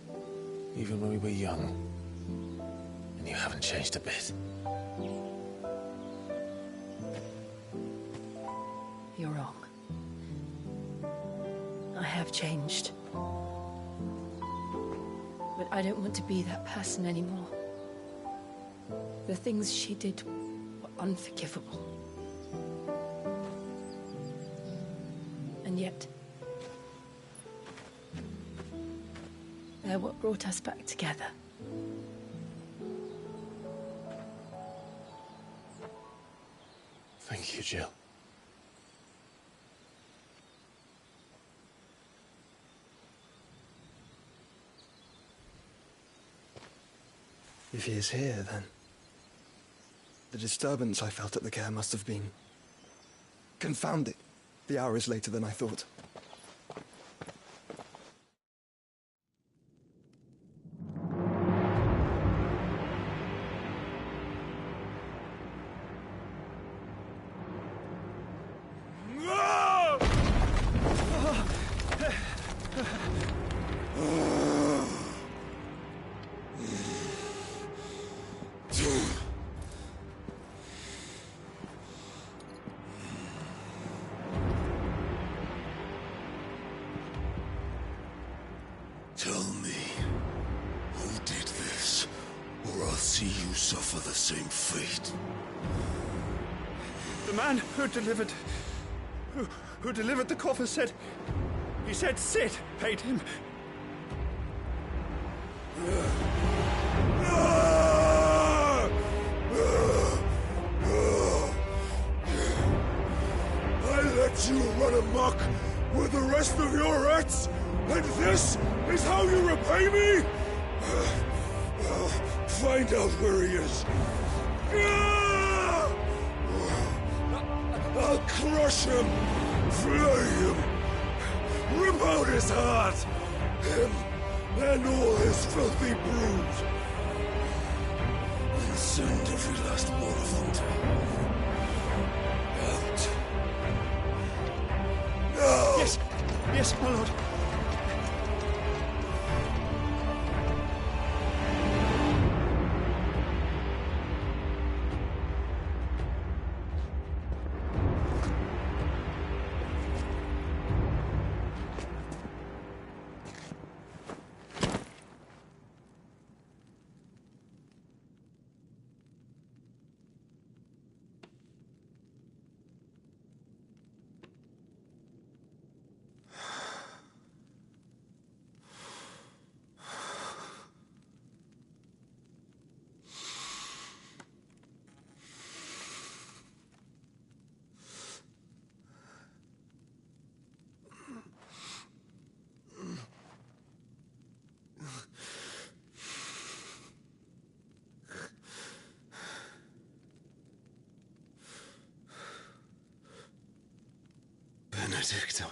A: even when we were young. And you haven't changed a bit.
L: You're wrong. I have changed. But I don't want to be that person anymore. The things she did were unforgivable. And yet, they're what brought us back together.
A: Thank you, Jill.
N: If he is here, then the disturbance I felt at the care must have been... Confound it. The hour is later than I thought.
I: Tell me, who did this, or I'll see you suffer the same fate.
N: The man who delivered... Who delivered the coffer said... He said Sid paid him.
I: I let you run amok with the rest of your rats, and this is how you repay me? Find out where he is. I'll crush him, flay him, rip out his heart, him and all his filthy brood, and send every last one of them to out. Now!
N: Yes, yes, my lord.
I: Benedicta.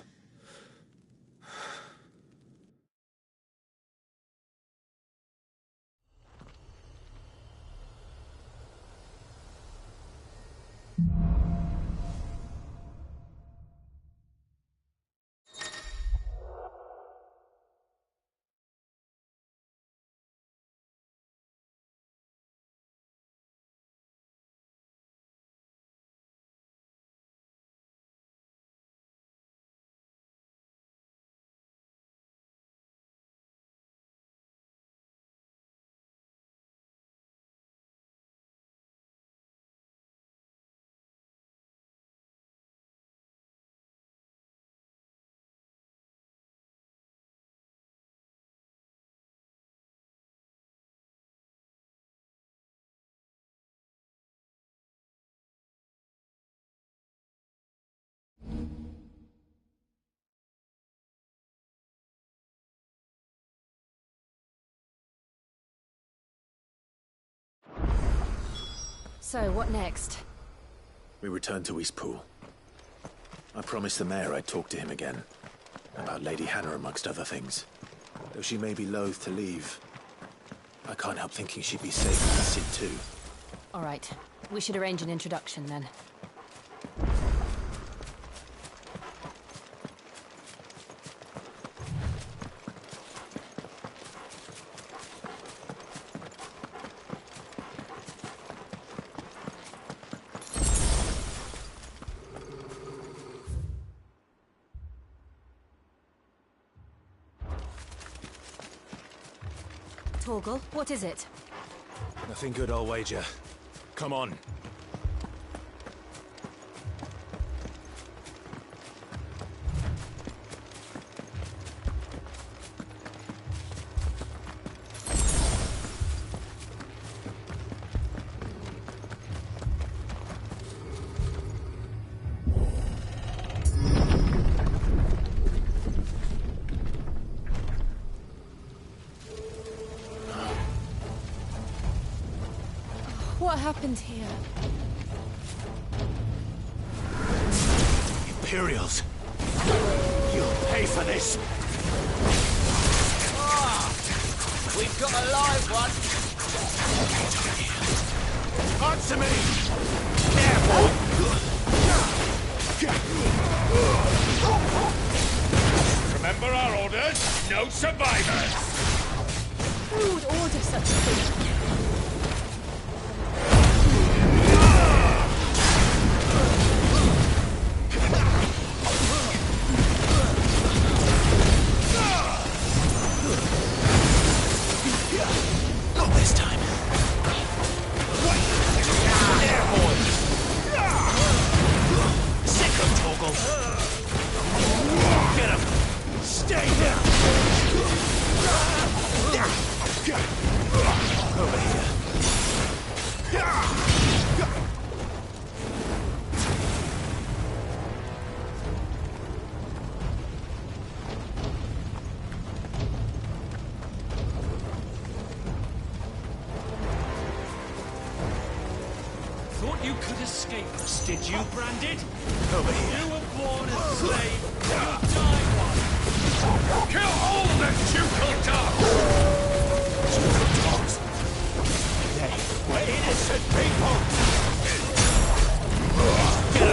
D: So, what next?
A: We return to Eastpool. I promised the mayor I'd talk to him again. About Lady Hannah, amongst other things. Though she may be loath to leave, I can't help thinking she'd be safe with Sid too.
D: All right. We should arrange an introduction then. Torgal, what is it?
A: Nothing good, I'll wager. Come on.
D: What happened here?
A: Imperials! You'll pay for this!
K: We've got a live one!
A: Answer me! Careful!
H: Remember our orders? No survivors!
D: Who would order such a thing?
A: Not this time. There, boy! Sick of Torgal! Get him! Stay down! Over here.
E: Thought you could escape us, did you, Branded?
A: Over here.
E: You were born a slave, you'll die one.
H: Kill all the ducal dogs!
A: Ducal dogs? They were innocent people! Get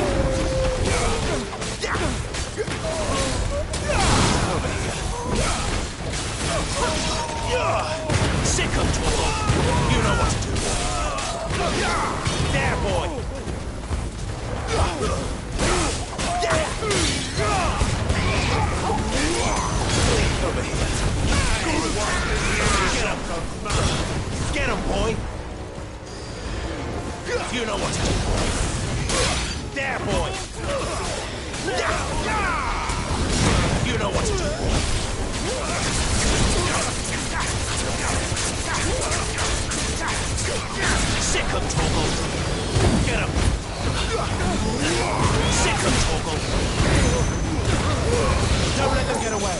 A: him! Over here. Sick of Torgal! You know what to do. There, boy! Over here. Get him! Get him, boy! You know what to do. There, boy! You know what to do, boy. Sick of Torgal! Get him! Sick of Torgal! Don't let them get away!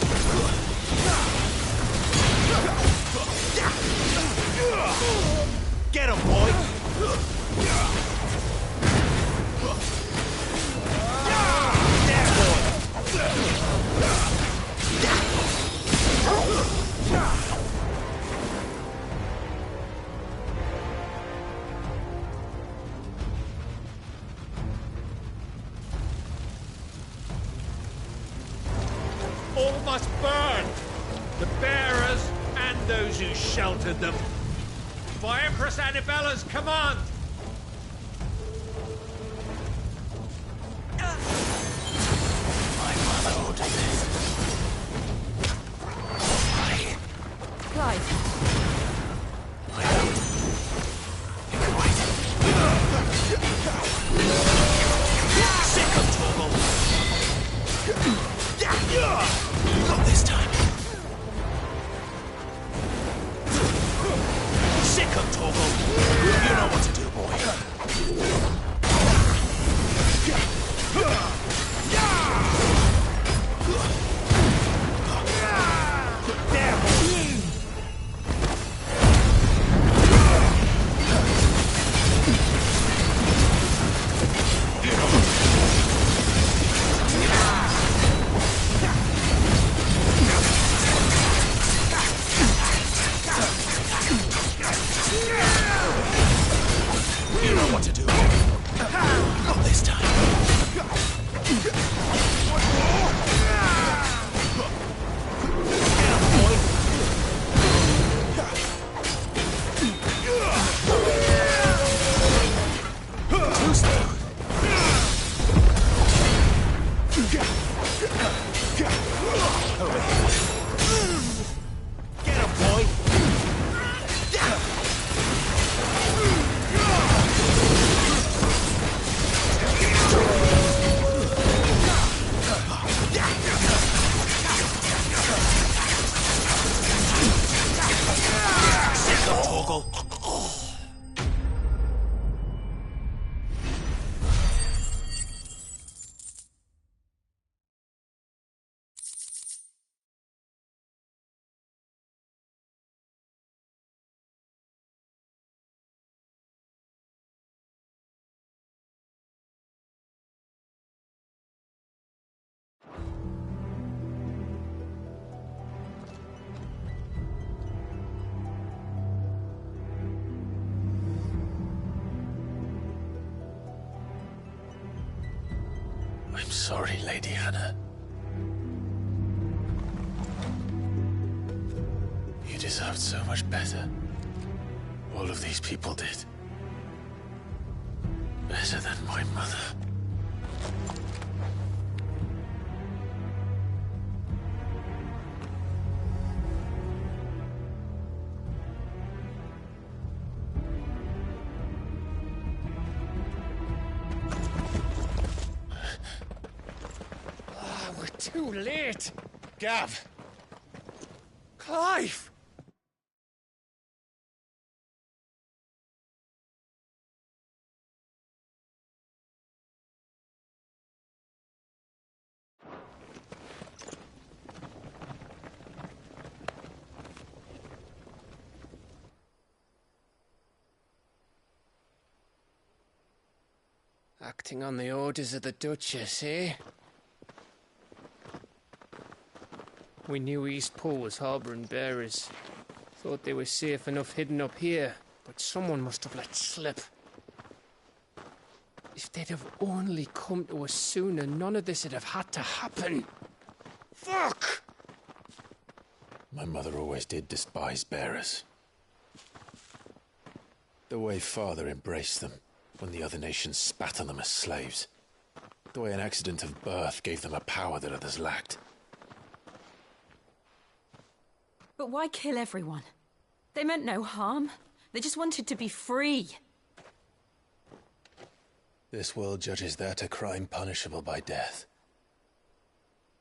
A: Get him, boy! There, boy!
H: All must burn! The bearers and those who sheltered them. By Empress Annabella's command!
A: My mother ordered this.
D: Clive.
A: I know. You can wait. Sick of Torgal! Not this time. Sick of Torgal! You know what to do. I'm sorry, Lady Hannah. You deserved so much better. All of these people did. Better than my mother.
G: We're too late. Gav. Clive!
J: Acting on the orders of the Duchess, eh? We knew Eastpool was harbouring bearers. Thought they were safe enough hidden up here, but someone must have let slip. If they'd have only come to us sooner, none of this would have had to happen. Fuck!
A: My mother always did despise bearers. The way Father embraced them when the other nations spat on them as slaves. The way an accident of birth gave them a power that others lacked.
L: But why kill everyone? They meant no harm. They just wanted to be free.
A: This world judges that a crime punishable by death.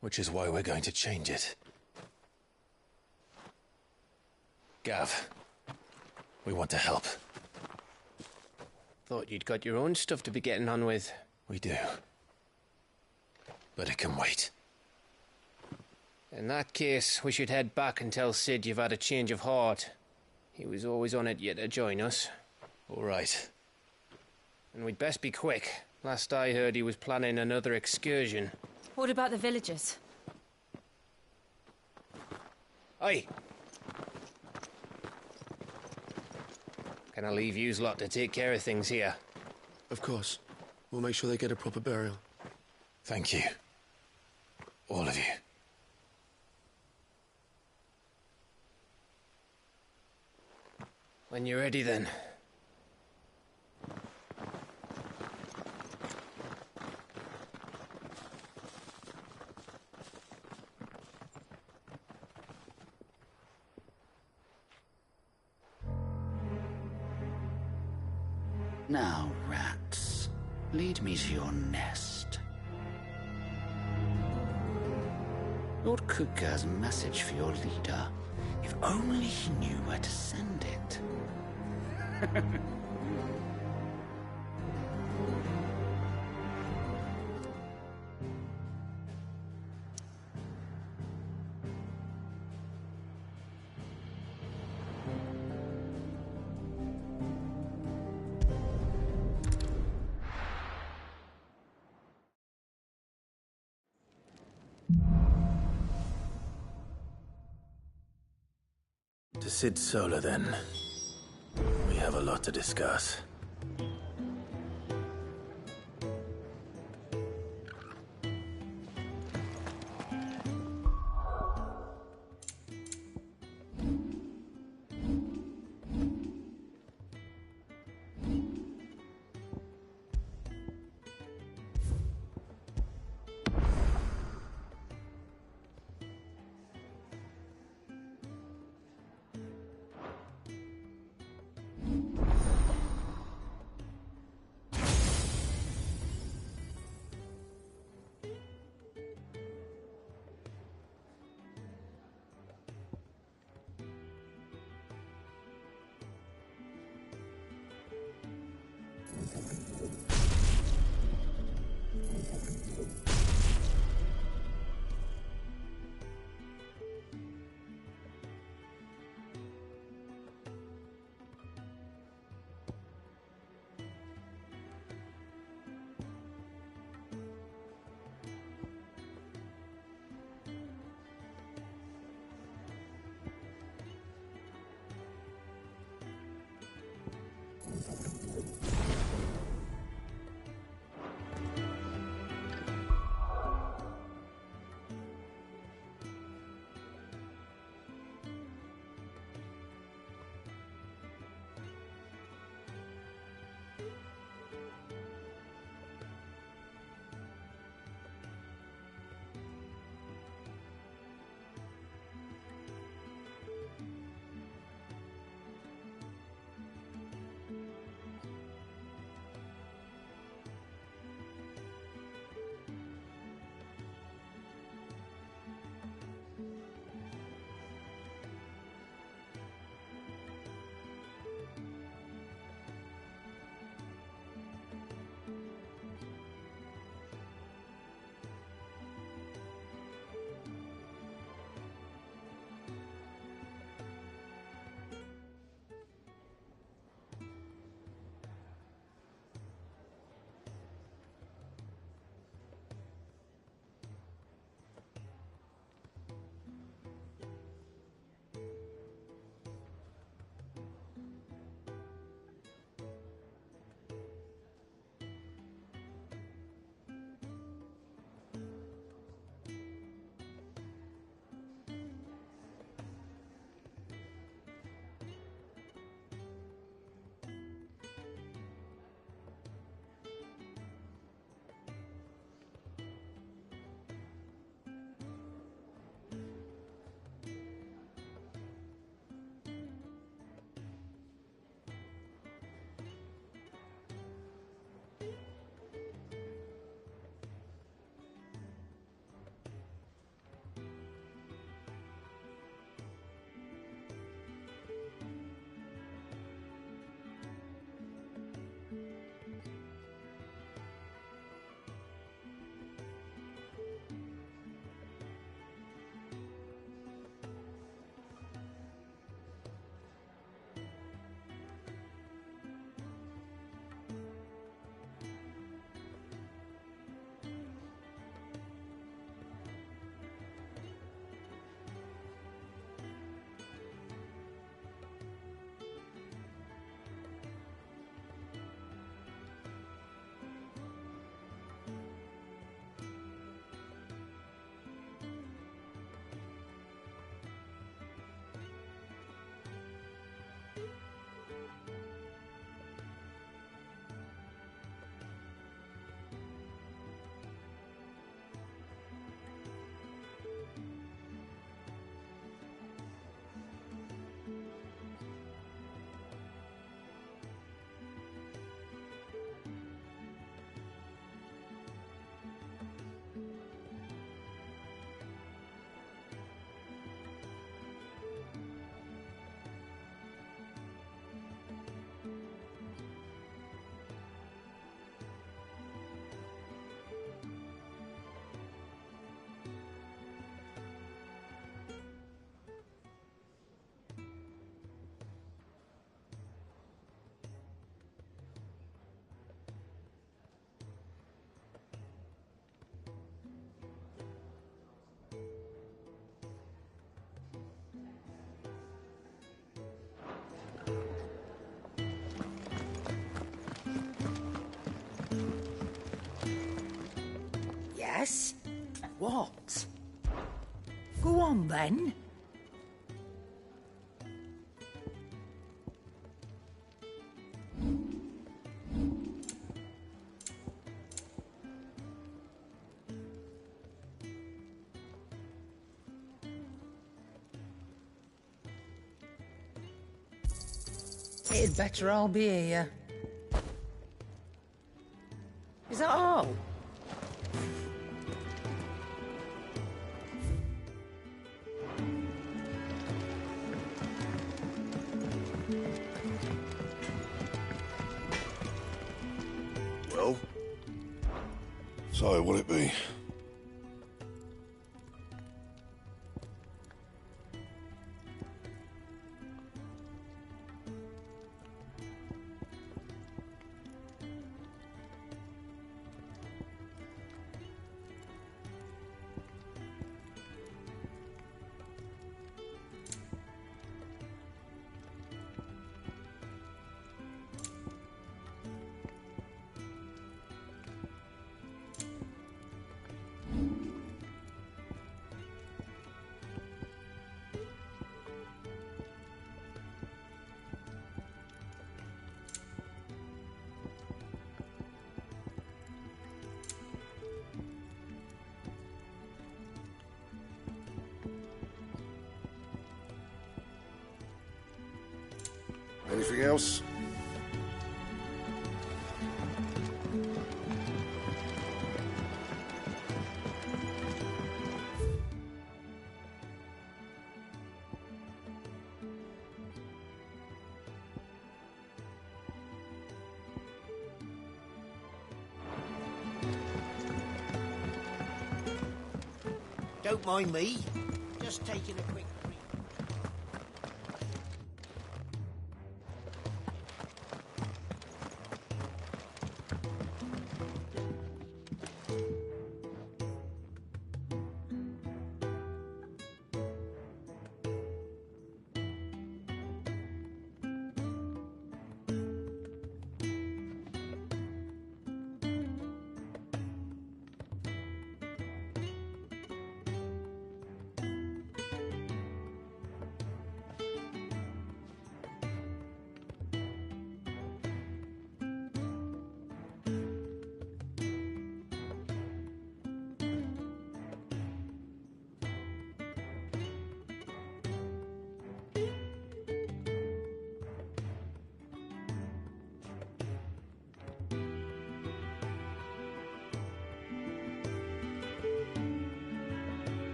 A: Which is why we're going to change it. Gav, we want to help.
J: Thought you'd got your own stuff to be getting on with.
A: We do. But it can wait.
J: In that case, we should head back and tell Sid you've had a change of heart. He was always on it yet to join us.
A: All right.
J: And we'd best be quick. Last I heard, he was planning another excursion.
L: What about the villagers?
J: Aye. Can I leave yous lot to take care of things here?
Q: Of course. We'll make sure they get a proper burial.
A: Thank you. All of you.
J: When you're ready, then.
K: Now, rats, lead me to your nest. Lord Kuka has a message for your leader. If only he knew where to send it.
A: To Sid Solar, then. We have a lot to discuss.
P: Yes? What? Go on, then. It'd better all be here. Is that all?
I: Well? So, will it be? Anything else?
B: Don't mind me. Just taking a quick break.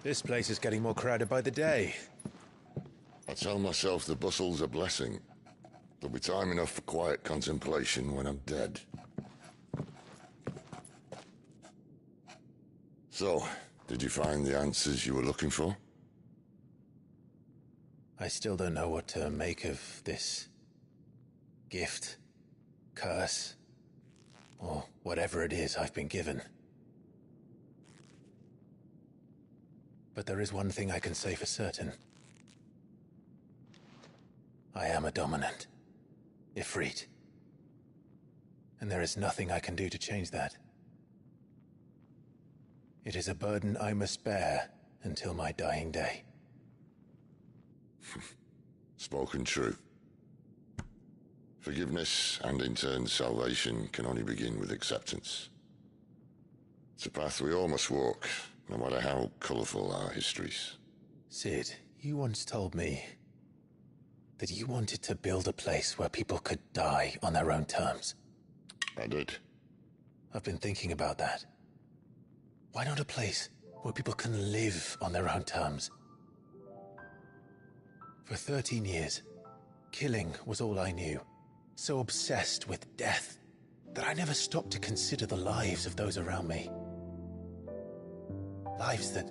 C: This place is getting more crowded by the day.
I: I tell myself the bustle's a blessing. There'll be time enough for quiet contemplation when I'm dead. So, did you find the answers you were looking for?
C: I still don't know what to make of this gift, curse, or whatever it is I've been given. But there is one thing I can say for certain. I am a dominant, Ifrit. And there is nothing I can do to change that. It is a burden I must bear until my dying day.
I: Spoken true. Forgiveness and in turn salvation can only begin with acceptance. It's a path we all must walk, no matter how colourful our histories.
C: Sid, you once told me that you wanted to build a place where people could die on their own terms.
I: I did.
C: I've been thinking about that. Why not a place where people can live on their own terms? For 13 years, killing was all I knew. So obsessed with death that I never stopped to consider the lives of those around me. Lives that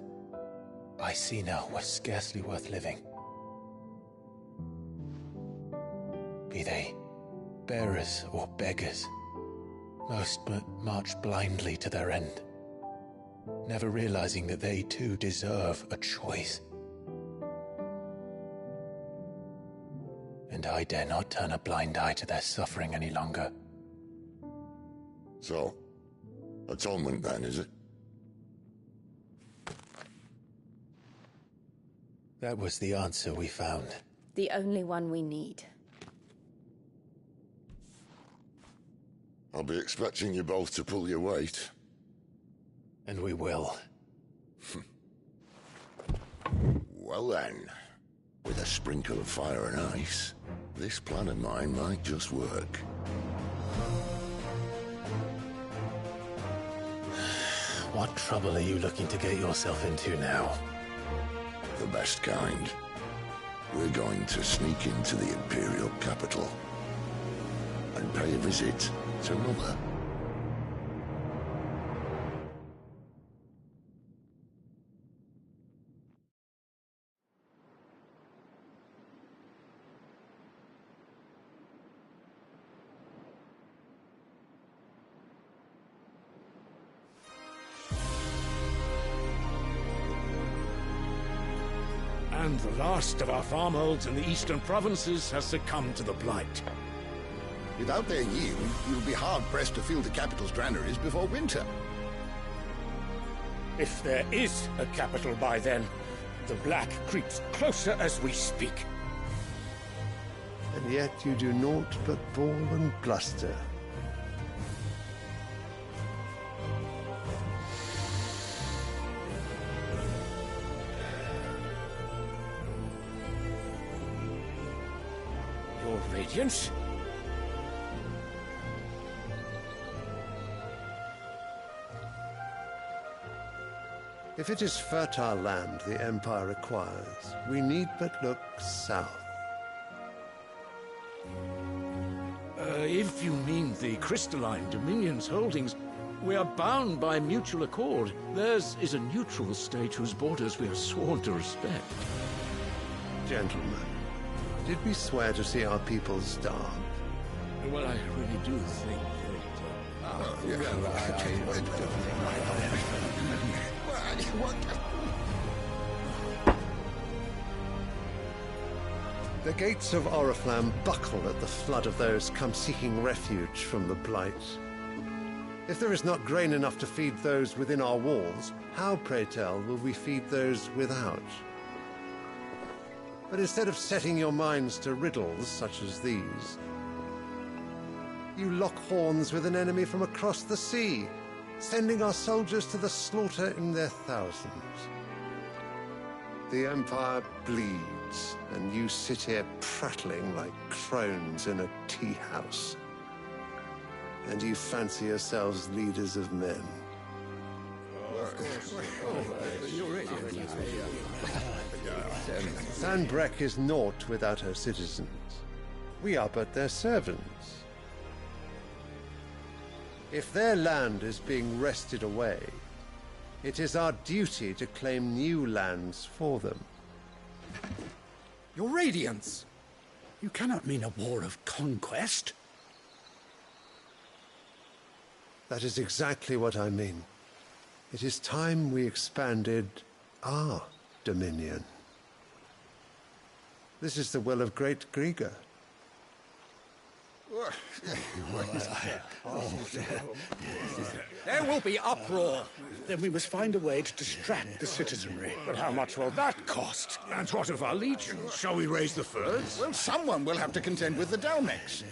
C: I see now were scarcely worth living. Be they bearers or beggars, most march blindly to their end, never realizing that they too deserve a choice.
A: and I dare not turn a blind eye to their suffering any longer.
I: So, atonement then, is it?
A: That was the answer we found.
L: The only one we need.
I: I'll be expecting you both to pull your weight.
A: And we will.
I: Well then, with a sprinkle of fire and ice, this plan of mine might just work.
A: What trouble are you looking to get yourself into now?
I: The best kind. We're going to sneak into the Imperial capital and pay a visit to Mother.
U: And the last of our farmholds in the eastern provinces has succumbed to the blight.
S: Without their yield, you'll be hard-pressed to fill the capital's granaries before winter.
U: If there is a capital by then, the black creeps closer as we speak.
R: And yet you do naught but bawl and bluster.
U: Your Radiance?
R: If it is fertile land the Empire requires, we need but look south.
U: If you mean the crystalline Dominion's holdings, we are bound by mutual accord. Theirs is a neutral state whose borders we are sworn to respect.
R: Gentlemen, did we swear to see our people starve?
U: Well, I really do think
R: The gates of Oriflamme buckle at the flood of those come seeking refuge from the Blight. If there is not grain enough to feed those within our walls, how, pray tell, will we feed those without? But instead of setting your minds to riddles such as these, you lock horns with an enemy from across the sea, sending our soldiers to the slaughter in their thousands. The Empire bleeds, and you sit here prattling like crones in a tea house. And you fancy yourselves leaders of men. Sanbreque is naught without her citizens. We are but their servants. If their land is being wrested away, it is our duty to claim new lands for them.
B: Your Radiance! You cannot mean a war of conquest.
R: That is exactly what I mean. It is time we expanded our dominion. This is the will of great Grieger.
B: There will be uproar. Then we must find a way to distract the citizenry.
U: But how much will that cost? And what of our legions? Shall we raise the furs?
S: Well, someone will have to contend with the Dalmex.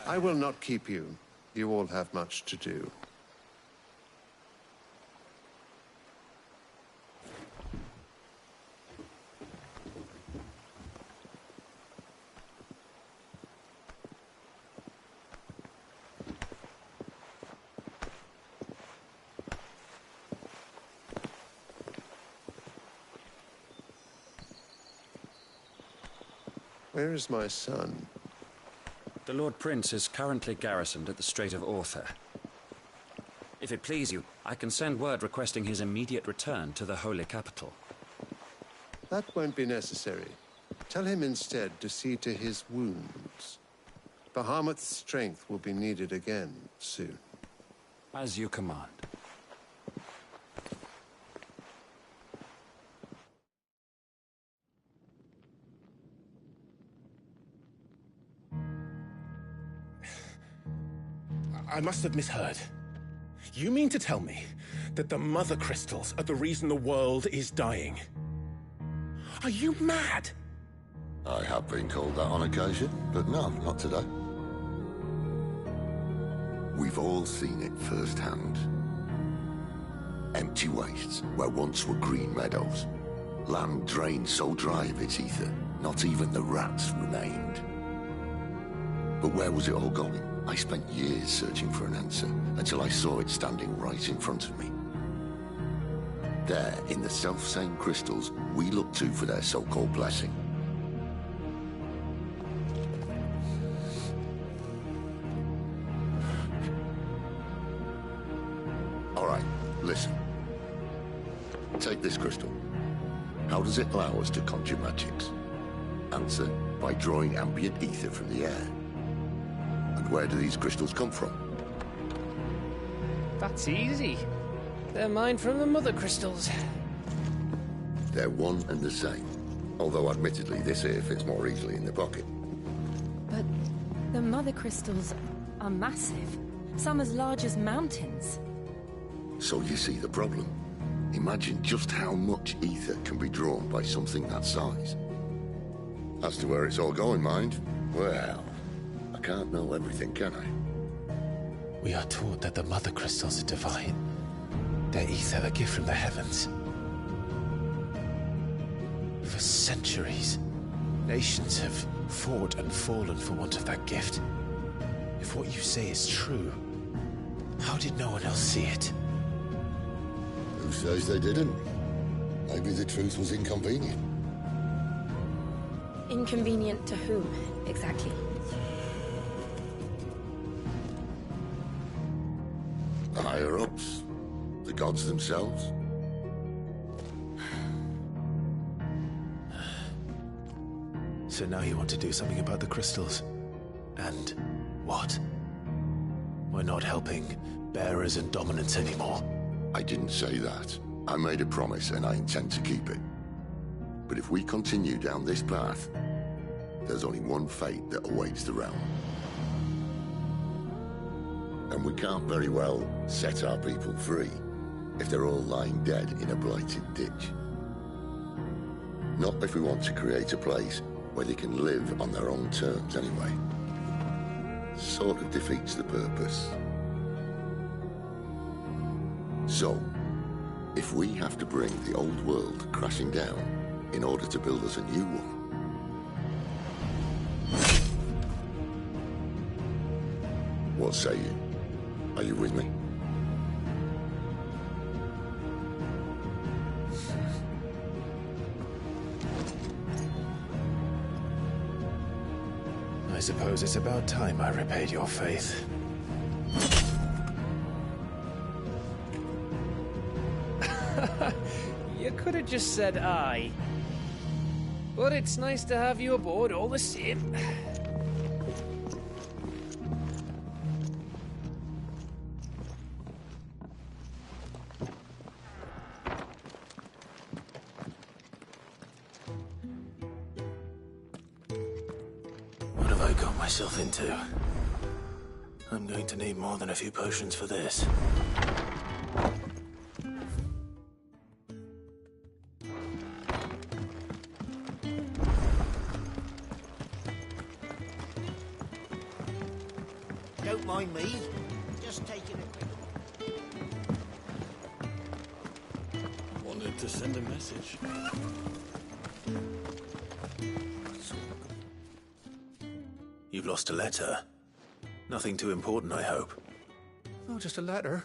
R: I will not keep you. You all have much to do. Where is my son?
T: The Lord Prince is currently garrisoned at the Strait of Orther. If it please you, I can send word requesting his immediate return to the Holy Capital.
R: That won't be necessary. Tell him instead to see to his wounds. Bahamut's strength will be needed again soon.
T: As you command.
C: I must have misheard. You mean to tell me that the mother crystals are the reason the world is dying? Are you mad?
I: I have been called that on occasion, but no, not today. We've all seen it firsthand. Empty wastes where once were green meadows. Land drained so dry of its ether, not even the rats remained. But where was it all going? I spent years searching for an answer, until I saw it standing right in front of me. There, in the self-same crystals we look to for their so-called blessing. All right, listen. Take this crystal. How does it allow us to conjure magics? Answer, by drawing ambient ether from the air. And where do these crystals come from?
J: That's easy. They're mined from the mother crystals.
I: They're one and the same. Although admittedly this here fits more easily in the pocket.
D: But the mother crystals are massive. Some as large as mountains.
I: So you see the problem. Imagine just how much ether can be drawn by something that size. As to where it's all going, mind, well, I can't know everything, can I?
C: We are taught that the mother crystals are divine. Their ether a gift from the heavens. For centuries, nations have fought and fallen for want of that gift. If what you say is true, how did no one else see it?
I: Who says they didn't? Maybe the truth was inconvenient.
L: Inconvenient to whom, exactly?
I: The higher-ups, the gods themselves.
C: So now you want to do something about the crystals. And what? We're not helping bearers and dominants anymore.
I: I didn't say that. I made a promise and I intend to keep it. But if we continue down this path, there's only one fate that awaits the realm. And we can't very well set our people free if they're all lying dead in a blighted ditch. Not if we want to create a place where they can live on their own terms anyway. Sort of defeats the purpose. So, if we have to bring the old world crashing down in order to build us a new one, what say you? Are you with me?
C: I suppose it's about time I repaid your faith.
J: You could have just said aye. But it's nice to have you aboard all the same.
A: What have I got myself into? I'm going to need more than a few potions for this.
B: Don't mind me. Just taking it.
E: Wanted to send a message.
A: You've lost a letter. Nothing too important, I hope.
R: Not just a letter.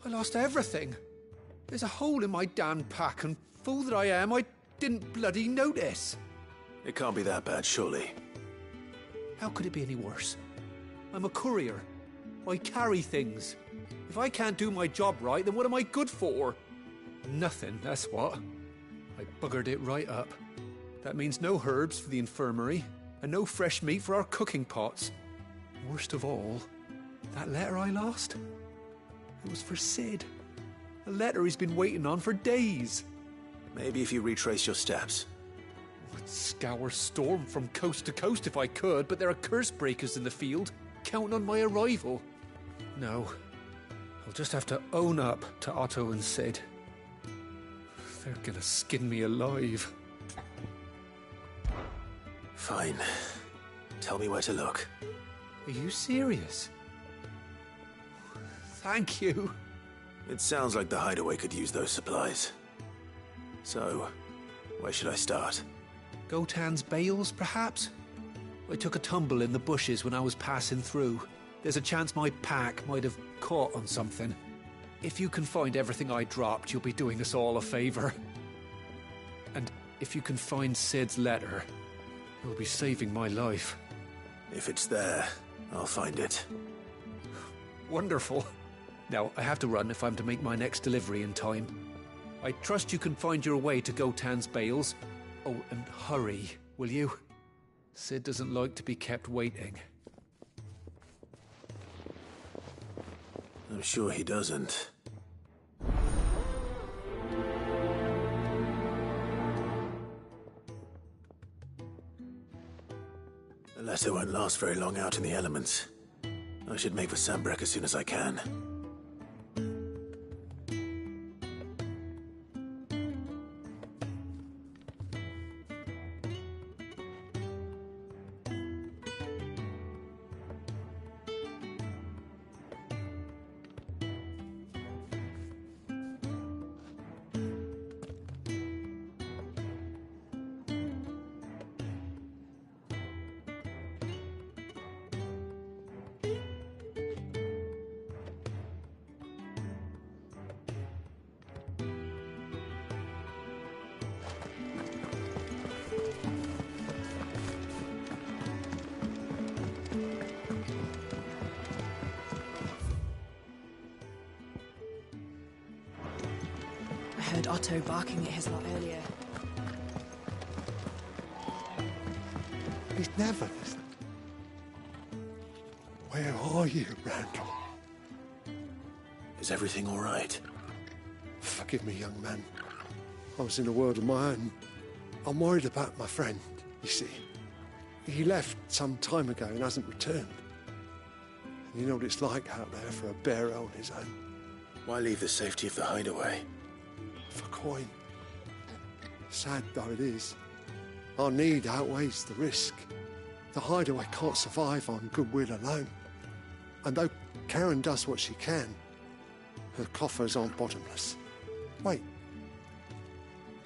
R: I lost everything. There's a hole in my damn pack, and fool that I am, I didn't bloody notice.
A: It can't be that bad, surely.
R: How could it be any worse? I'm a courier. I carry things. If I can't do my job right, then what am I good for? Nothing, that's what. I buggered it right up. That means no herbs for the infirmary, and no fresh meat for our cooking pots. Worst of all, that letter I lost, it was for Sid. A letter he's been waiting on for days.
A: Maybe if you retrace your steps.
R: I'd scour Storm from coast to coast if I could, but there are curse breakers in the field, counting on my arrival.
F: No. I'll just have to own up to Otto and Sid. They're gonna skin me alive.
A: Fine. Tell me where to look.
F: Are you serious? Thank you.
A: It sounds like the hideaway could use those supplies. So, where should I start?
F: Gotan's bales, perhaps? I took a tumble in the bushes when I was passing through. There's a chance my pack might have caught on something. If you can find everything I dropped, you'll be doing us all a favor. And if you can find Sid's letter, you'll be saving my life.
A: If it's there, I'll find it.
F: Wonderful. Now, I have to run if I'm to make my next delivery in time. I trust you can find your way to Gotan's bales. Oh, and hurry, will you? Sid doesn't like to be kept waiting.
A: I'm sure he doesn't. The letter won't last very long out in the elements. I should make for Sambrek as soon as I can.
L: I heard Otto barking at his lot earlier.
R: He's never listened. Where are you, Randall?
A: Is everything all right?
R: Forgive me, young man. I was in a world of my own. I'm worried about my friend, you see. He left some time ago and hasn't returned. And you know what it's like out there for a bearer on his own.
A: Why leave the safety of the hideaway?
R: For coin. Sad though it is, our need outweighs the risk. The hideaway can't survive on goodwill alone. And though Karen does what she can, her coffers aren't bottomless. Wait,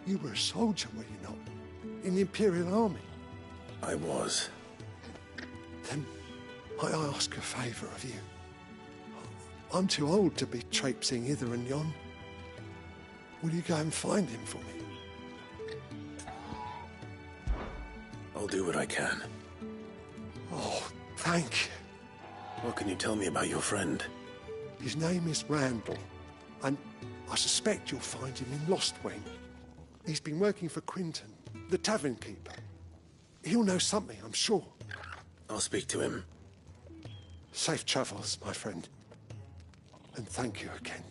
R: you were a soldier, were you not? In the Imperial Army?
A: I was.
R: Then I ask a favour of you. I'm too old to be traipsing hither and yon. Will you go and find him for me?
A: I'll do what I can.
R: Oh, thank you.
A: What can you tell me about your friend?
R: His name is Randall, and I suspect you'll find him in Lostwing. He's been working for Quinton, the tavern keeper. He'll know something, I'm sure.
A: I'll speak to him.
R: Safe travels, my friend. And thank you again.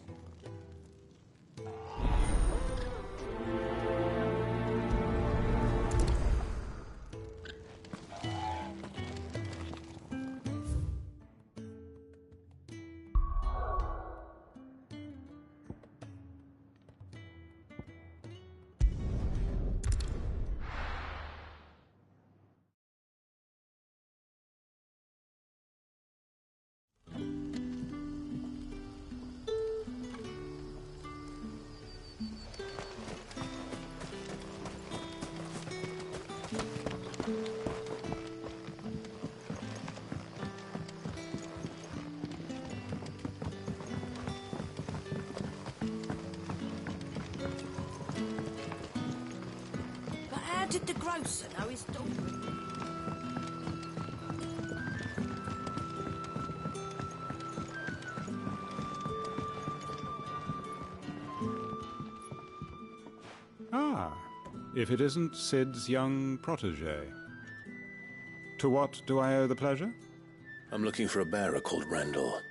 P: How did the grocer know his dog?
V: Ah, if it isn't Sid's young protege. To what do I owe the pleasure?
A: I'm looking for a bearer called Randall.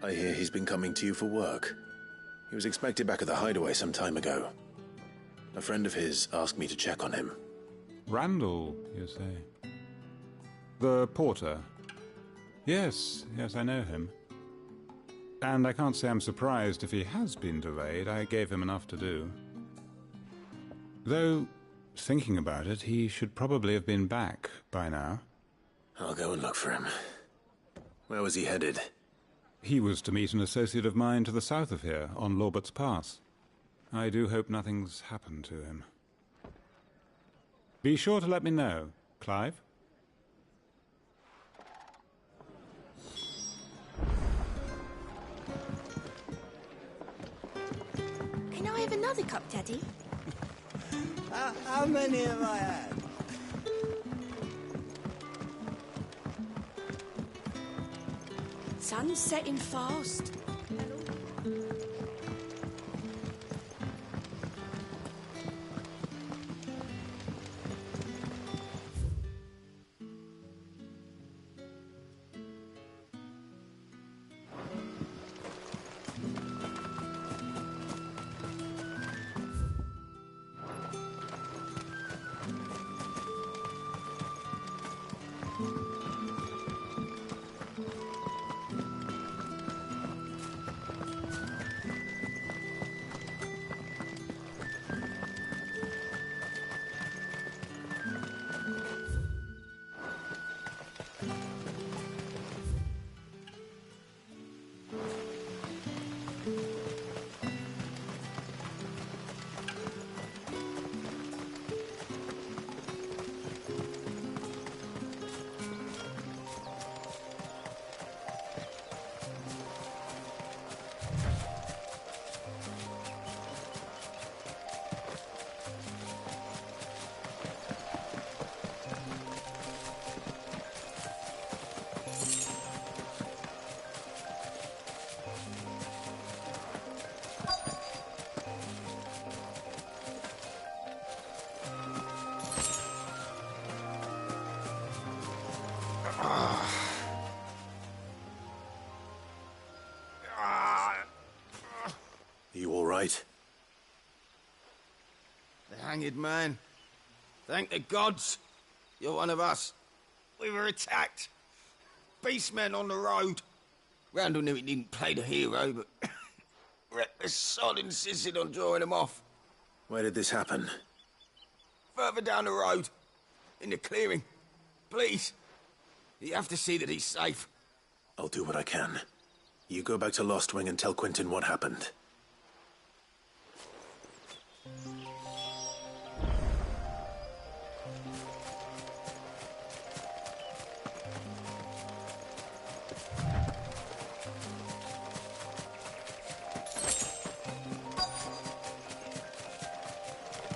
A: I hear he's been coming to you for work. He was expected back at the hideaway some time ago. A friend of his asked me to check on him.
V: Randall, you say? The porter? Yes, I know him. And I can't say I'm surprised if he has been delayed. I gave him enough to do. Though, thinking about it, he should probably have been back by now.
A: I'll go and look for him. Where was he headed?
V: He was to meet an associate of mine to the south of here, on Lorbert's Pass. I do hope nothing's happened to him. Be sure to let me know, Clive.
P: Can I have another cup, Daddy?
B: How many have I had?
P: Sun's setting fast.
A: You all right?
M: The hanged man. Thank the gods. You're one of us. We were attacked. Beastmen on the road. Randall knew he didn't play the hero, but reckless sod insisted on drawing him off.
A: Where did this happen?
M: Further down the road. In the clearing. Please. You have to see that he's safe.
A: I'll do what I can. You go back to Lost Wing and tell Quentin what happened.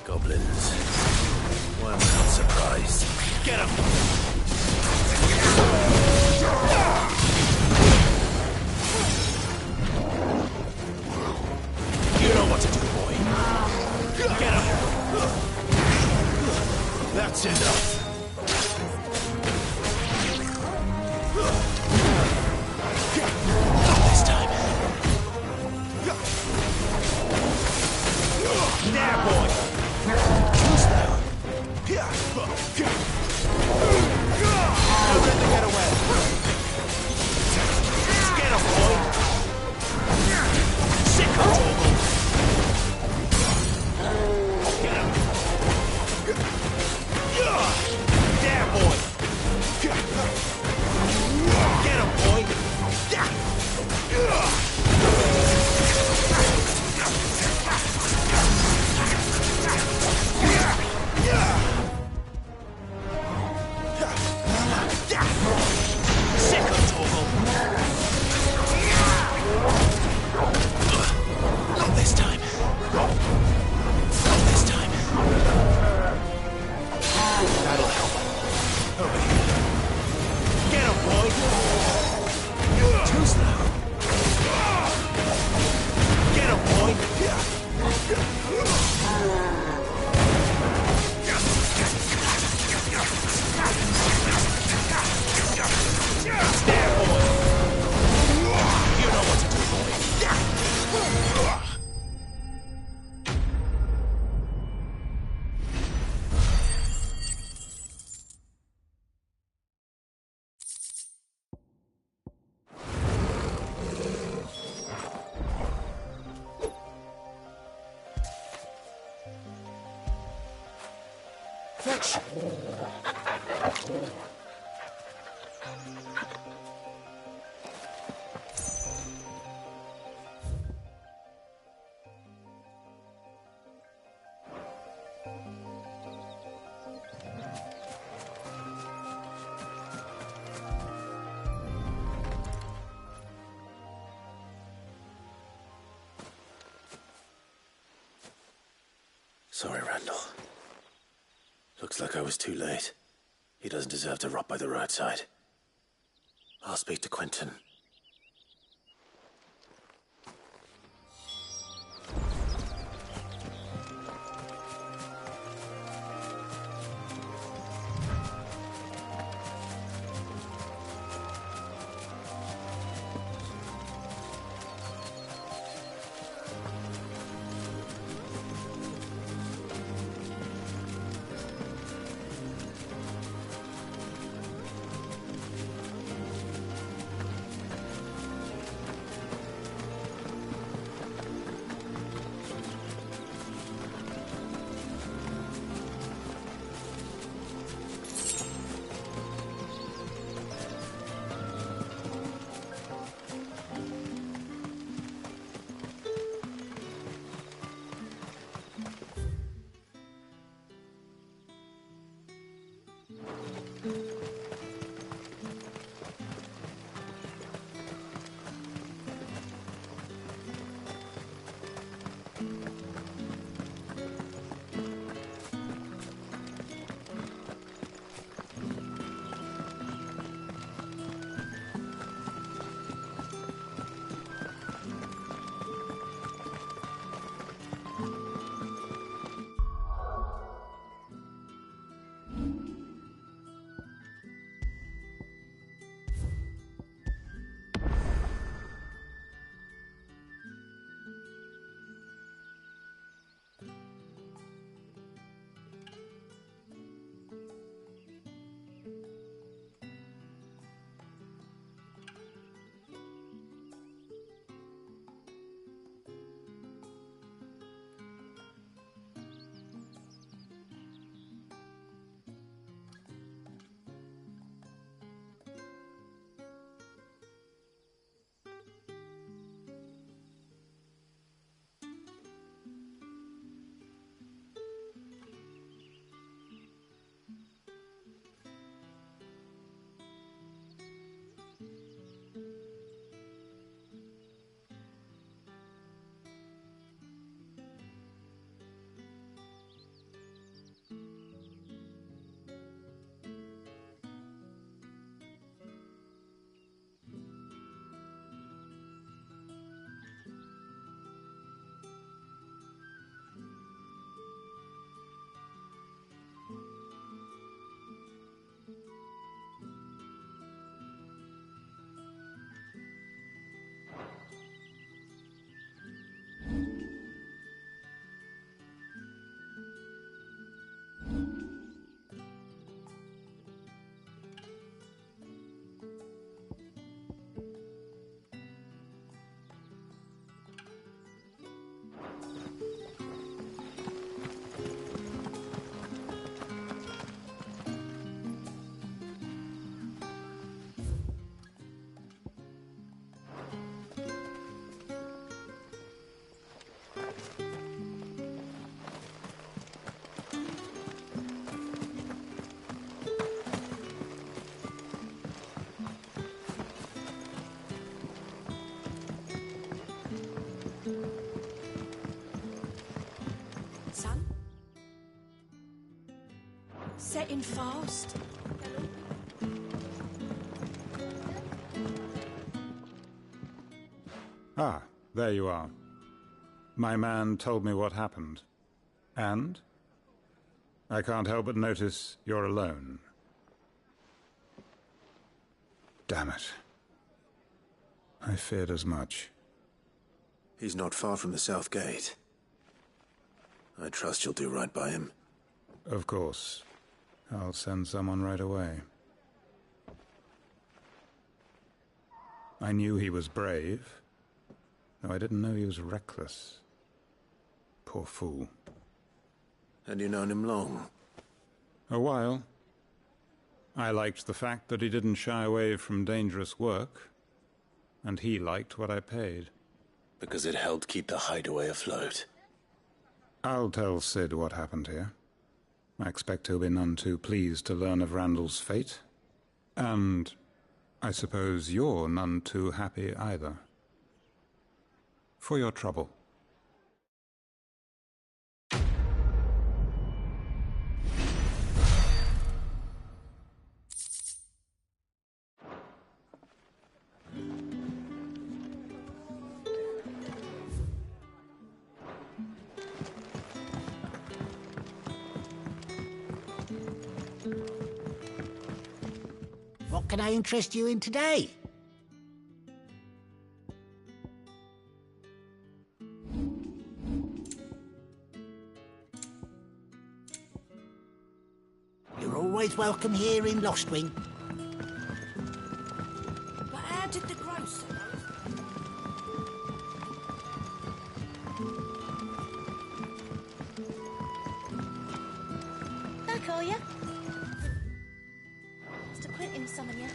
A: Goblins. Why am I not surprised? Get him! You know what to do, boy. Get him! That's enough. Not this time. There, boy! Too slow. Don't let them get away. Get him, boy! Sick of trouble. Get him. There, boy! Get him, boy! Sick of trouble. Not this time. Not this time. That'll help. Over here. Get him, boy! Too slow. Get him, boy! There, boy!
G: Fetch!
A: Sorry, Randall. Looks like I was too late. He doesn't deserve to rot by the roadside. I'll speak to Quentin.
P: Setting fast.
V: Ah, there you are. My man told me what happened. And? I can't help but notice you're alone. Damn it. I feared as much.
A: He's not far from the south gate. I trust you'll do right by him.
V: Of course. I'll send someone right away. I knew he was brave, though I didn't know he was reckless. Poor fool.
A: And you known him long?
V: A while. I liked the fact that he didn't shy away from dangerous work, and he liked what I paid.
A: Because it helped keep the hideaway afloat.
V: I'll tell Sid what happened here. I expect he'll be none too pleased to learn of Randall's fate. And I suppose you're none too happy either. For your trouble.
B: What can I interest you in today? You're always welcome here in Lostwing.
P: But how did the grocer know?
N: Back, are ya? Mr. Quentin summon ya.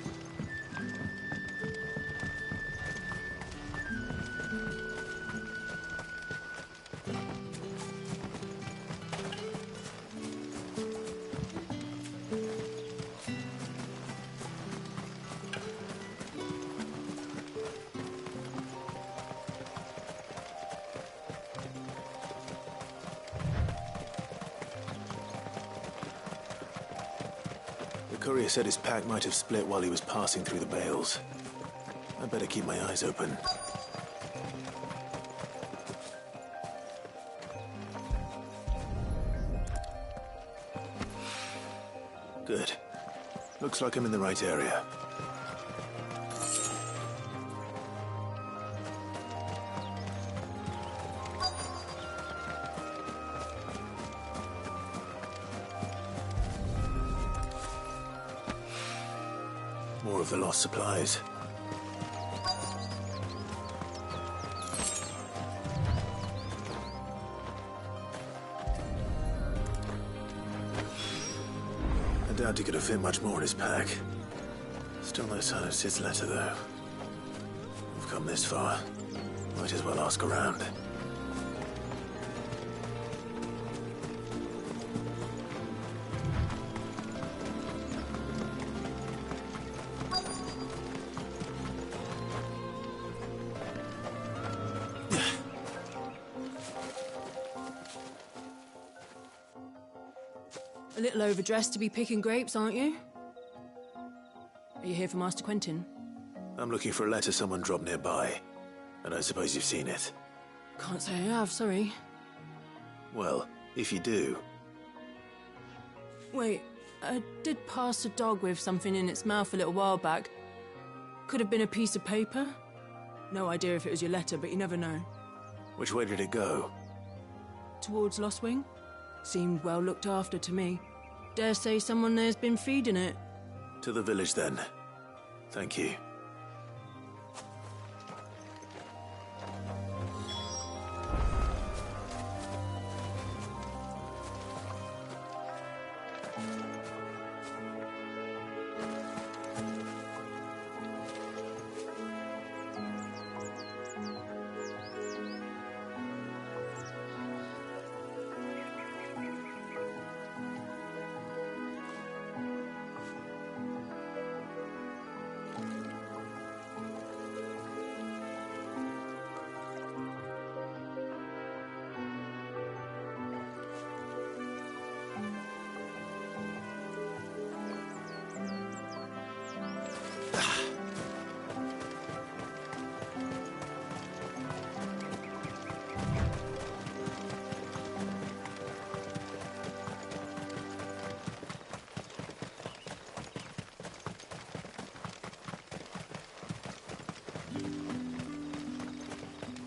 A: The courier said his pack might have split while he was passing through the bales. I'd better keep my eyes open. Good. Looks like I'm in the right area. More of the lost supplies. I doubt he could have fit much more in his pack. Still no sign of Sid's letter, though. We've come this far. Might as well ask around.
P: A little overdressed to be picking grapes, aren't you? Are you here for Master Quentin?
A: I'm looking for a letter someone dropped nearby. And I suppose you've seen it.
P: Can't say I have, sorry.
A: Well, if you do...
P: Wait, I did pass a dog with something in its mouth a little while back. Could have been a piece of paper. No idea if it was your letter, but you never know.
A: Which way did it go?
P: Towards Lostwing? Seemed well looked after to me. Dare say someone there's been feeding it.
A: To the village, then. Thank you.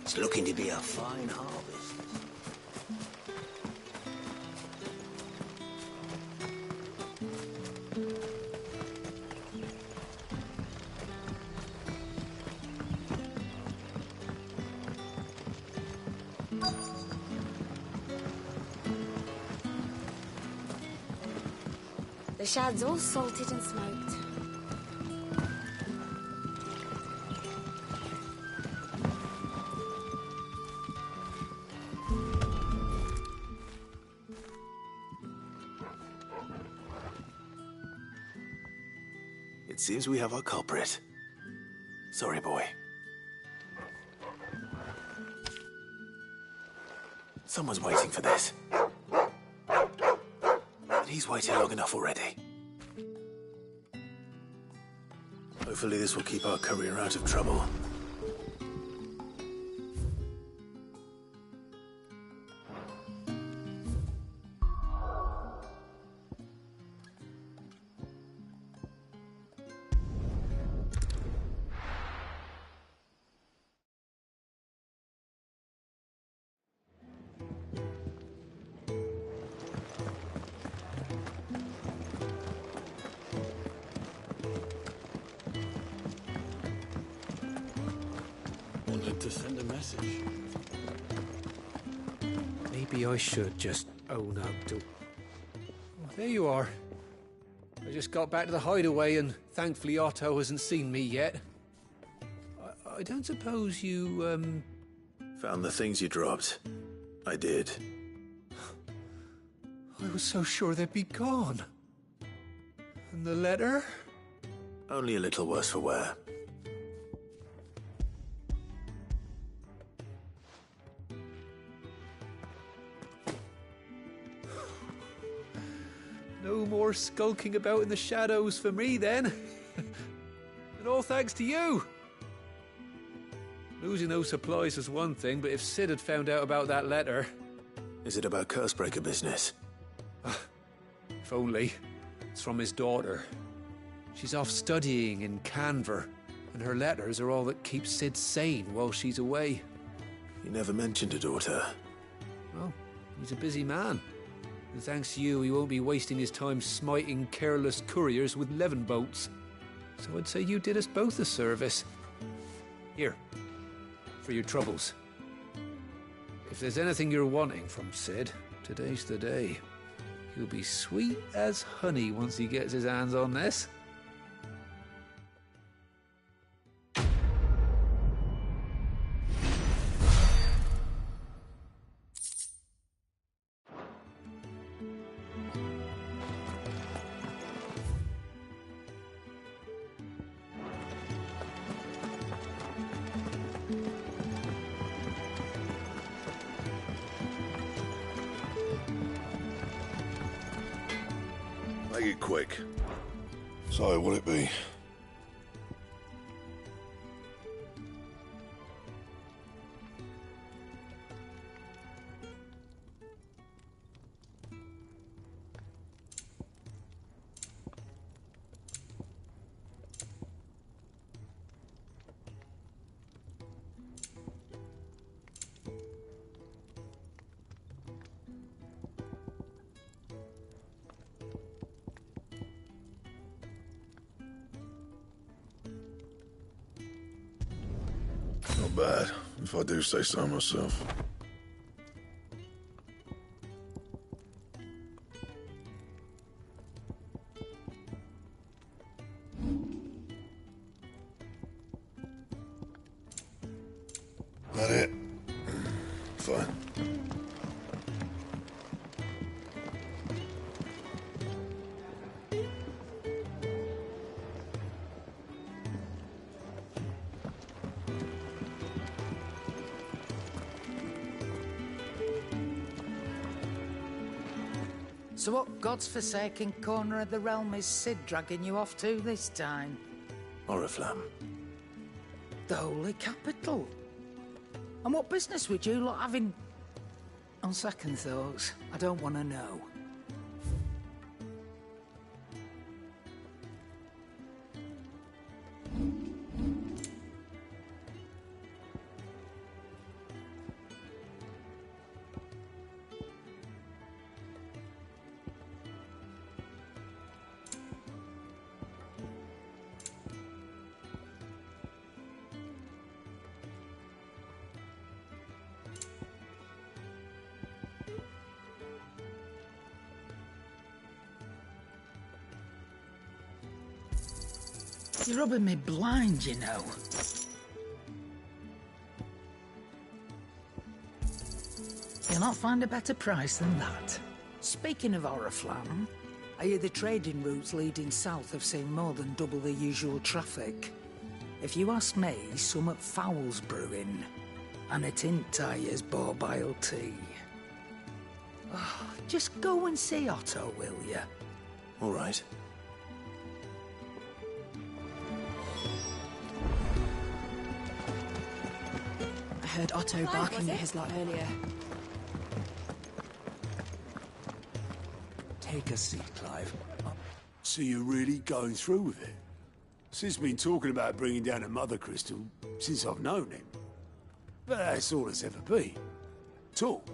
B: It's looking to be a fine harvest.
N: The shad's all salted and smoked.
A: It seems we have our culprit. Sorry, boy. Someone's waiting for this. And he's waited long enough already. Hopefully this will keep our career out of trouble.
E: Wanted to send a message.
F: Maybe I should just own up to... Oh, there you are. I just got back to the hideaway and thankfully Otto hasn't seen me yet. I don't suppose you,
A: Found the things you dropped. I did.
F: I was so sure they'd be gone. And the letter?
A: Only a little worse for wear.
F: No more skulking about in the shadows for me, then. And all thanks to you. Losing those supplies was one thing, but if Sid had found out about that letter...
A: Is it about Cursebreaker business?
F: If only. It's from his daughter. She's off studying in Canver, and her letters are all that keeps Sid sane while she's away.
A: He never mentioned a daughter.
F: Well, he's a busy man. And thanks to you, he won't be wasting his time smiting careless couriers with levin boats. So I'd say you did us both a service. Here, for your troubles. If there's anything you're wanting from Sid, today's the day. He'll be sweet as honey once he gets his hands on this.
Q: Make it quick. So, what'll it be? Not bad, if I do say so myself. That it? Fine.
H: So what God's forsaken corner of the realm is Sid dragging you off to this time?
A: Oriflamme.
H: The Holy Capital. And what business would you lot having... On second thoughts, I don't want to know. You're rubbing me blind, you know. You'll not find a better price than that. Speaking of Oriflamme, I hear the trading routes leading south have seen more than double the usual traffic. If you ask me, summat foul's brewing, and it ain't Tyre's borbile tea. Oh, just go and see Otto, will you?
A: All right.
P: I heard Otto barking at his lot earlier.
K: Take a seat, Clive. So you're really going through with it? Sid's been talking about bringing down a mother crystal since I've known him. But that's all it's ever been. Talk.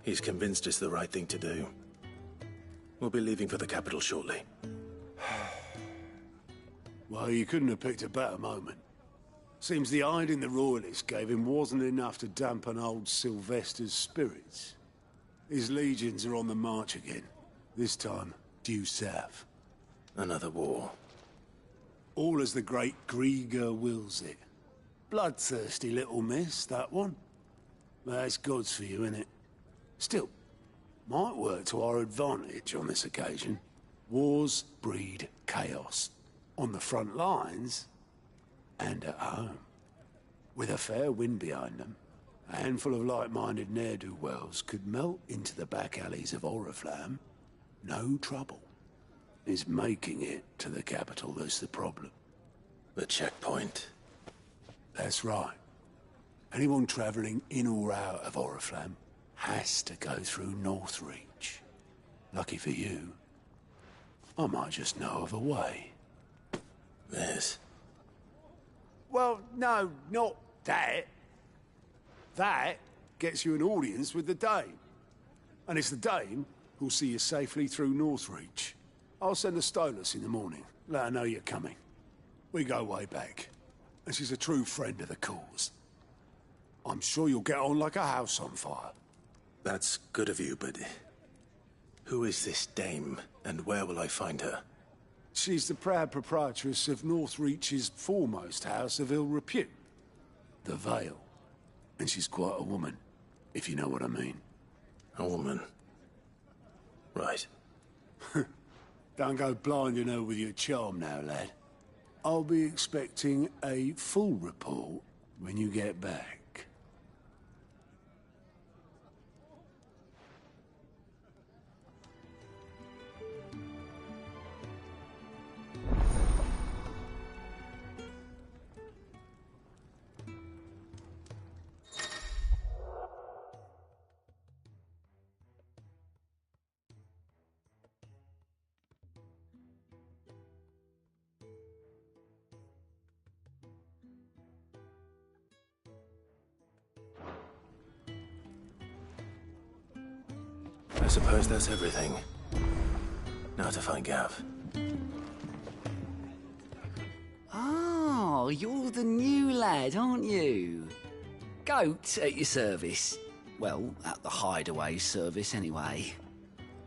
A: He's convinced it's the right thing to do. We'll be leaving for the capital shortly.
K: Well, you couldn't have picked a better moment. Seems the hiding the royalists gave him wasn't enough to dampen old Sylvester's spirits. His legions are on the march again. This time, due south.
A: Another war.
K: All as the great Grieger wills it. Bloodthirsty little miss, that one. But that's God's for you, innit? Still, might work to our advantage on this occasion. Wars breed chaos. On the front lines, and at home. With a fair wind behind them, a handful of like-minded ne'er-do-wells could melt into the back alleys of Oriflamme. No trouble. It's making it to the capital that's the problem.
A: The checkpoint.
K: That's right. Anyone travelling in or out of Oriflamme has to go through Northreach. Lucky for you, I might just know of a way.
A: This?
K: Well, no, not that. That gets you an audience with the Dame. And it's the Dame who'll see you safely through Northreach. I'll send a Stolas in the morning. Let her know you're coming. We go way back. And she's a true friend of the cause. I'm sure you'll get on like a house on fire.
A: That's good of you, but... who is this Dame, and where will I find her?
K: She's the proud proprietress of Northreach's foremost house of ill repute. The Vale. And she's quite a woman, if you know what I mean.
A: A woman? Right.
K: Don't go blinding her with your charm now, lad. I'll be expecting a full report when you get back.
A: I suppose that's everything. Now to find Gav.
O: Oh, you're the new lad, aren't you? Goat at your service. Well, at the hideaway service, anyway.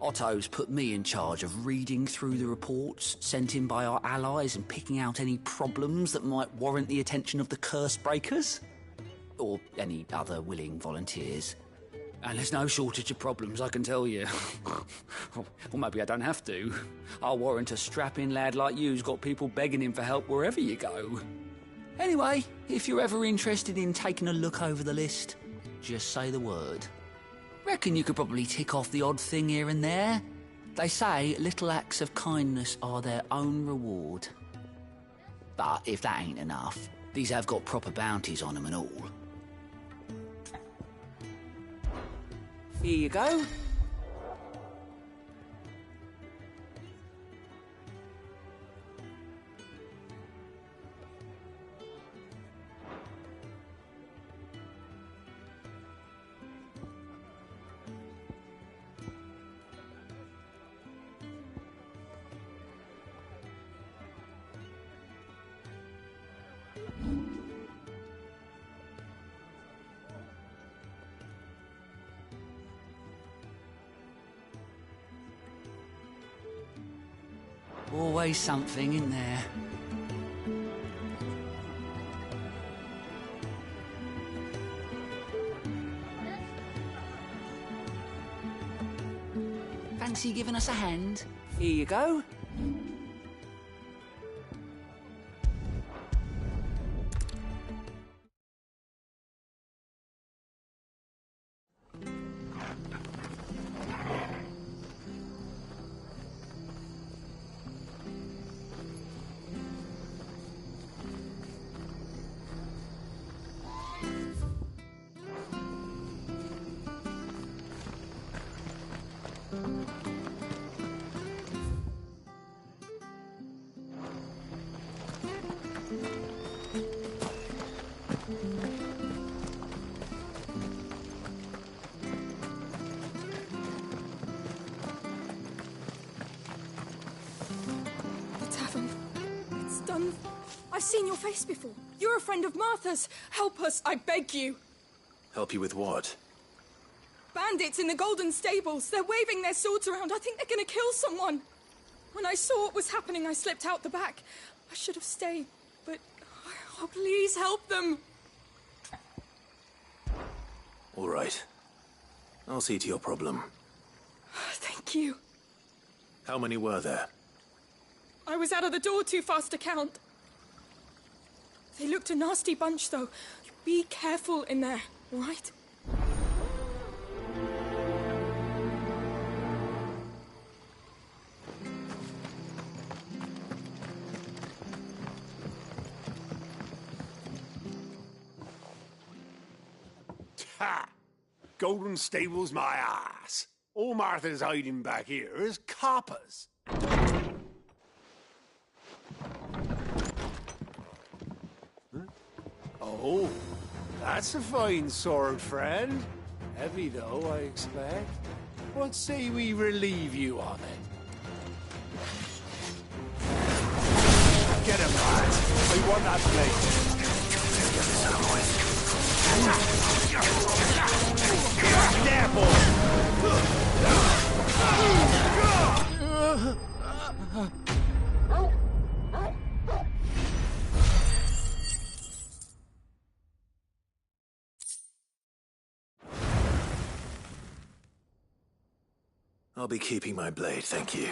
O: Otto's put me in charge of reading through the reports sent in by our allies and picking out any problems that might warrant the attention of the curse breakers. Or any other willing volunteers. And there's no shortage of problems, I can tell you. Or maybe I don't have to. I'll warrant a strapping lad like you's got people begging him for help wherever you go. Anyway, if you're ever interested in taking a look over the list, just say the word. Reckon you could probably tick off the odd thing here and there. They say little acts of kindness are their own reward. But if that ain't enough, these have got proper bounties on them and all. Here you go. Always something in there. Fancy giving us a hand? Here you go.
S: I've seen your face before. You're a friend of Martha's. Help us, I beg you.
A: Help you with what?
S: Bandits in the Golden Stables. They're waving their swords around. I think they're going to kill someone. When I saw what was happening, I slipped out the back. I should have stayed, but... Oh, please help them.
A: All right. I'll see to your problem.
S: Thank you.
A: How many were there?
S: I was out of the door too fast to count. They looked a nasty bunch, though. Be careful in there, all right?
K: Ha! Golden Stables my ass. All Martha's hiding back here is coppers. Oh, that's a fine sword, friend. Heavy, though, I expect. What say we relieve you of it? Get him, lad. I want that blade.
A: I'll be keeping my blade, thank you.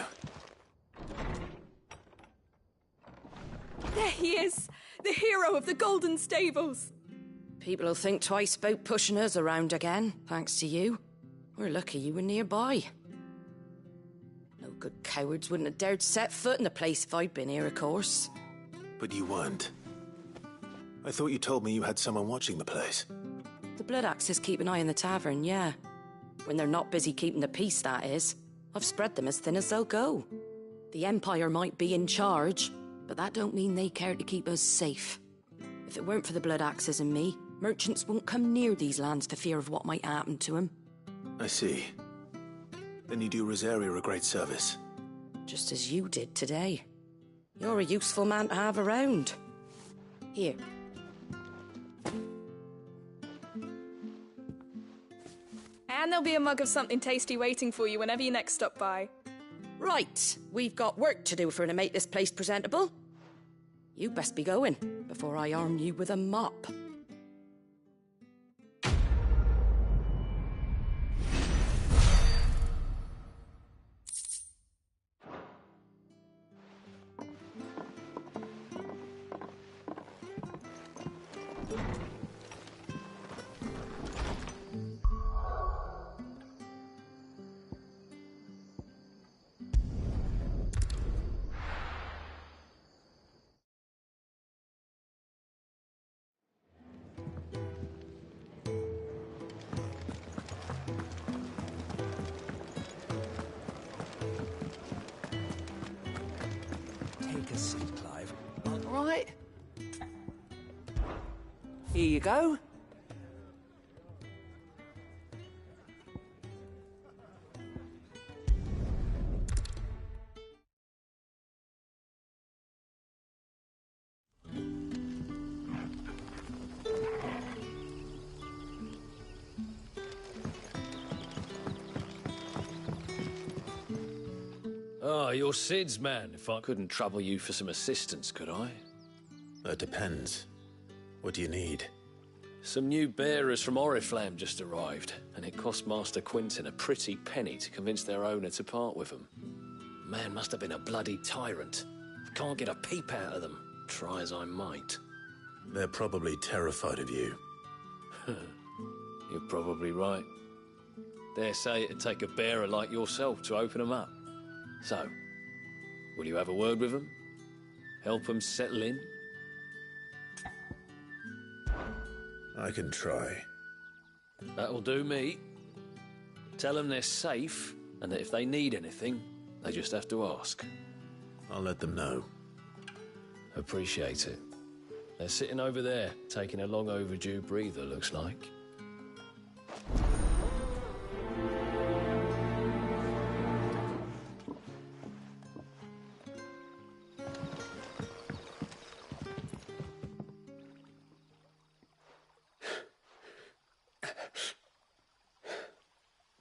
S: There he is, the hero of the Golden Stables.
U: People will think twice about pushing us around again, thanks to you. We're lucky you were nearby. No good cowards wouldn't have dared set foot in the place if I'd been here, of course.
A: But you weren't. I thought you told me you had someone watching the place.
U: The Blood Axes keep an eye on the tavern, yeah. When they're not busy keeping the peace, that is. I've spread them as thin as they'll go. The Empire might be in charge, but that don't mean they care to keep us safe. If it weren't for the Blood Axes and me, merchants wouldn't come near these lands for fear of what might happen to them.
A: I see. Then you do Rosaria a great service.
U: Just as you did today. You're a useful man to have around. Here.
S: And there'll be a mug of something tasty waiting for you whenever you next stop by.
U: Right, we've got work to do for to make this place presentable. You best be going, before I arm you with a mop.
O: Take a seat, Clive. All right. Here you go.
W: Ah, you're Sid's man. If I couldn't trouble you for some assistance, could I?
A: That depends. What do you need?
W: Some new bearers from Oriflamme just arrived, and it cost Master Quinton a pretty penny to convince their owner to part with them. Man must have been a bloody tyrant. Can't get a peep out of them, try as I might.
A: They're probably terrified of you.
W: You're probably right. Dare say it'd take a bearer like yourself to open them up. So, will you have a word with them? Help them settle in?
A: I can try.
W: That'll do me. Tell them they're safe, and that if they need anything, they just have to ask.
A: I'll let them know.
W: Appreciate it. They're sitting over there, taking a long overdue breather, looks like.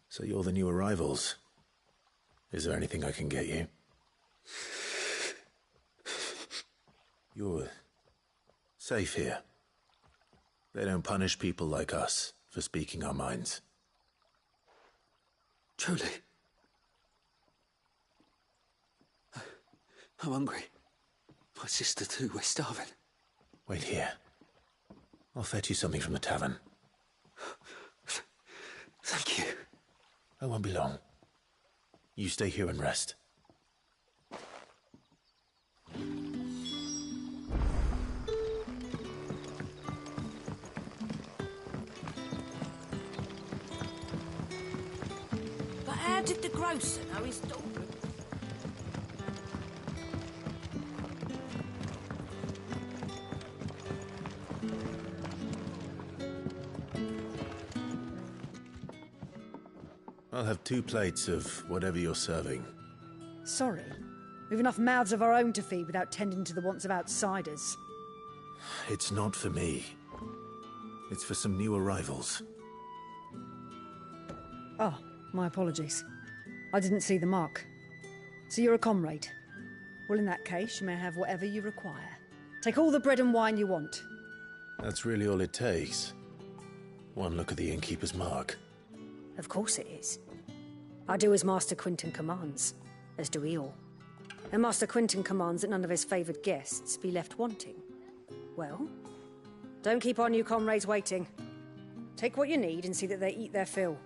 A: So you're the new arrivals. Is there anything I can get you? You're safe here. They don't punish people like us for speaking our minds.
O: Truly. I'm hungry. My sister too, we're starving.
A: Wait here. I'll fetch you something from the tavern.
O: Thank you.
A: I won't be long. You stay here and rest.
H: But how did the grocer know his daughter?
A: I'll have 2 plates of whatever you're serving.
D: Sorry. We've enough mouths of our own to feed without tending to the wants of outsiders.
A: It's not for me. It's for some new arrivals.
D: Oh, my apologies. I didn't see the mark. So you're a comrade. Well, in that case, you may have whatever you require. Take all the bread and wine you want.
A: That's really all it takes. One look at the innkeeper's mark.
D: Of course it is. I do as Master Quinton commands, as do we all. And Master Quinton commands that none of his favoured guests be left wanting. Well, don't keep our new comrades waiting. Take what you need and see that they eat their fill.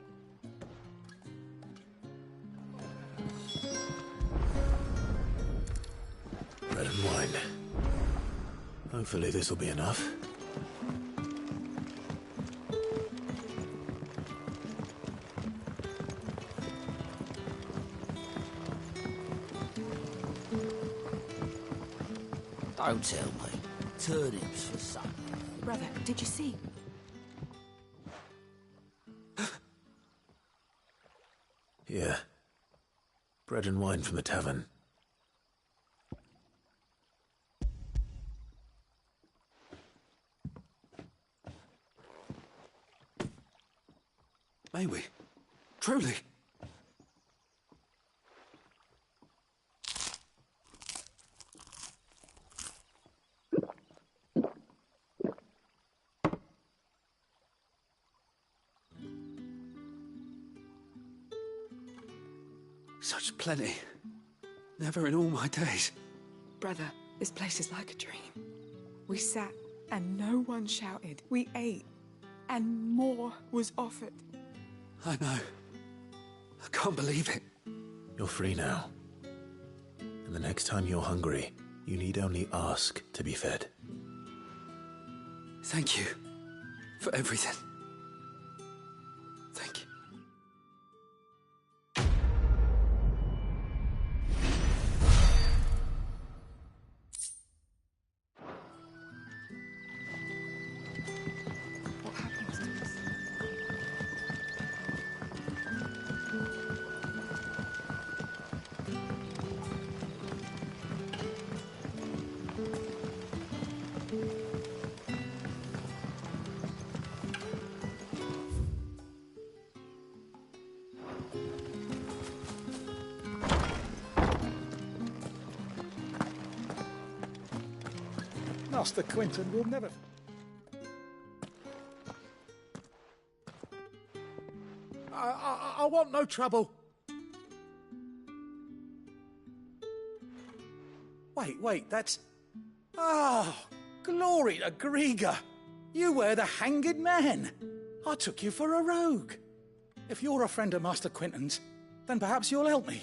A: Bread and wine. Hopefully this'll be enough.
O: Don't tell me. Turnips for supper.
H: Brother, did you see?
A: Here. Bread and wine from the tavern.
O: May we? Truly? Such plenty. Never in all my days.
I: Brother, this place is like a dream. We sat and no one shouted. We ate and more was offered.
O: I know. I can't believe it.
A: You're free now. And the next time you're hungry, you need only ask to be fed.
O: Thank you for everything. Thank you.
T: Master Quinton will never...
C: I want no trouble. Wait, that's... Oh, glory to Grieger. You were the hanged man. I took you for a rogue. If you're a friend of Master Quinton's, then perhaps you'll help me.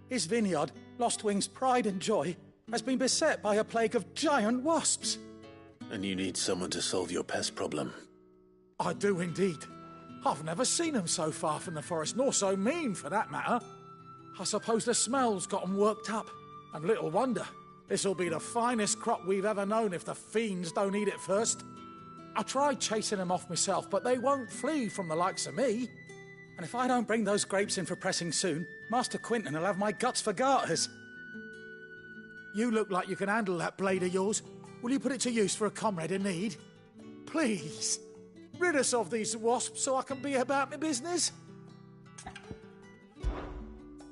C: His vineyard, Lostwing's pride and joy, has been beset by a plague of giant wasps.
A: And you need someone to solve your pest problem.
C: I do indeed. I've never seen them so far from the forest, nor so mean, for that matter. I suppose the smell's got them worked up. And little wonder. This'll be the finest crop we've ever known if the fiends don't eat it first. I tried chasing them off myself, but they won't flee from the likes of me. And if I don't bring those grapes in for pressing soon, Master Quinton will have my guts for garters. You look like you can handle that blade of yours. Will you put it to use for a comrade in need? Please, rid us of these wasps so I can be about my business.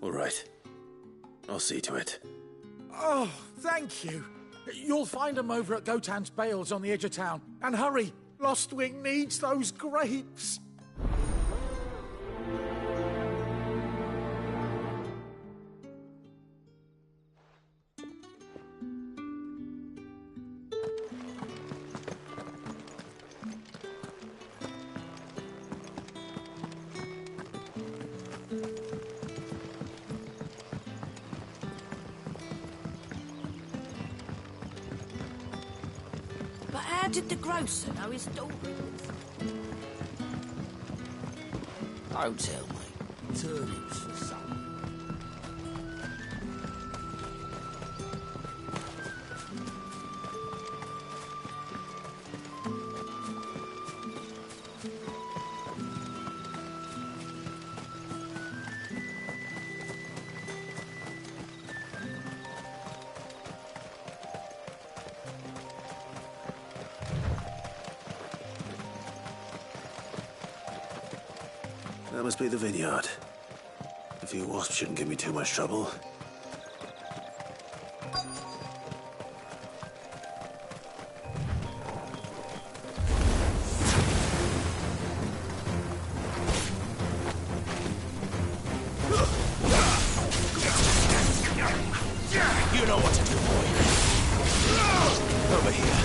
A: All right. I'll see to it.
C: Oh, thank you. You'll find them over at Gotan's Bales on the edge of town. And hurry, Lostwing needs those grapes.
J: But how did the grocer know his daughter was?
O: Don't tell me. Turnips for some.
A: That must be the vineyard. A few wasps shouldn't give me too much trouble. You know what to do, boy. Over here.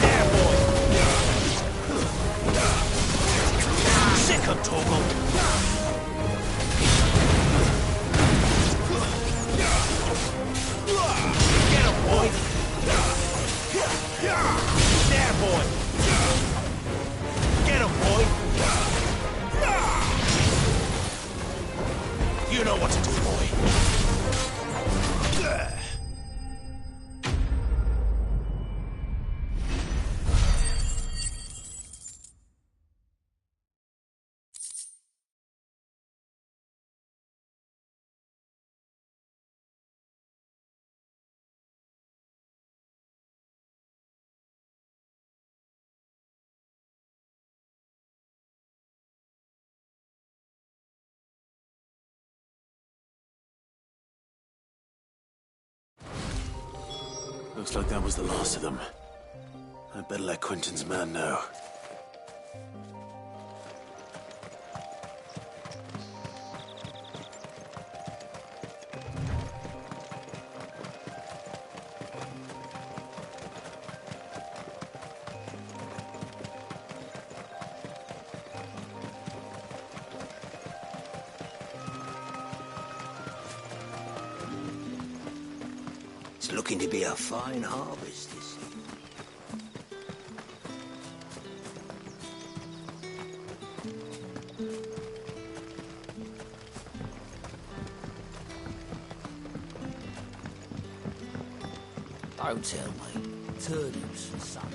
A: There, boy. Sick of Toggle. Get him, boy. There, boy. Get him, boy. You know what to do, boy. Looks like that was the last of them. I'd better let Quinton's man know.
B: It's looking to be a fine harvest this year.
O: Don't tell me. Turnips for some.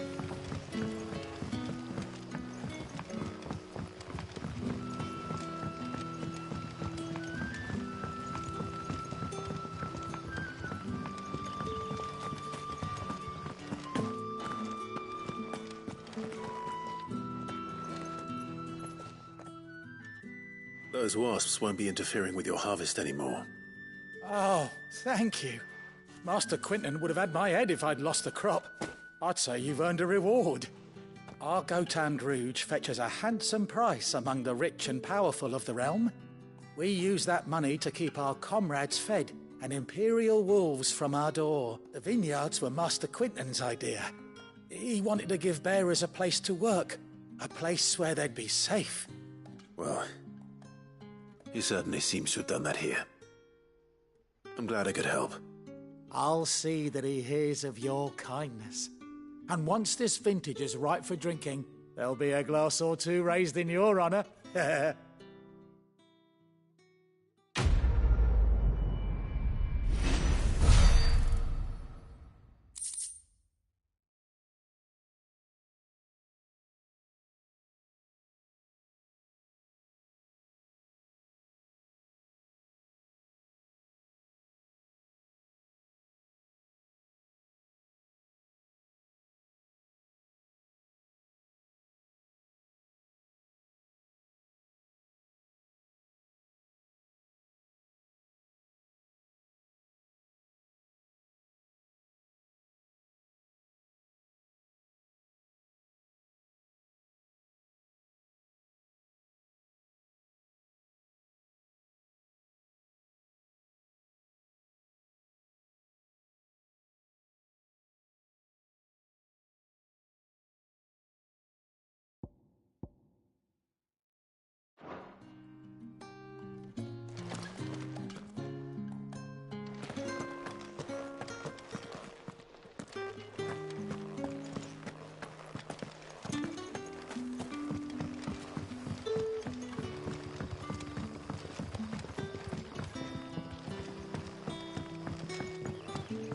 A: Those wasps won't be interfering with your harvest anymore.
C: Oh, thank you. Master Quinton would have had my head if I'd lost the crop. I'd say you've earned a reward. Our Gotand Rouge fetches a handsome price among the rich and powerful of the realm. We use that money to keep our comrades fed and imperial wolves from our door. The vineyards were Master Quinton's idea. He wanted to give bearers a place to work, a place where they'd be safe.
A: Well, he certainly seems to have done that here. I'm glad I could help.
C: I'll see that he hears of your kindness. And once this vintage is ripe for drinking, there'll be a glass or two raised in your honour.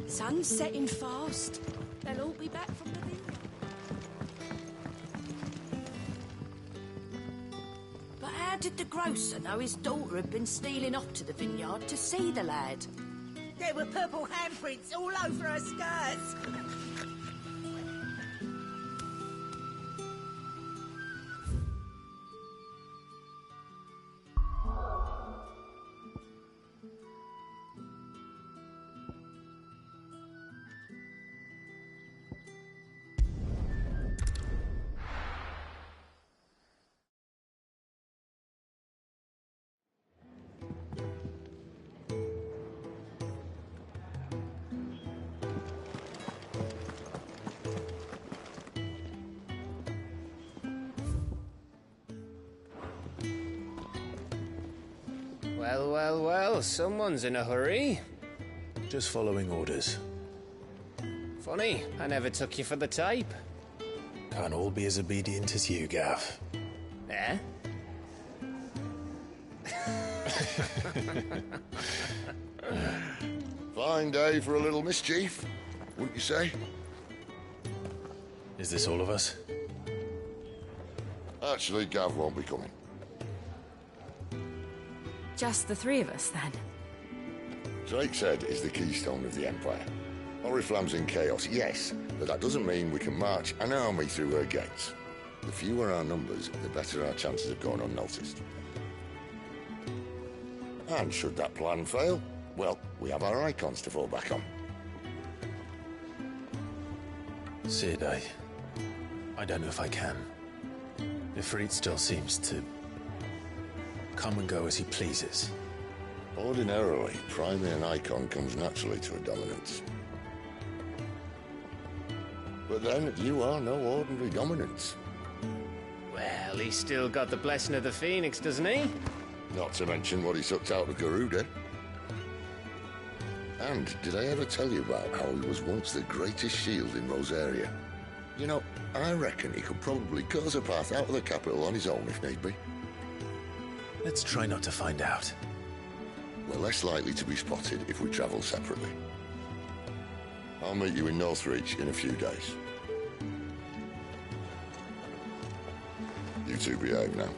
J: Sun's setting fast. They'll all be back from the vineyard. But how did the grocer know his daughter had been stealing off to the vineyard to see the lad?
L: There were purple handprints all over her skirts.
R: Well, well, well, someone's in a hurry.
A: Just following orders.
R: Funny, I never took you for the type.
A: Can't all be as obedient as you, Gav.
R: Eh?
T: Fine day for a little mischief, wouldn't you say?
A: Is this all of us?
T: Actually, Gav won't be coming.
U: Just the three of us, then?
T: Drake's Head is the keystone of the Empire. Oriflamme's in chaos, yes, but that doesn't mean we can march an army through her gates. The fewer our numbers, the better our chances of going unnoticed. And should that plan fail, well, we have our icons to fall back on.
A: Sid, I don't know if I can. Ifrit still seems to come and go as he pleases.
T: Ordinarily, priming an icon comes naturally to a dominance. But then, you are no ordinary dominance.
R: Well, he's still got the blessing of the Phoenix, doesn't he?
T: Not to mention what he sucked out of Garuda. And did I ever tell you about how he was once the greatest shield in Rosaria? You know, I reckon he could probably cause a path out of the capital on his own if need be.
A: Let's try not to find out.
T: We're less likely to be spotted if we travel separately. I'll meet you in Northreach in a few days. You two behave now.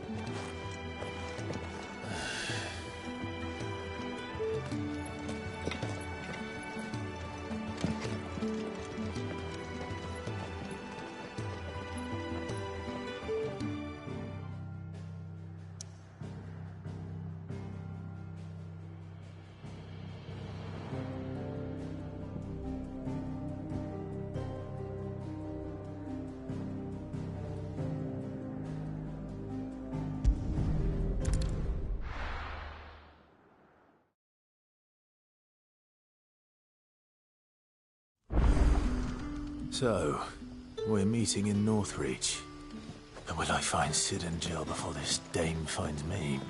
A: So, we're meeting in Northreach. And will I find Sid and Jill before this dame finds me?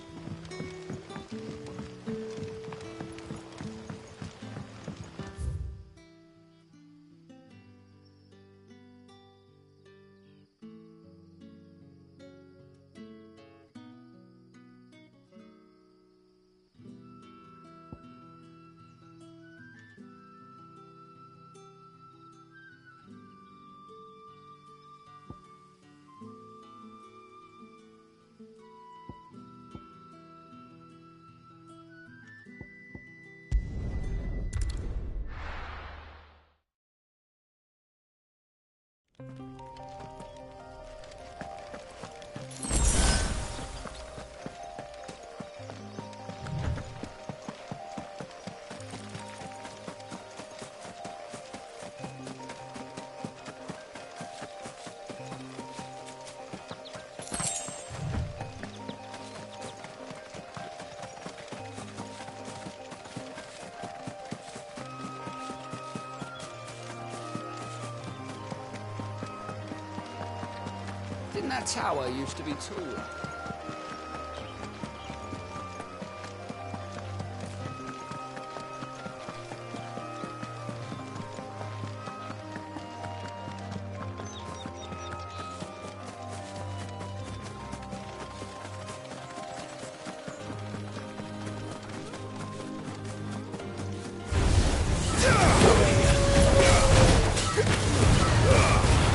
O: Didn't that tower used to be taller?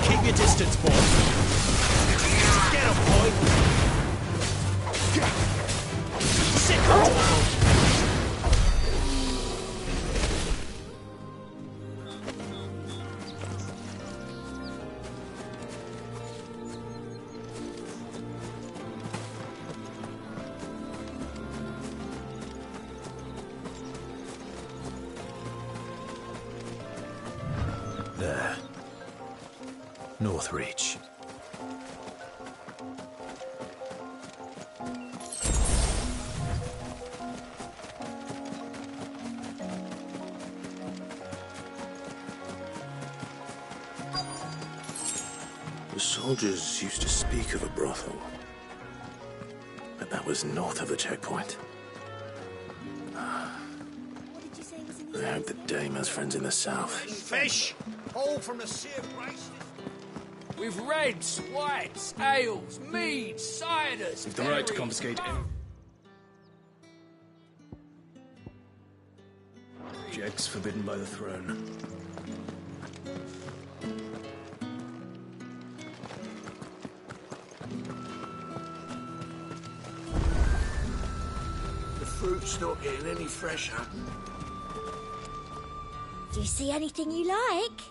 A: Keep your distance, boy. Get him, boy! Sit comfortable! There. Northreach.
Q: The soldiers used to speak of a brothel. But that was north of the checkpoint. I hope the dame has friends in the south.
B: Fish! All from the sea of grace.
F: With reds, whites, ales, meads, ciders.
Q: We've the right to confiscate any. Objects forbidden by the throne.
B: The fruit's not getting any fresher.
N: Do you see anything you like?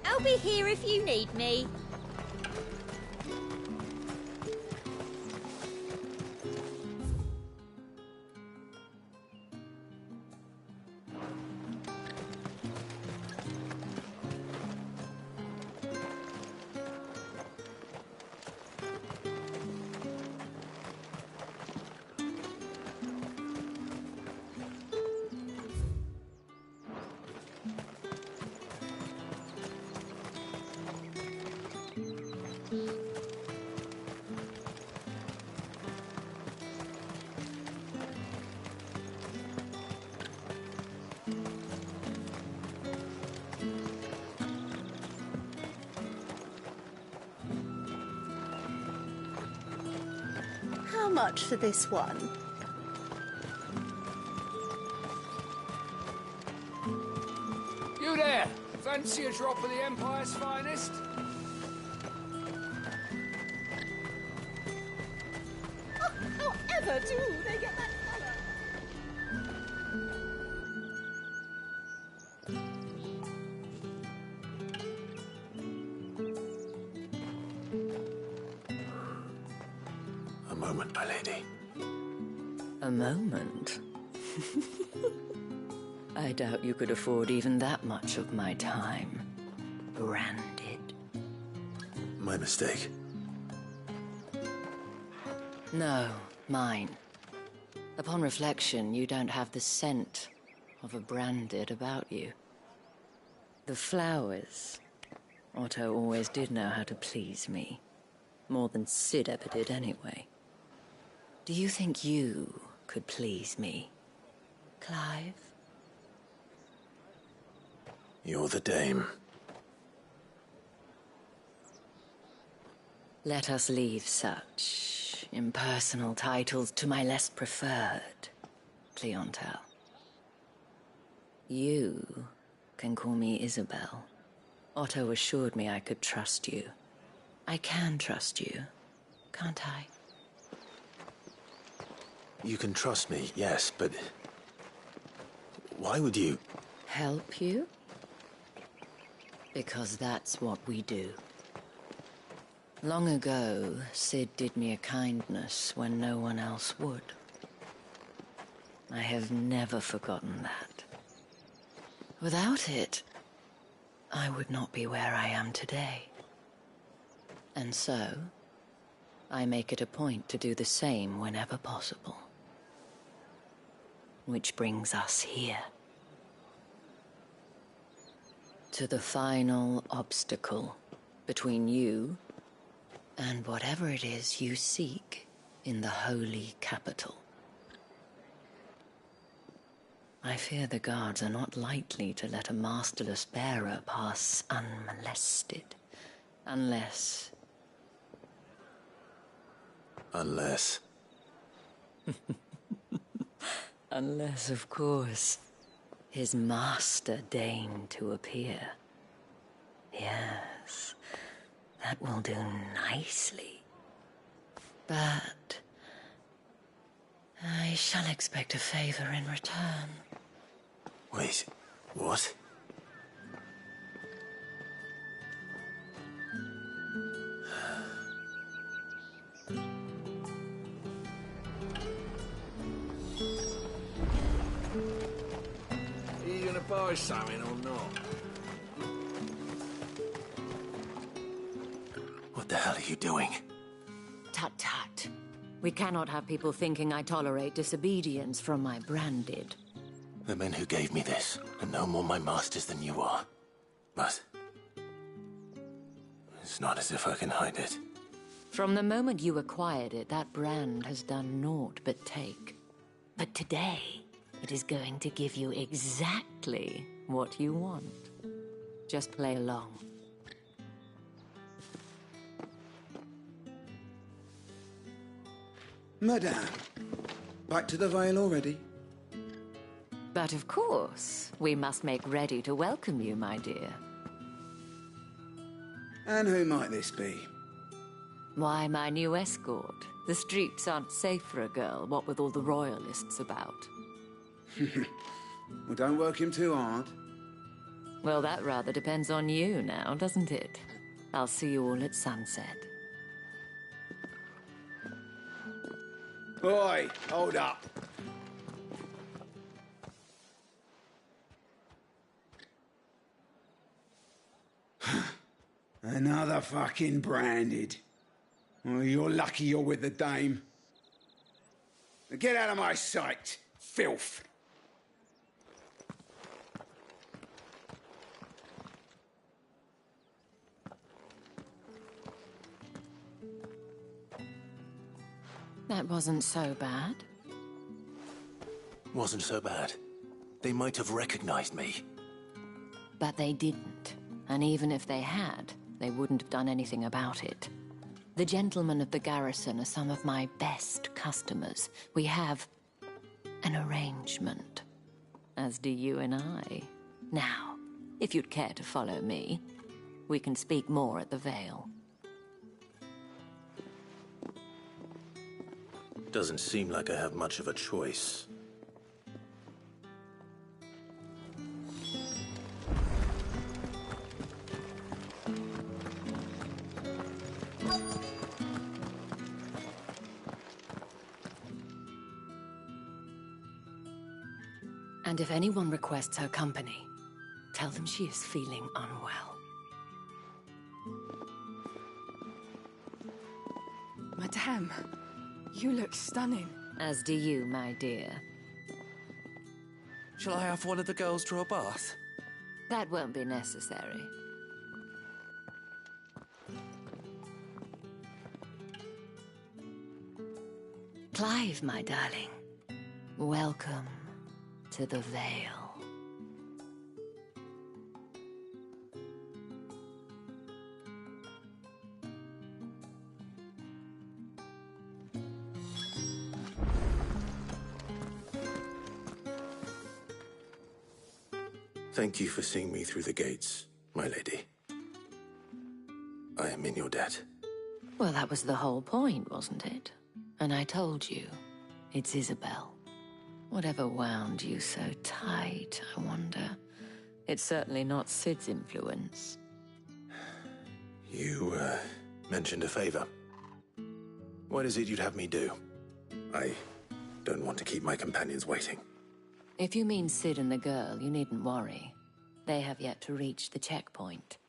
N: I'll be here if you need me. How much for this one?
F: You there! Fancy a drop of the Empire's finest?
L: However do they get that colour?
A: A moment, my lady.
J: A moment?
G: I doubt you could afford even that much of my time. Branded.
A: My mistake.
G: No, mine. Upon reflection, you don't have the scent of a branded about you. The flowers. Otto always did know how to please me. More than Sid ever did anyway. Do you think you could please me, Clive?
A: You're the dame.
G: Let us leave such impersonal titles to my less preferred clientele. You can call me Isabel. Otto assured me I could trust you. I can trust you, can't I?
A: You can trust me, yes, but... why would you...
G: Help you? Because that's what we do. Long ago, Sid did me a kindness when no one else would. I have never forgotten that. Without it, I would not be where I am today. And so, I make it a point to do the same whenever possible. Which brings us here. To the final obstacle between you and whatever it is you seek in the holy capital. I fear the guards are not likely to let a masterless bearer pass unmolested, unless...
A: Unless...
G: Unless, of course, his master deigned to appear. Yes, that will do nicely. But I shall expect a favor in return.
A: Wait, what?
Q: Are you gonna buy something or not?
A: What the hell are you doing?
G: Tut tut. We cannot have people thinking I tolerate disobedience from my branded.
A: The men who gave me this are no more my masters than you are. But... it's not as if I can hide it.
G: From the moment you acquired it, that brand has done naught but take. But today, it is going to give you exactly what you want. Just play along.
M: Madame, back to the Vale already?
G: But of course, we must make ready to welcome you, my dear.
M: And who might this be?
G: Why, my new escort. The streets aren't safe for a girl, what with all the royalists about.
M: Well, don't work him too hard.
G: Well, that rather depends on you now, doesn't it? I'll see you all at sunset.
M: Oi, hold up. Another fucking branded. Well, you're lucky you're with the dame. Now get out of my sight, filth.
G: That wasn't so bad.
A: Wasn't so bad. They might have recognized me.
G: But they didn't. And even if they had, they wouldn't have done anything about it. The gentlemen of the garrison are some of my best customers. We have an arrangement, as do you and I. Now, if you'd care to follow me, we can speak more at the Vale.
A: Doesn't seem like I have much of a choice.
G: And if anyone requests her company, tell them she is feeling unwell.
I: Madame, you look stunning.
G: As do you, my dear.
E: Shall I have one of the girls draw a bath?
G: That won't be necessary. Clive, my darling. Welcome to the Vale.
A: Thank you for seeing me through the gates, my lady. I am in your debt.
G: Well, that was the whole point, wasn't it? And I told you, it's Isabel. Whatever wound you so tight, I wonder. It's certainly not Sid's influence.
A: You, mentioned a favor. What is it you'd have me do? I don't want to keep my companions waiting.
G: If you mean Sid and the girl, you needn't worry. They have yet to reach the checkpoint.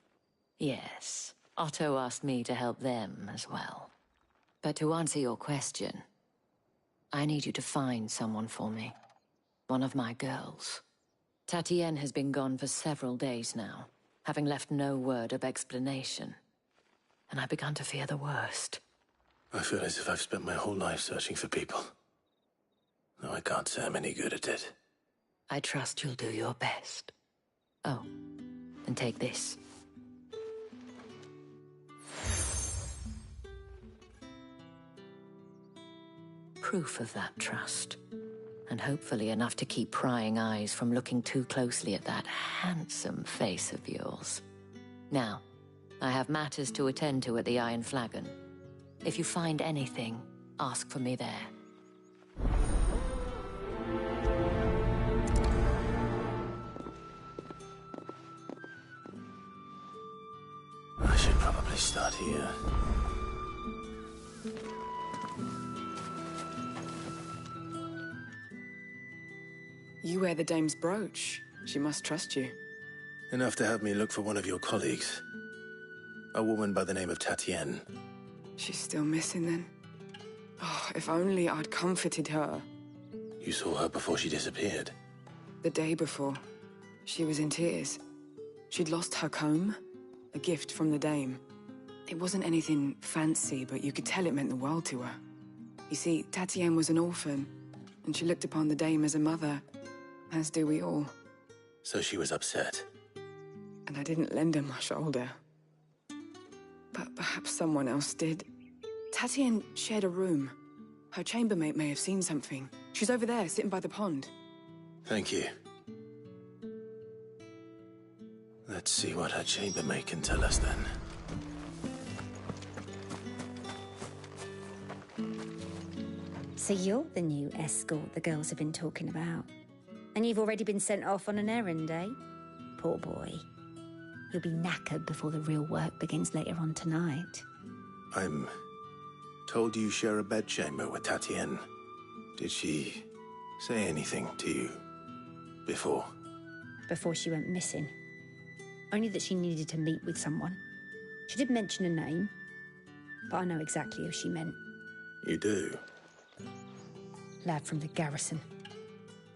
G: Yes, Otto asked me to help them as well. But to answer your question, I need you to find someone for me. One of my girls. Tatienne has been gone for several days now, having left no word of explanation. And I've begun to fear the worst.
A: I feel as if I've spent my whole life searching for people. Though I can't say I'm any good at it.
G: I trust you'll do your best. Oh, and take this. Proof of that trust. And hopefully enough to keep prying eyes from looking too closely at that handsome face of yours. Now, I have matters to attend to at the Iron Flagon. If you find anything, ask for me there.
A: I should probably start here.
I: You wear the dame's brooch. She must trust you.
A: Enough to have me look for one of your colleagues. A woman by the name of Tatienne.
I: She's still missing then. Oh, if only I'd comforted her.
A: You saw her before she disappeared.
I: The day before, she was in tears. She'd lost her comb, a gift from the dame. It wasn't anything fancy, but you could tell it meant the world to her. You see, Tatienne was an orphan, and she looked upon the dame as a mother, as do we all.
A: So she was upset.
I: And I didn't lend her my shoulder. But perhaps someone else did. Tatienne shared a room. Her chambermaid may have seen something. She's over there, sitting by the pond.
A: Thank you. Let's see what her chambermaid can tell us then.
D: So you're the new escort the girls have been talking about. And you've already been sent off on an errand, eh? Poor boy. You'll be knackered before the real work begins later on tonight.
A: I'm told you share a bedchamber with Tatienne. Did she say anything to you before?
D: Before she went missing. Only that she needed to meet with someone. She did mention a name, but I know exactly who she meant.
A: You do?
D: Lad from the garrison.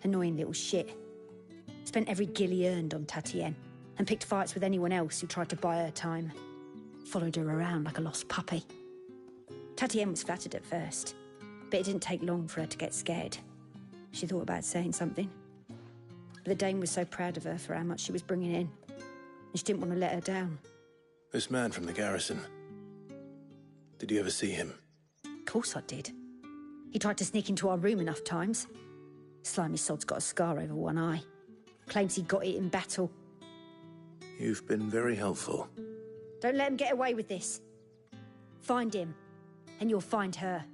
D: Annoying little shit. Spent every guil he earned on Tatienne, and picked fights with anyone else who tried to buy her time. Followed her around like a lost puppy. Tatienne was flattered at first, but it didn't take long for her to get scared. She thought about saying something. But the dame was so proud of her for how much she was bringing in, and she didn't want to let her down.
A: This man from the garrison. Did you ever see him?
D: Of course I did. He tried to sneak into our room enough times. Slimy sod's got a scar over one eye. Claims he got it in battle.
A: You've been very helpful.
D: Don't let him get away with this. Find him, and you'll find her.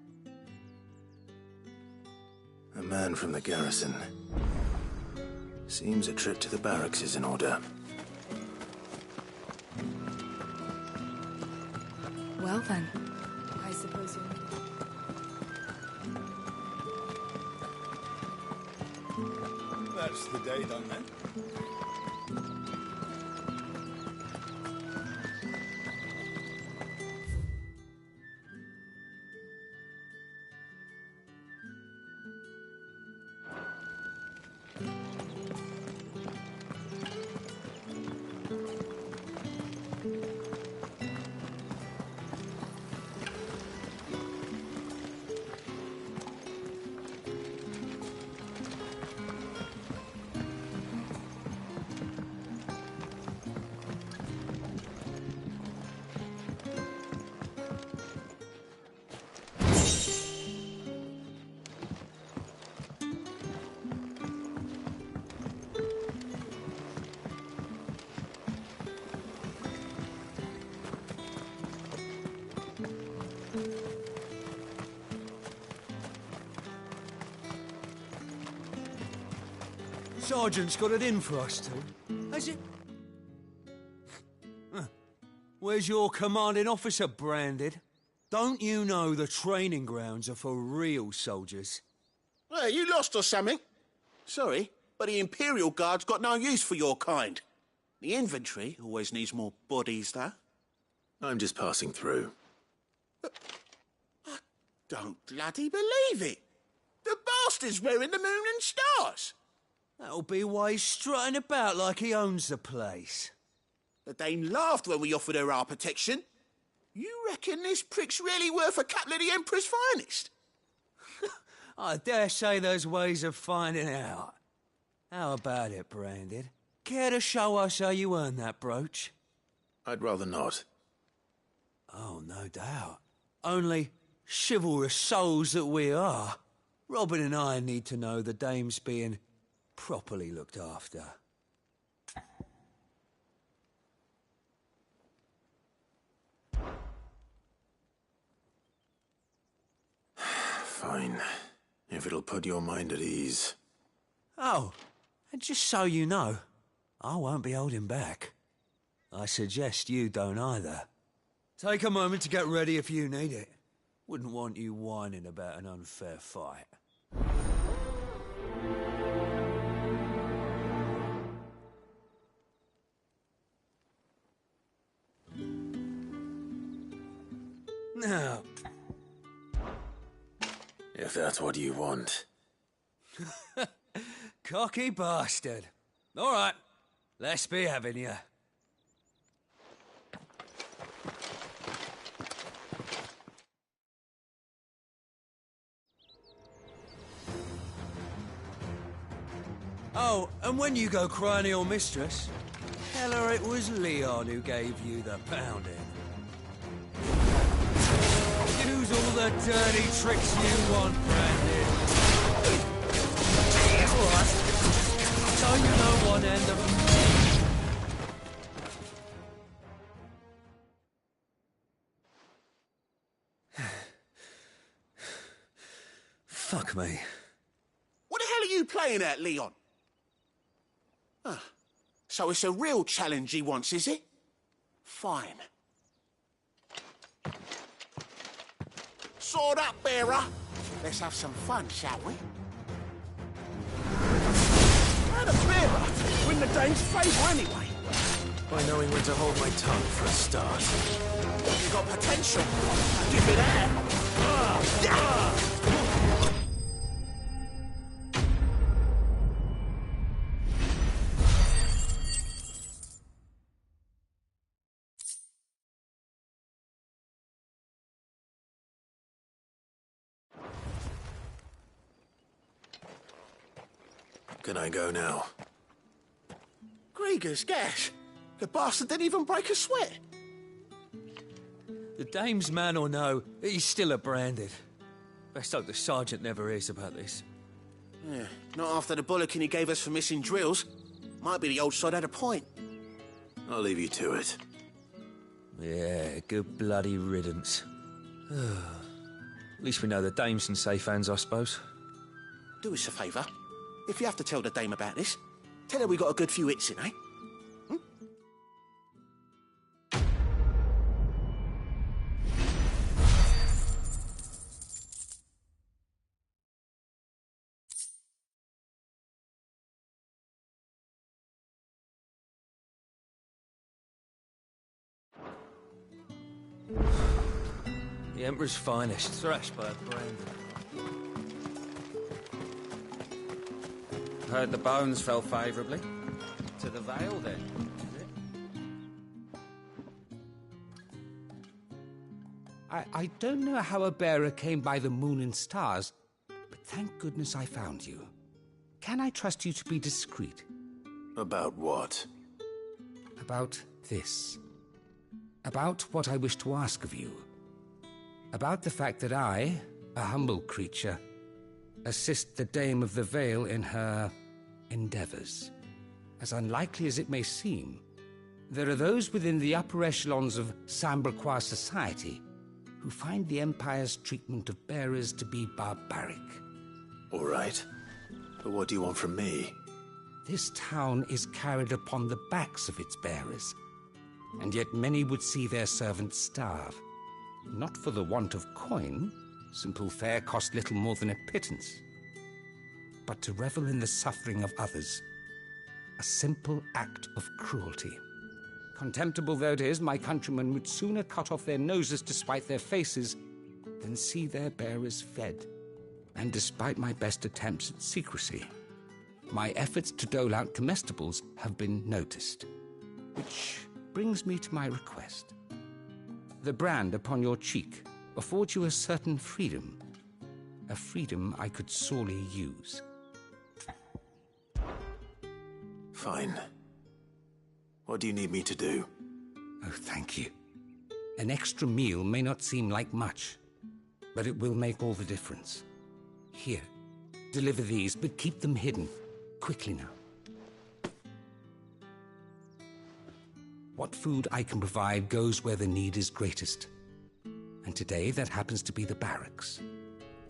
A: A man from the garrison. Seems a trip to the barracks is in order.
I: Well then, I suppose you'll...
M: That's the day done then.
K: Sergeant's got it in for us two. Has it? Huh. Where's your commanding officer, Branded? Don't you know the training grounds are for real soldiers?
P: Well, you lost or something? Sorry, but the Imperial Guard's got no use for your kind. The infantry always needs more bodies, though.
A: I'm just passing through.
P: I don't bloody believe it. The bastard's wearing the moon and stars.
K: That'll be why he's strutting about like he owns the place.
P: The Dame laughed when we offered her our protection. You reckon this prick's really worth a couple of the Emperor's finest?
K: I dare say there's ways of finding out. How about it, Branded? Care to show us how you earned that brooch?
A: I'd rather not.
K: Oh, no doubt. Only chivalrous souls that we are, Robin and I need to know the Dame's being properly looked after.
A: Fine. If it'll put your mind at ease.
K: Oh, and just so you know, I won't be holding back. I suggest you don't either. Take a moment to get ready if you need it. Wouldn't want you whining about an unfair fight. Now,
A: if that's what you want.
K: Cocky bastard. All right, let's be having you. Oh, and when you go crying to your mistress, tell her it was Leon who gave you the pounding. Use all the dirty tricks you want, Brandon. All right. So you know one end of them. Fuck me.
P: What the hell are you playing at, Leon? Ah, so it's a real challenge he wants, is it? Fine. Sword up, bearer. Let's have some fun, shall we? How the bearer win the Dane's favour anyway?
A: By knowing when to hold my tongue for a start.
P: You've got potential. Give it air.
A: Can I go now?
P: Grieger's gas. The bastard didn't even break a sweat.
K: The Dame's man or no, he's still a Branded. Best hope the Sergeant never hears about this.
P: Yeah, not after the bollocking he gave us for missing drills. Might be the old sod had a point.
A: I'll leave you to it.
K: Yeah, good bloody riddance. At least we know the Dame's in safe hands, I suppose.
P: Do us a favour. If you have to tell the Dame about this, tell her we got a good few hits in, eh?
K: The Emperor's finest, thrashed by a brand.
S: Heard the bones fell favourably. To the Vale, then, is it?
V: I don't know how a bearer came by the moon and stars, but thank goodness I found you. Can I trust you to be discreet?
A: About what?
V: About this. About what I wish to ask of you. About the fact that I, a humble creature, assist the Dame of the Vale in her endeavours. As unlikely as it may seem, there are those within the upper echelons of Samberquois society who find the Empire's treatment of bearers to be barbaric.
A: All right. But what do you want from me?
V: This town is carried upon the backs of its bearers, and yet many would see their servants starve. Not for the want of coin, simple fare cost little more than a pittance, but to revel in the suffering of others, a simple act of cruelty. Contemptible though it is, my countrymen would sooner cut off their noses to spite their faces than see their bearers fed. And despite my best attempts at secrecy, my efforts to dole out comestibles have been noticed. Which brings me to my request. The brand upon your cheek affords you a certain freedom. A freedom I could sorely use.
A: Fine. What do you need me to do?
V: Oh, thank you. An extra meal may not seem like much, but it will make all the difference. Here, deliver these, but keep them hidden. Quickly now. What food I can provide goes where the need is greatest. And today that happens to be the barracks.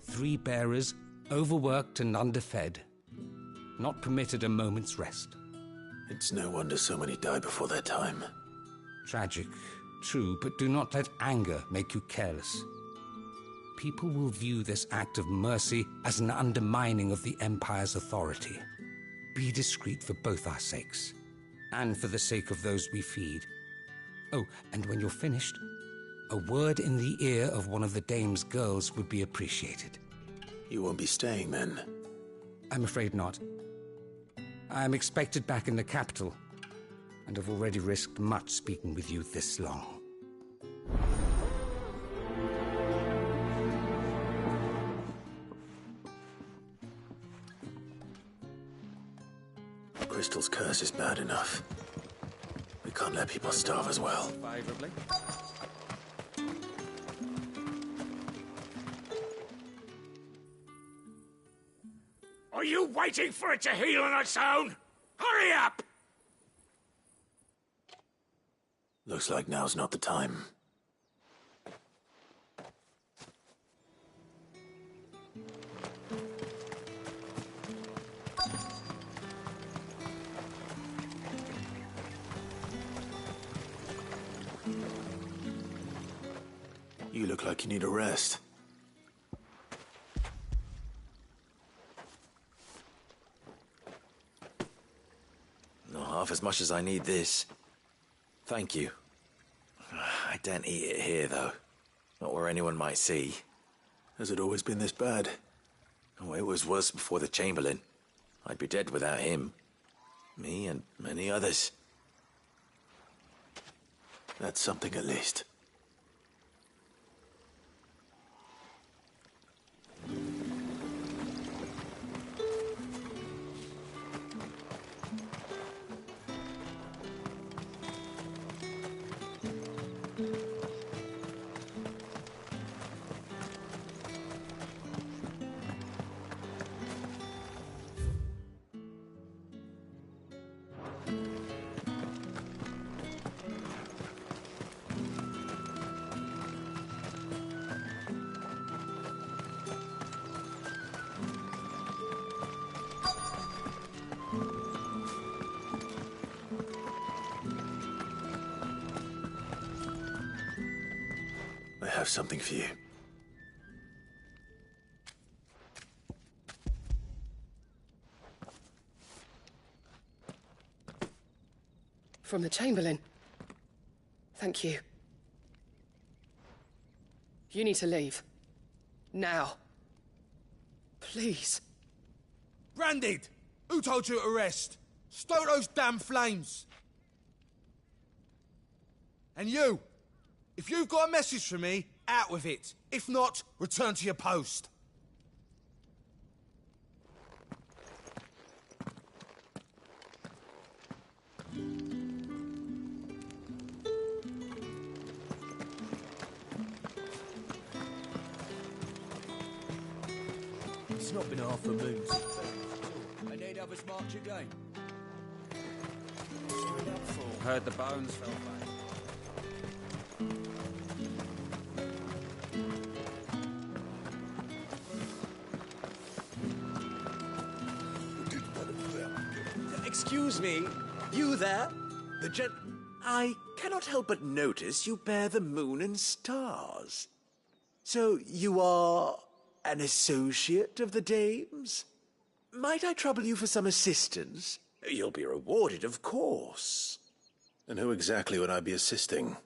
V: 3 bearers, overworked and underfed, not permitted a moment's rest.
A: It's no wonder so many die before their time.
V: Tragic, true, but do not let anger make you careless. People will view this act of mercy as an undermining of the Empire's authority. Be discreet for both our sakes, and for the sake of those we feed. Oh, and when you're finished, a word in the ear of one of the Dame's girls would be appreciated.
A: You won't be staying then?
V: I'm afraid not. I am expected back in the capital, and have already risked much speaking with you this long.
A: Crystal's curse is bad enough. We can't let people starve as well.
S: Favourably.
B: Are you waiting for it to heal on its own? Hurry up!
A: Looks like now's not the time. You look like you need a rest.
W: Not half as much as I need this. Thank you. I daren't eat it here, though. Not where anyone might see.
A: Has it always been this bad?
W: Oh, it was worse before the Chamberlain. I'd be dead without him. Me and many others.
A: That's something at least. I have something for you.
X: From the Chamberlain. Thank you.
C: You need to leave. Now. Please.
H: Branded! Who told you to rest? Stoke those damn flames! And you! If you've got a message for me, out with it. If not, return to your post.
U: It's not been half a moon. I need others march again.
V: Heard the bones fell back.
W: Excuse me, you there? I cannot help but notice you bear the moon and stars. So you are an associate of the dame's? Might I trouble you for some assistance? You'll be rewarded, of course.
A: And who exactly would I be assisting?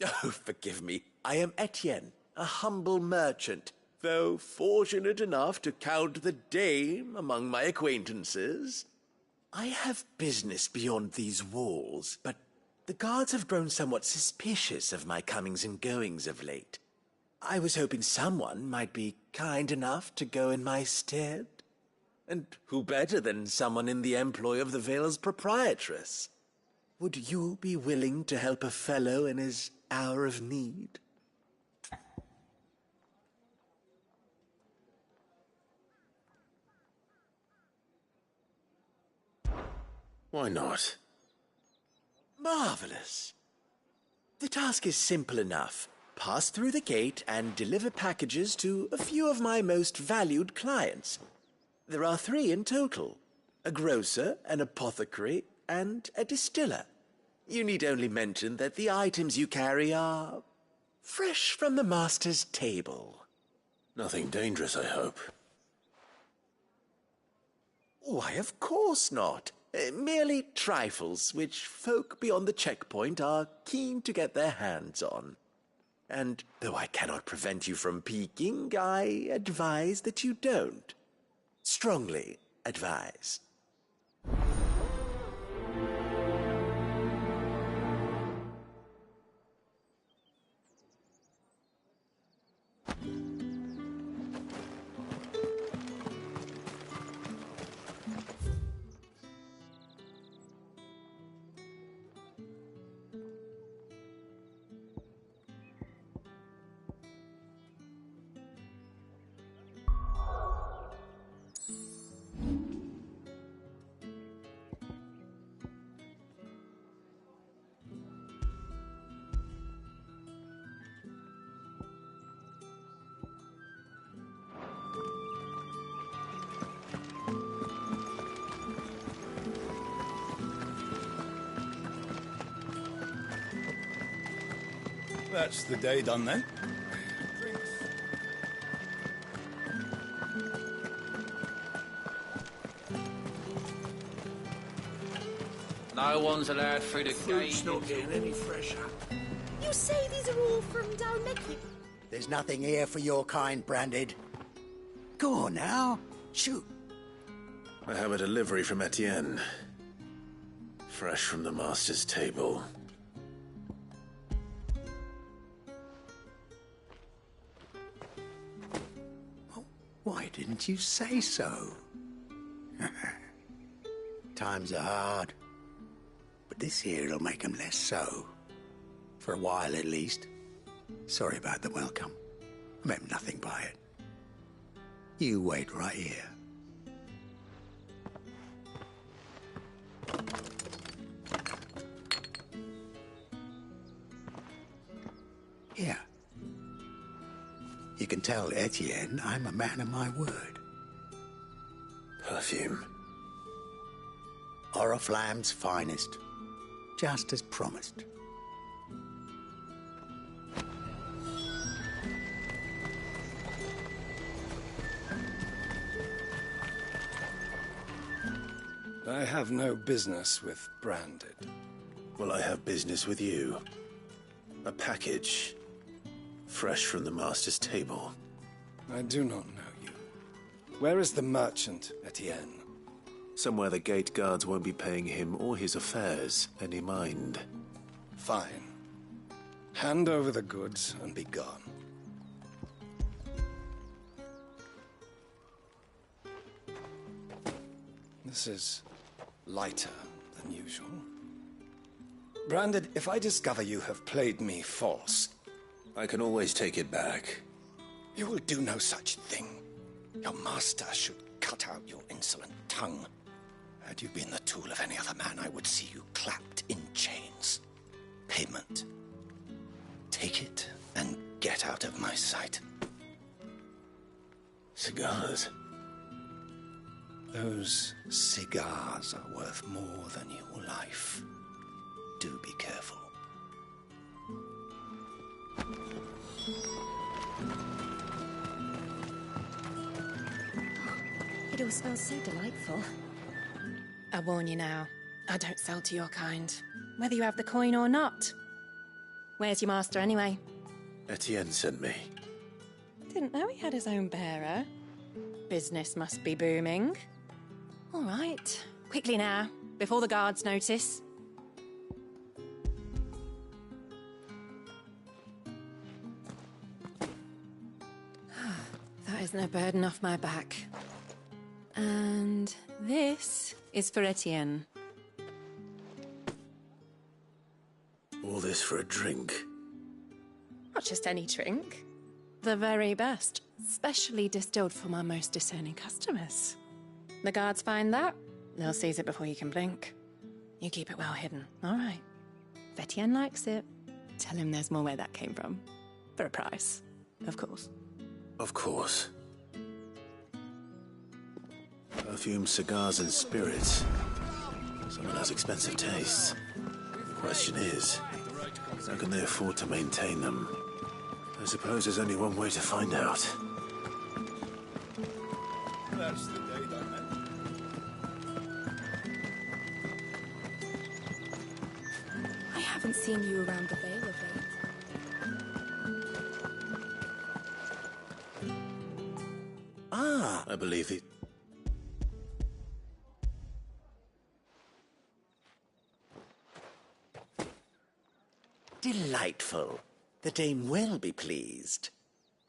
W: Oh, forgive me. I am Etienne, a humble merchant, though fortunate enough to count the dame among my acquaintances. I have business beyond these walls, but the guards have grown somewhat suspicious of my comings and goings of late. I was hoping someone might be kind enough to go in my stead. And who better than someone in the employ of the Vale's proprietress? Would you be willing to help a fellow in his hour of need?
A: Why not?
W: Marvelous. The task is simple enough. Pass through the gate and deliver packages to a few of my most valued clients. There are 3 in total: a grocer, an apothecary, and a distiller. You need only mention that the items you carry are fresh from the master's table.
A: Nothing dangerous, I hope.
W: Why, of course not. Merely trifles which folk beyond the checkpoint are keen to get their hands on. And though I cannot prevent you from peeking, I advise that you don't. Strongly advise.
Q: That's the day done then.
S: No one's allowed through the
B: Fruit's
S: gate.
B: not getting any fresher.
N: You say these are all from Dalmecki?
B: There's nothing here for your kind, Branded. Go on now. Shoot.
A: I have a delivery from Etienne. Fresh from the master's table.
B: Why didn't you say so? Times are hard. But this here'll make 'em less so. For a while, at least. Sorry about the welcome. I meant nothing by it. You wait right here. Here. You can tell Etienne I'm a man of my word.
A: Perfume.
B: Oriflamme's finest. Just as promised.
Q: I have no business with Branded.
A: Well, I have business with you. A package. Fresh from the master's table.
O: I do not know you. Where is the merchant, Etienne?
A: Somewhere the gate guards won't be paying him or his affairs any mind.
O: Fine. Hand over the goods and be gone. This is lighter than usual. Branded, if I discover you have played me false...
A: I can always take it back.
O: You will do no such thing. Your master should cut out your insolent tongue. Had you been the tool of any other man, I would see you clapped in chains. Payment. Take it and get out of my sight.
A: Cigars.
O: Those cigars are worth more than your life. Do be careful.
D: It all smells so delightful.
R: I warn you now, I don't sell to your kind, whether you have the coin or not. Where's your master anyway?
A: Etienne sent me.
R: Didn't know he had his own bearer. Business must be booming. All right, quickly now, before the guards notice. That isn't a burden off my back. And this is for Etienne.
A: All this for a drink?
R: Not just any drink. The very best. Specially distilled for my most discerning customers. The guards find that, they'll seize it before you can blink. You keep it well hidden, all right? If Etienne likes it, tell him there's more where that came from. For a price, of course.
A: Of course. Perfume, cigars, and spirits. Someone has expensive tastes. The question is, how can they afford to maintain them? I suppose there's only one way to find out.
M: That's the day I met.
N: I haven't seen you around the Vale of late.
A: Ah, I believe it.
W: Delightful. The dame will be pleased.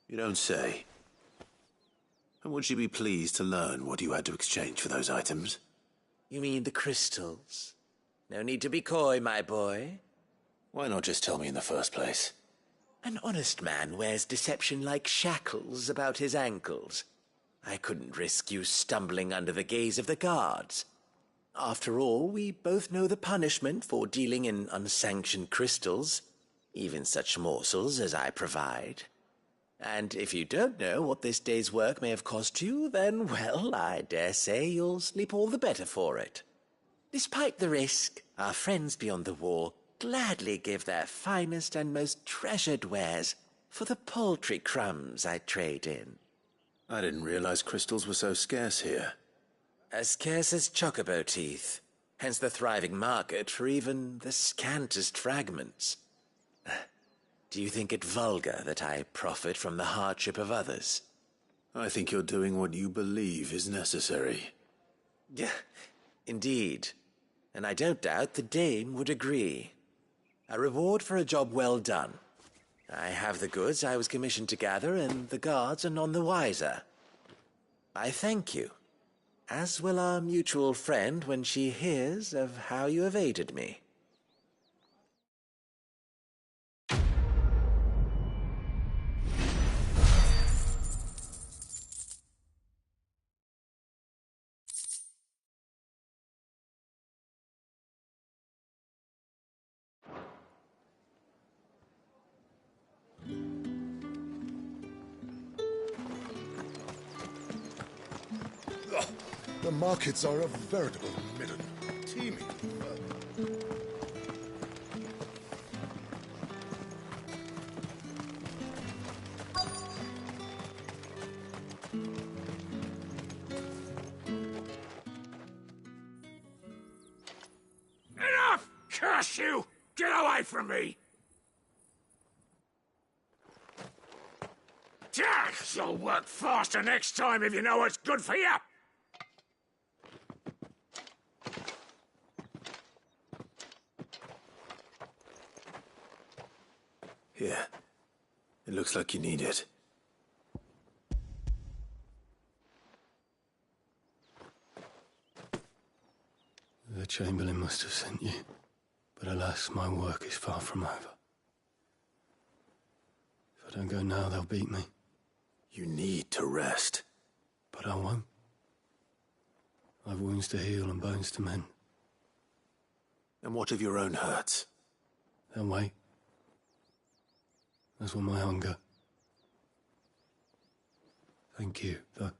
A: You don't say. And would she be pleased to learn what you had to exchange for those items?
W: You mean the crystals? No need to be coy, my boy.
A: Why not just tell me in the first place?
W: An honest man wears deception like shackles about his ankles. I couldn't risk you stumbling under the gaze of the guards. After all, we both know the punishment for dealing in unsanctioned crystals, even such morsels as I provide. And if you don't know what this day's work may have cost you, then, well, I dare say you'll sleep all the better for it. Despite the risk, our friends beyond the wall gladly give their finest and most treasured wares for the paltry crumbs I trade in.
A: I didn't realize crystals were so scarce here.
W: As scarce as chocobo teeth, hence the thriving market for even the scantest fragments. Do you think it vulgar that I profit from the hardship of others?
A: I think you're doing what you believe is necessary.
W: Yeah, indeed. And I don't doubt the dame would agree. A reward for a job well done. I have the goods I was commissioned to gather, and the guards are none the wiser. I thank you, as will our mutual friend when she hears of how you have aided me.
T: The markets are a veritable midden, teeming.
B: Enough! Curse you! Get away from me!
F: You'll work faster next time if you know what's good for you.
A: Here. It looks like you need it.
Q: The Chamberlain must have sent you. But alas, my work is far from over. If I don't go now, they'll beat me.
A: You need to rest.
Q: But I won't. I've wounds to heal and bones to mend.
A: And what of your own hurts?
Q: They'll wait. As will my hunger. Thank you, though.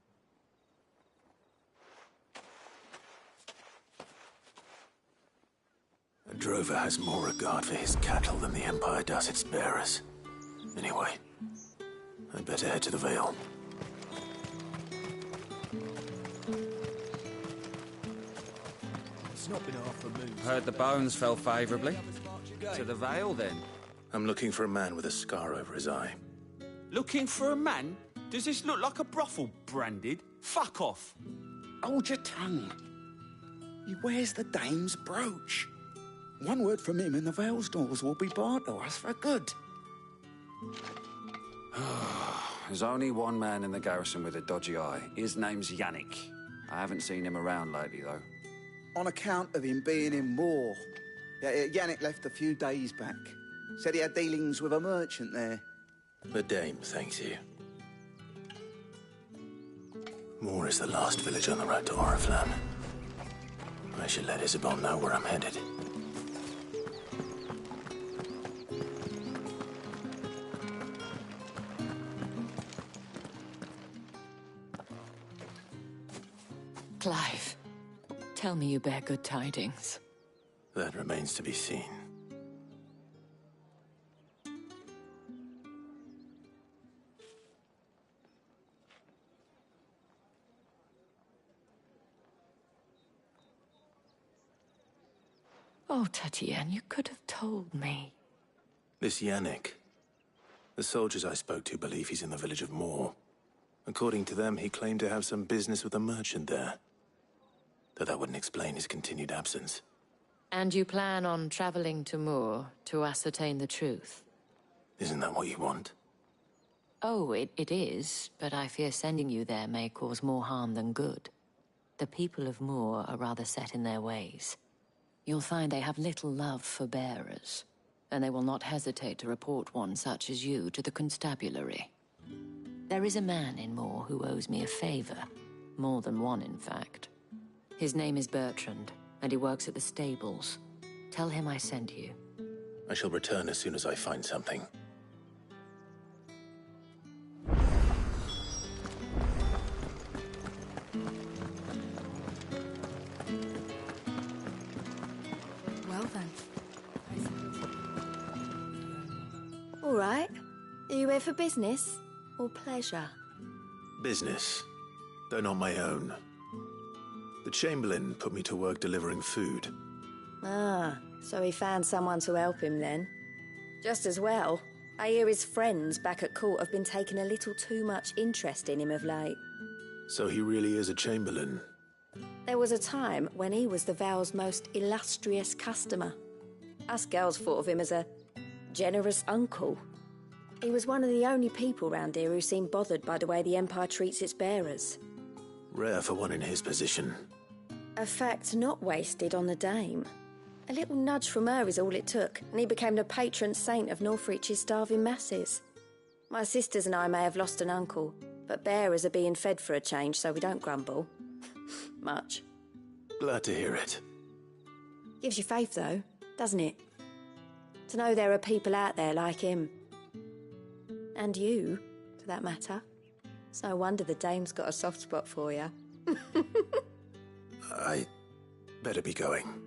A: A drover has more regard for his cattle than the Empire does its bearers. Anyway, I'd better head to the Vale.
U: It's not been half a moon.
S: Heard the bones fell favourably. To the Vale, then?
A: I'm looking for a man with a scar over his eye.
K: Looking for a man? Does this look like a brothel, Branded? Fuck off!
J: Hold your tongue. He wears the dame's brooch. One word from him and the Vale's doors will be barred to us for good.
S: There's only one man in the garrison with a dodgy eye. His name's Yannick. I haven't seen him around lately, though.
J: On account of him being in war. Yannick left a few days back. Said he had dealings with a merchant there.
A: The Dame thanks you. Moor is the last village on the road to Oriflamme. I should let Isabel know where I'm headed.
G: Clive, tell me you bear good tidings.
A: That remains to be seen.
G: Oh, Tatienne, you could have told me.
A: This Yannick. The soldiers I spoke to believe he's in the village of Moor. According to them, he claimed to have some business with a merchant there. Though that wouldn't explain his continued absence.
G: And you plan on traveling to Moor to ascertain the truth?
A: Isn't that what you want?
G: Oh, it is, but I fear sending you there may cause more harm than good. The people of Moor are rather set in their ways. You'll find they have little love for bearers, and they will not hesitate to report one such as you to the constabulary. There is a man in Moor who owes me a favor. More than one, in fact. His name is Bertrand, and he works at the stables. Tell him I sent you.
A: I shall return as soon as I find something.
N: Well then. All right. Are you here for business or pleasure?
A: Business, though not my own. The Chamberlain put me to work delivering food.
N: Ah, so he found someone to help him then. Just as well. I hear his friends back at court have been taking a little too much interest in him of late.
A: So he really is a Chamberlain.
N: There was a time when he was the Vale's most illustrious customer. Us girls thought of him as a generous uncle. He was one of the only people round here who seemed bothered by the way the Empire treats its bearers.
A: Rare for one in his position.
N: A fact not wasted on the Dame. A little nudge from her is all it took, and he became the patron saint of Northreach's starving masses. My sisters and I may have lost an uncle, but bearers are being fed for a change, so we don't grumble. Much.
A: Glad to hear it.
N: Gives you faith, though, doesn't it? To know there are people out there like him. And you, for that matter. It's no wonder the Dame's got a soft spot for you.
A: I better be going.